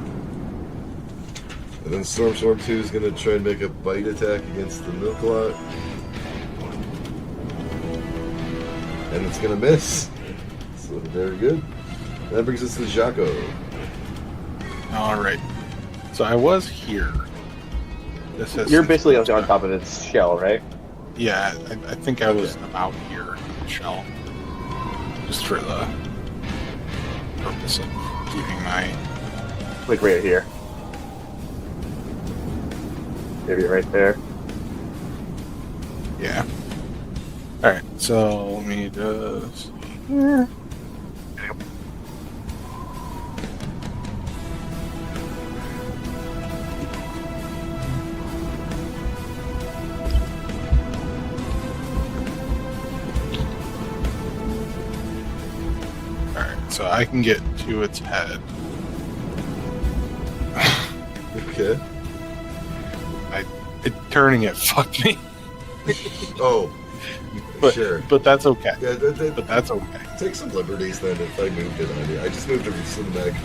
And then Storm 2 is going to try and make a bite attack against the milk lot. And it's going to miss. So very good. That brings us to Jackal. Alright. So I was here. This is You're basically on top of its shell, right? Yeah, I think I was about here, shell. Just for the purpose of keeping my... Like right here. Maybe right there. Yeah. Alright, so let me just... Alright, so I can get to its head. Okay. Turning it fucked me. Oh, But, sure. but that's okay. Yeah, But that's okay. take some liberties then if I moved it on you. I just moved it from cinematic.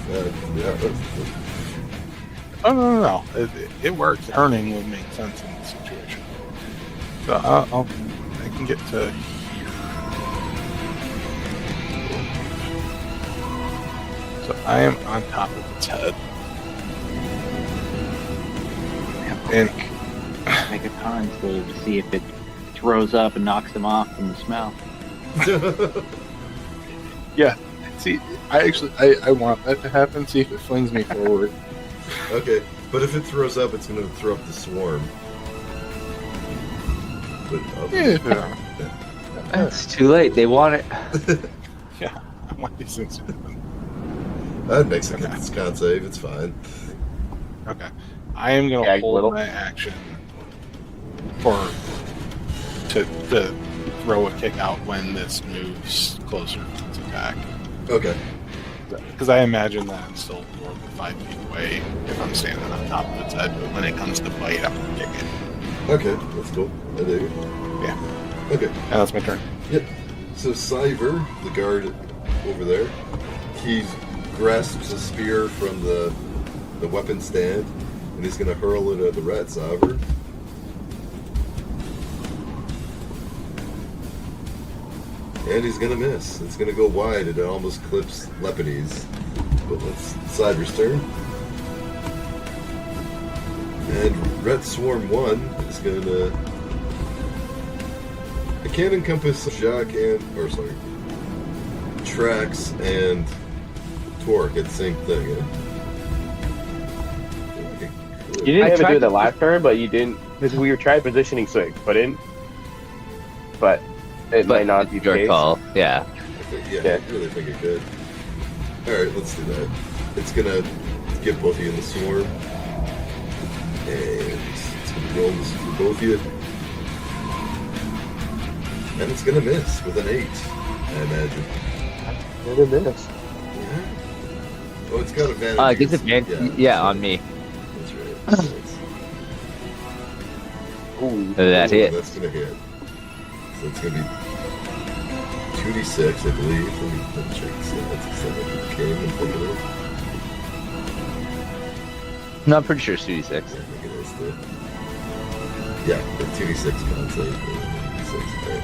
Oh, no. It works. Turning would make sense in this situation. So I can get to here. So I am on top of its head. And Make a con save to see if it throws up and knocks them off from the smell. yeah, see, I want that to happen. See if it flings me forward. Okay, but if it throws up, it's going to throw up the swarm. But Yeah. It's too late. They want it. Yeah, I want these things to happen. that makes a Okay. good con save. It's fine. Okay. I am going to Yeah, hold little. my action to throw a kick out when this moves closer to its attack. Okay. Because I imagine that I'm still more than 5 feet away if I'm standing on top of its head, but when it comes to bite, I'm going to kick it. Okay, that's cool. I dig it. Yeah. Okay. And that's my turn. Yep. So Cyver, the guard over there, he grasps a spear from the weapon stand, and he's going to hurl it at the rat Cyver. And he's going to miss. It's going to go wide. It almost clips Lepides. But let's Cyver's turn. And Ret Swarm 1 is going to... It can't encompass Jacques and... Or, sorry. Trax and Torque at the same thing, yeah? You didn't I haven't try do that to- last turn, but you didn't, because we were trying positioning so it couldn't. But it might not be the Your case. call. Yeah. Yeah, Okay. I really think it could. Alright, let's do that. It's gonna get both of you in the swarm. And it's gonna roll this for both of you. And it's gonna miss with an 8, I imagine. What a miss. Yeah. Oh, it's got advantage. Gets against- advantage. Yeah, on me. That's right. Ooh. That hit. That's gonna hit. So it's gonna be 2d6, I believe. Let me check this out. That's a king and think of it. No, I'm pretty sure it's 2d6. Yeah, I think it is too. Yeah, the 2d6 con save. 2d6, right.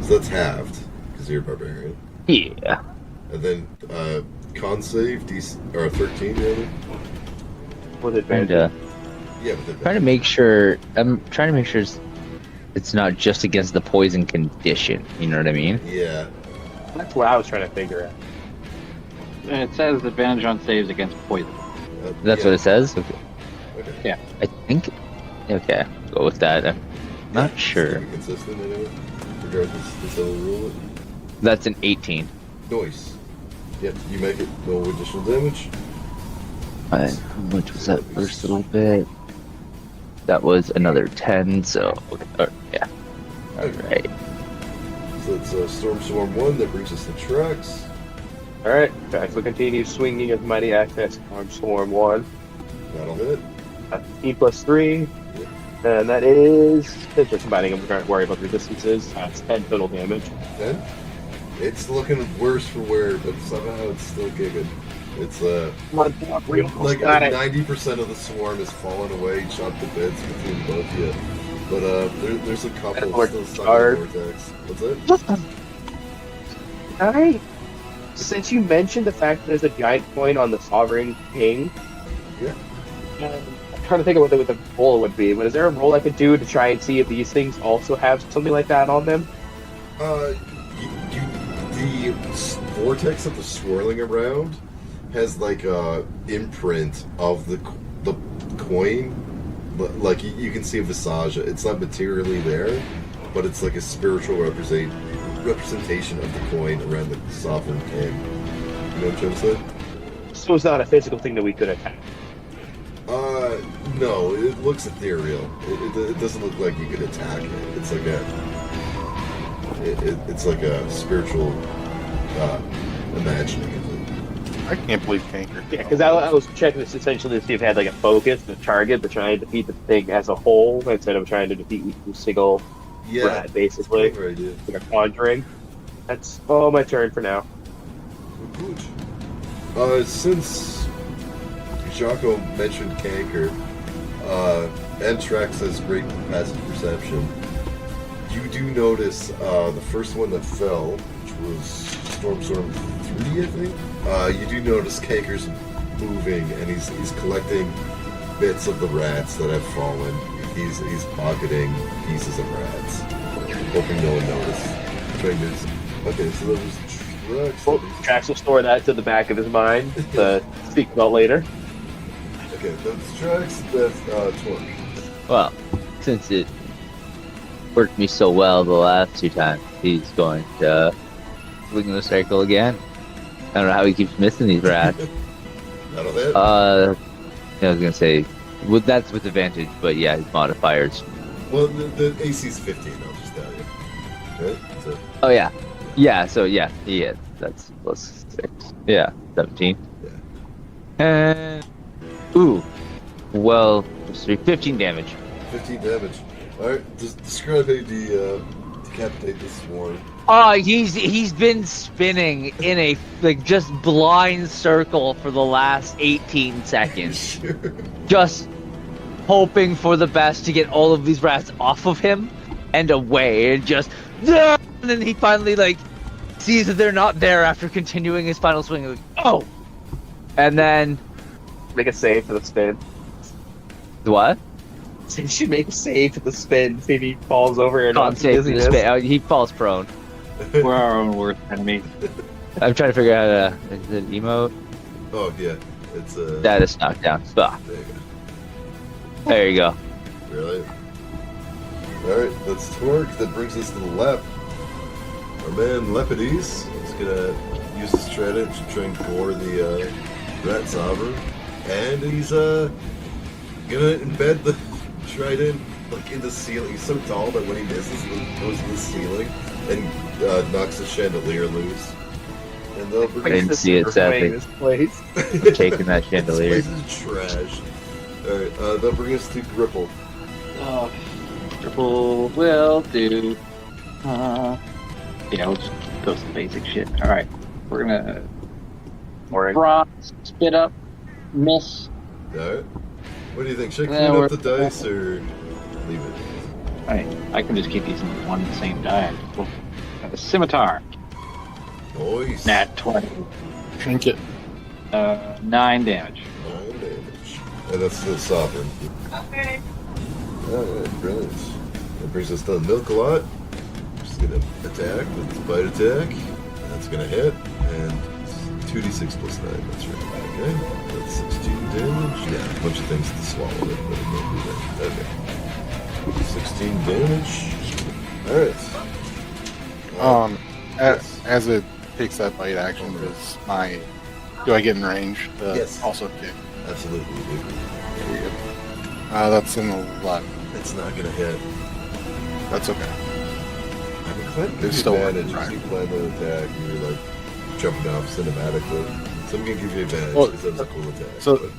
So that's halved, because you're a barbarian. Yeah. And then con save, 13 really? With And, advantage. Yeah, with trying to make sure. I'm trying to make sure it's not just against the poison condition. You know what I mean? Yeah. That's what I was trying to figure out. And it says advantage on saves against poison. That's what it says. Okay. Okay. Yeah. I think. Okay, go with that. I'm not It's sure. gonna be consistent anyway, regardless of how we rule it. That's an 18. Noise. Yep, you make it, no additional damage. How much was that first little bit? That was another 10. So yeah. All right. So it's Swarm 1 that brings us to Trax. Alright, Jackal continues swinging his mighty axe on Swarm 1. That'll hit. 15 plus 3. And that is, since we're combining them, we're going to worry about the distances. That's 10 total damage. 10. It's looking worse for wear, but somehow it's still kicking. It's like 90% of the swarm has fallen away, chopped to bits between both of you. But there's a couple still stuck in the vortex. What's that? Alright. Since you mentioned the fact that there's a giant coin on the Sovereign King, Yeah. I'm trying to think of what the goal would be, but is there a roll I could do to try and see if these things also have something like that on them? The vortex of the swirling around has like a imprint of the coin. Like you can see a visage. It's not materially there, but it's like a spiritual representation of the coin around the sovereign king. You know what I'm trying to say? So it's not a physical thing that we could attack. No, it looks ethereal. It doesn't look like you could attack it. It's like it's like a spiritual imagining of it. I can't believe Canker. Yeah, because I was checking this essentially to see if it had like a focus, a target, but trying to defeat the thing as a whole instead of trying to defeat each single rat, basically. Clever idea. Like a conjuring. That's all my turn for now. Good. Since Jackal mentioned Canker, and Trax has great passive perception, you do notice the first one that fell, which was Storm 3, I think. You do notice Canker's moving, and he's collecting bits of the rats that have fallen. He's pocketing pieces of rats, hoping no one noticed. Okay, so that was Trax. Well, Trax will store that to the back of his mind to speak about later. Okay, that's Trax. That's Torque. Well, since it worked me so well the last 2 times, he's going to swing the circle again. I don't know how he keeps missing these rats. That'll hit. I was gonna say, that's with advantage, but yeah, his modifiers. Well, the AC's 15. I'll just tell you. Right? So, Oh yeah, So yeah, that's plus 6. Yeah, 17. Yeah. And well, 15 damage. 15 damage. All right. Just describe how you decapitate this swarm. He's been spinning in a just blind circle for the last 18 seconds, Sure. just hoping for the best to get all of these rats off of him and away, and just and then he finally sees that they're not there after continuing his final swing. And then Make a save for the spin. what? So you should make a save for the spin. See if he falls over and Can't save for the spin. He falls prone. We're our own worst enemy. I'm trying to figure out is it emote? Oh yeah, it's Status knockdown. Ah, There you go. there you go. Really? All right. That's Torque. That brings us to the Lep. Our man Lepides is gonna use his trident to try and gore the rat sovereign, and he's gonna embed the trident in the ceiling. He's so tall that when he misses, it goes to the ceiling and knocks the chandelier loose. And they'll I didn't see it, sadly. This place. Taking that chandelier. This place is trash. Alright, that'll bring us to Gripple. Triple will do. Yeah, we'll just go some basic shit. All right, we're gonna bronze, spit up, miss. Alright. What do you think? Should I Yeah, clean up we're- the dice or leave it? I can just keep using one and the same die. We'll have a scimitar. Nice. Nat 20. Trinket. 9 damage. 9 damage. And that's the sovereign. Okay. Alright, brilliant. That brings us to the milk a lot. Just gonna attack with the bite attack. That's gonna hit. And it's 2d6 plus 9. That's right. Okay. That's 16 damage. Yeah, a bunch of things to swallow it, but it won't do that. Okay. 16 damage. Alright. As it takes that bite action, do I get in range to Yes. also kick? Absolutely, dude. That's an 11. It's not gonna hit. That's okay. I'm inclined to give It's you still advantage working, if you plan the attack and you're like jumping off cinematically. So I'm gonna give you advantage Well, because that was a cool attack. so- but-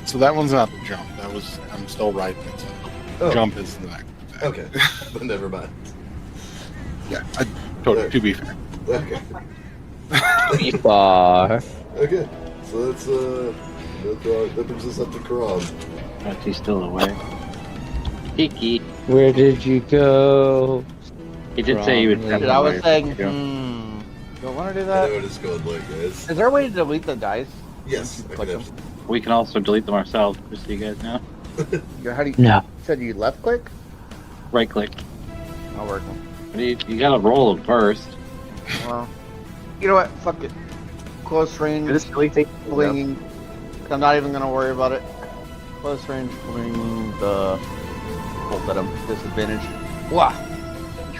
So that one's not the jump. I'm still riding it. So Oh. jump is the next attack. Okay, but never mind. Yeah, totally. To be fair. Okay, Far. okay. So that's that brings us up to Karam. But he's still away. Kiki. Where did you go? He did say he would. Dude, step Dude, I was away. saying, Yeah. don't want to do I that. know what it's going like, guys. Is there a way to delete the dice? Yes, I Click can them. We can also delete them ourselves, just so you guys know. How do you? No. You said you left click? Right click. I'll work them. You gotta roll them first. Well, you know what? Fuck it. Close range, This really takes blinging. I'm not even gonna worry about it. Close range, bling the bolt at him. Disadvantage. Wow.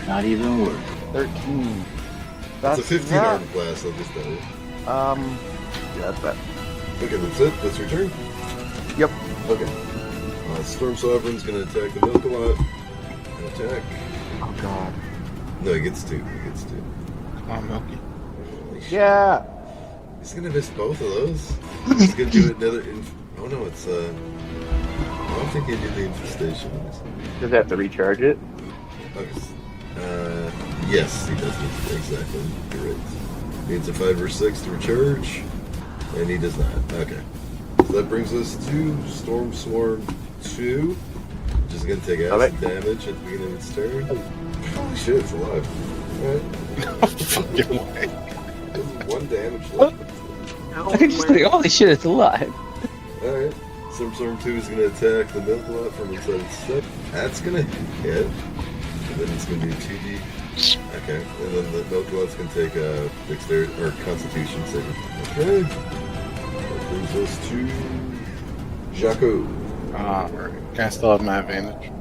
Not even worth. 13. That's a 15 not- arm class, I'll just tell you. Yeah, that's that. Okay, that's it. That's your turn. Yep. Okay. Storm Sovereign's gonna attack the milk a lot. Attack. Oh god. No, he gets 2. He gets 2. Come on, Milky. Holy shit. Yeah. He's gonna miss both of those. He's gonna do another. Oh no, it's I don't think he did the infestation. Does it have to recharge it? Okay. Yes, he does. Exactly. You're right. Needs a 5 or 6 to recharge, and he does not. Okay. So that brings us to Storm Swarm 2. Just gonna take acid damage at the beginning of its turn. Holy shit, it's alive. Alright. Fucking way. There's 1 damage left. I just think, holy shit, it's alive. Alright. Storm Swarm 2 is gonna attack the milk lot from inside its stick. That's gonna hit. And then it's gonna be 2d. Okay. And then the milk lot's gonna take a dexterity or constitution save. Okay. That brings us to Jackal. Can I still have my advantage?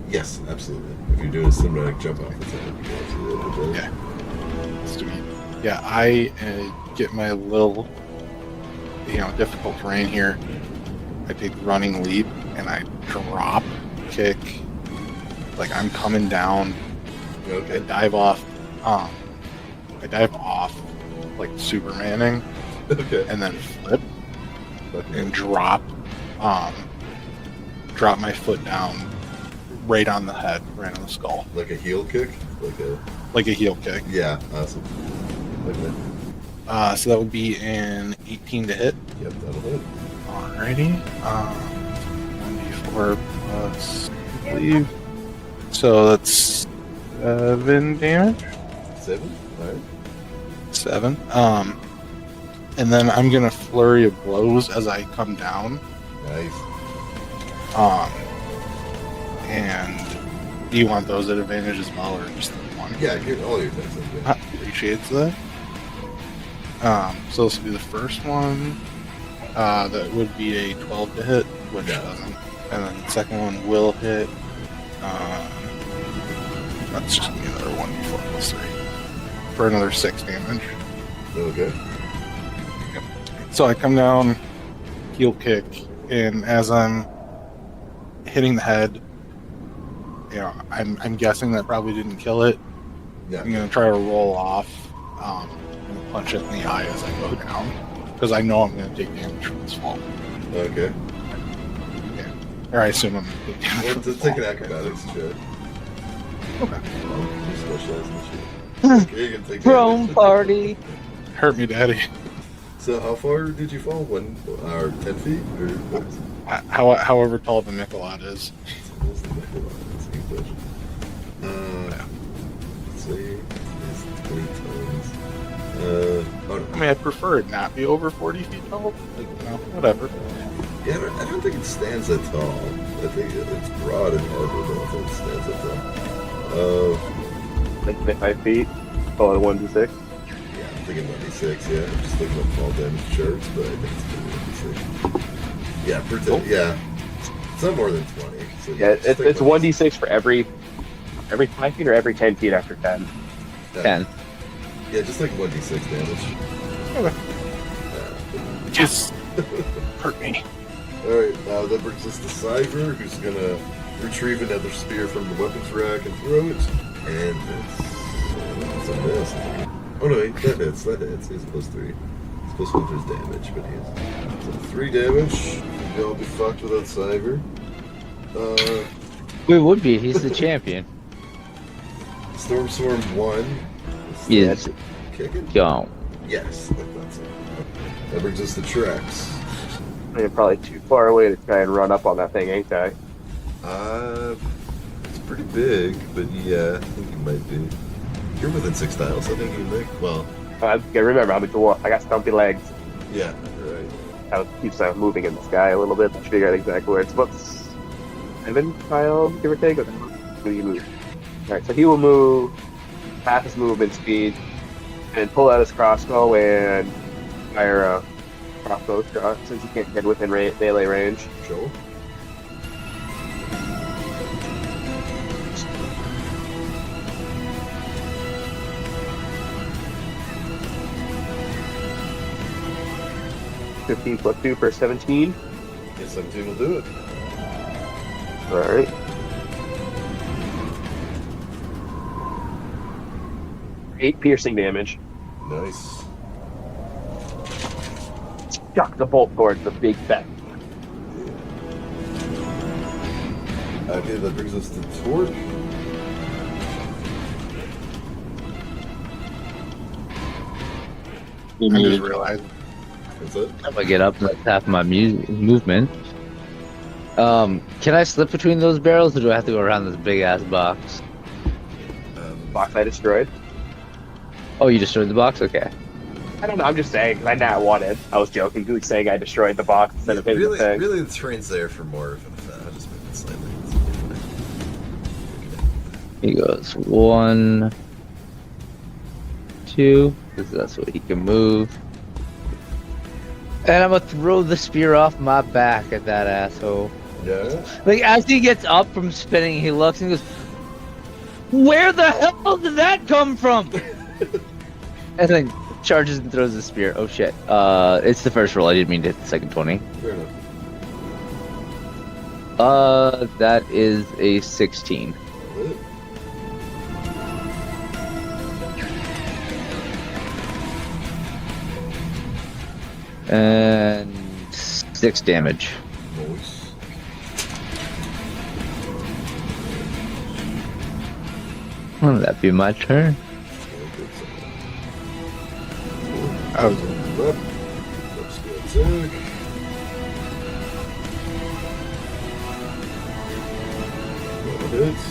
Yes, absolutely. If you're doing a cinematic jump off attack, you absolutely have Yeah. Sweet. Yeah, I get my little, difficult terrain here. I take running leap and I drop, kick, like I'm coming down. I Okay. dive off, like Supermaning, Okay. and then flip Okay. and drop my foot down right on the head, right on the skull, Like a heel kick? like a heel kick. Yeah, awesome. Like that. So that would be an 18 to hit. Yep, that'll hit. Alrighty. 1d4 plus, I believe. So that's 7 damage. 7? Alright. 7. And then I'm gonna flurry of blows as I come down. Nice. And do you want those at advantage as well, or just the one? Yeah, give all your attacks like that. Appreciates that. So this would be the first one. That would be a 12 to hit, which Yeah. doesn't. And then the second one will hit. That's just gonna be another 1d4 plus 3 for another 6 damage. Okay. So I come down, heel kick, and as I'm hitting the head, I'm guessing that probably didn't kill it. Yeah. I'm gonna try to roll off and punch it in the eye as I go down, because I know I'm gonna take damage from this fall. Okay. Or I assume I'm. Well, to take an acrobatics check. Okay. You specialize in shit. Okay, you can take Rome damage. party. Hurt me, Daddy. So how far did you fall? 1 or 10 feet? Or what was it? However tall the Nicolot is. What was the Nicolot? That's a good question. Let's see. It's 20 tons. Oh, I mean, I'd prefer it not be over 40 feet tall. Like, you know, whatever. yeah, I don't think it stands that tall. I think it's broad and hard, but I don't think it stands that tall. Like 5 feet. Call it 1d6. Yeah, I'm thinking 1d6, yeah. I'm just looking up fall damage charts, but I think it's 1d6. Yeah, yeah. It's not more than 20. So Yeah, just take it's 1d6 for every 5 feet or every 10 feet after 10. 10. Yeah, just like 1d6 damage. Okay. Yes. Hurt me. Alright, now that brings us to Cyber, who's gonna retrieve another spear from the weapons rack and throw it. And it's a miss. Oh no, that hits. He's plus 3. He's plus 1 for his damage, but he is. So 3 damage. You'll be fucked without Cyber. We would be. He's the champion. Storm 1. Yes. Kicking? Go. Yes, that's it. That brings us to Trex. I'm probably too far away to try and run up on that thing, ain't I? It's pretty big, but yeah, I think you might be. You're within 6 tiles, I think you make. Well, I gotta remember, I'm a dwarf. I got stumpy legs. yeah, you're right. That keeps moving in the sky a little bit to figure out exactly where it's about 7 tiles, give or take. Or do you move? Alright, so he will move half his movement speed and pull out his crossbow and fire a crossbow shot since he can't get within melee range. Joel? +15 +2 for 17. Yeah, 17 will do it. Alright. Eight piercing damage. Nice. Chuck the bolt towards the big fat. Okay, that brings us to Torque. I just realized. What's that? If I get up, that's half my movement. Can I slip between those barrels, or do I have to go around this big ass box? Box I destroyed. Oh, you destroyed the box? Okay. I don't know, I'm just saying, 'cause I not wanted. I was joking, Goose saying I destroyed the box instead of hitting the thing. Really, the terrain's there for more of an effect. I'll just move it slightly. He goes 1, 2, because that's what he can move. And I'm gonna throw the spear off my back at that asshole. Yeah? Like, as he gets up from spinning, he looks and goes, "Where the hell did that come from?" And then charges and throws the spear. Oh shit. It's the first roll. I didn't mean to hit the second 20. Fair enough. That is a 16. Lit. And 6 damage. Nice. Will that be my turn? Oh, Left. Let's go attack. One hits.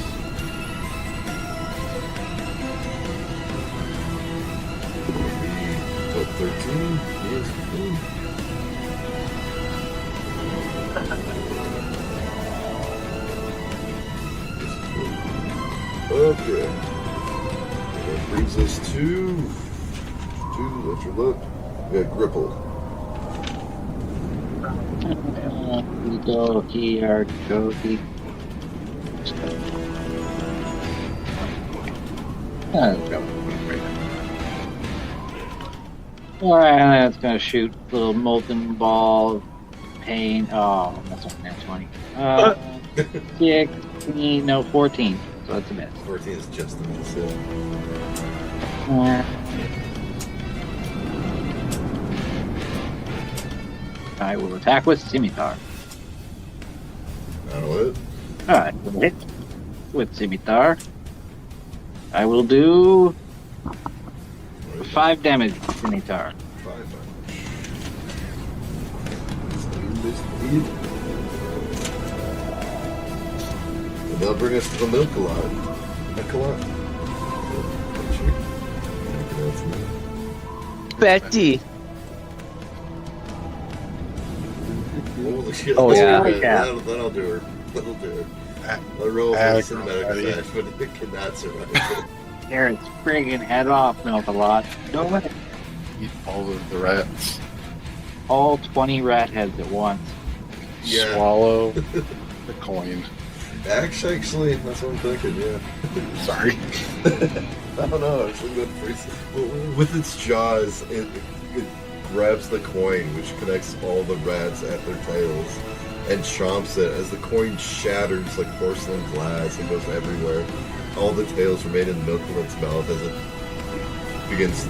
What, 13? Yes, 15. Okay. That brings us to that's your look. Yeah, Gripple. Doki. Alright, it's gonna shoot a little molten ball of pain. Oh, that's not net 20. 16, no, 14. So that's a miss. 14 is just a miss. Yeah. I will attack with Scimitar. That'll hit. Alright, hit with Scimitar. I will do 5 damage with Scimitar. 5 damage. And that'll bring us to the milk a lot. Betty. Holy shit. Oh, yeah. That'll do her. That'll do her. I'll roll for the cinematic effect, but it cannot survive it. Tear its friggin' head off, Milk-a-Lot. No, Eat all of the rats. all 20 rat heads at once. Yeah. Swallow the coin. Actually, that's what I'm thinking, yeah. Sorry. I don't know. I was thinking that with its jaws, it grabs the coin, which connects all the rats at their tails, and chomps it as the coin shatters like porcelain glass and goes everywhere. All the tails remain in Milk-a-Lot's mouth as it begins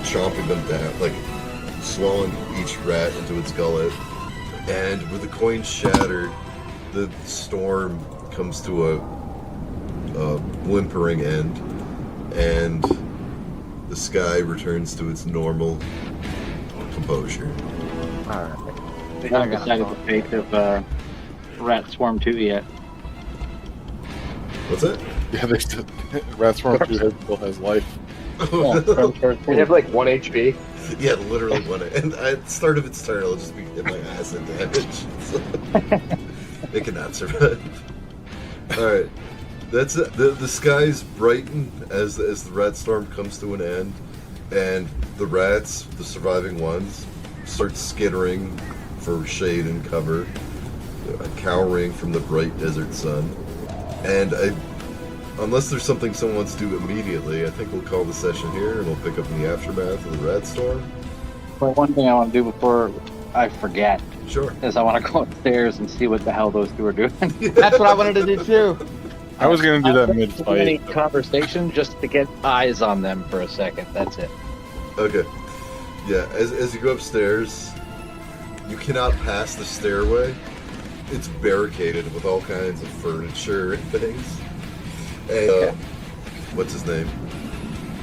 chomping them down, like swallowing each rat into its gullet. And with the coin shattered, the storm comes to a whimpering end, and the sky returns to its normal composure. Alright. They haven't decided the fate of Rat Swarm 2 yet. What's that? Yeah, they still, Rat Swarm 2 still has life. We have like 1 HP. Yeah, literally one. And at the start of its turn, it'll just be hit by acid damage. So, it cannot survive. Alright. That's it. The skies brighten as the rat storm comes to an end, and the rats, the surviving ones, start skittering for shade and cover, cowering from the bright desert sun. And unless there's something someone wants to do immediately, I think we'll call the session here, and we'll pick up in the aftermath of the rat storm. Well, one thing I want to do before I forget Sure. is I want to go upstairs and see what the hell those two are doing. That's what I wanted to do too. I was gonna do that Any mid-fight. conversation just to get eyes on them for a second. That's it. Okay. Yeah, as you go upstairs, you cannot pass the stairway. It's barricaded with all kinds of furniture and things. And, what's his name?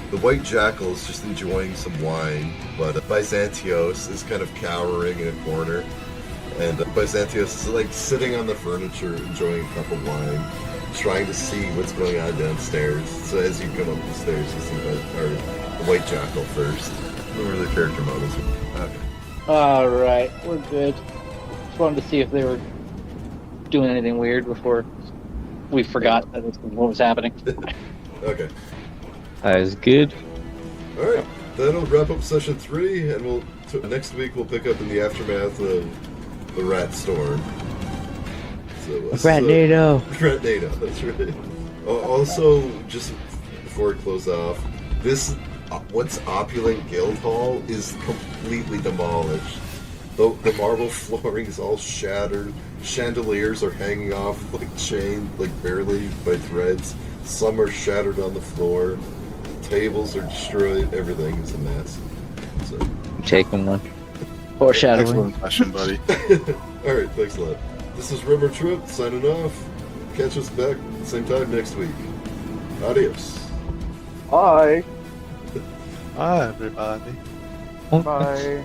The white Jackal is just enjoying some wine, but Byzantios is kind of cowering in a corner. And Byzantios is like sitting on the furniture enjoying a cup of wine, trying to see what's going on downstairs. So as you come up the stairs, you see the white Jackal first. What were their character models? Okay. Alright, we're good. Just wanted to see if they were doing anything weird before we forgot that what was happening. Okay. That is good. Alright. That'll wrap up session 3, and next week we'll pick up in the aftermath of the rat storm. Rat NATO. Rat NATO, that's right. Also, just before we close off, this once opulent guild hall is completely demolished. The marble flooring is all shattered. Chandeliers are hanging off like chain, like barely by threads. Some are shattered on the floor. Tables are destroyed. Everything is a mess. So, I'm taking one. Foreshadowing. Excellent session, buddy. Alright, thanks a lot. This is River Trip signing off. Catch us back at the same time next week. Adios. Bye. Bye, everybody. Bye.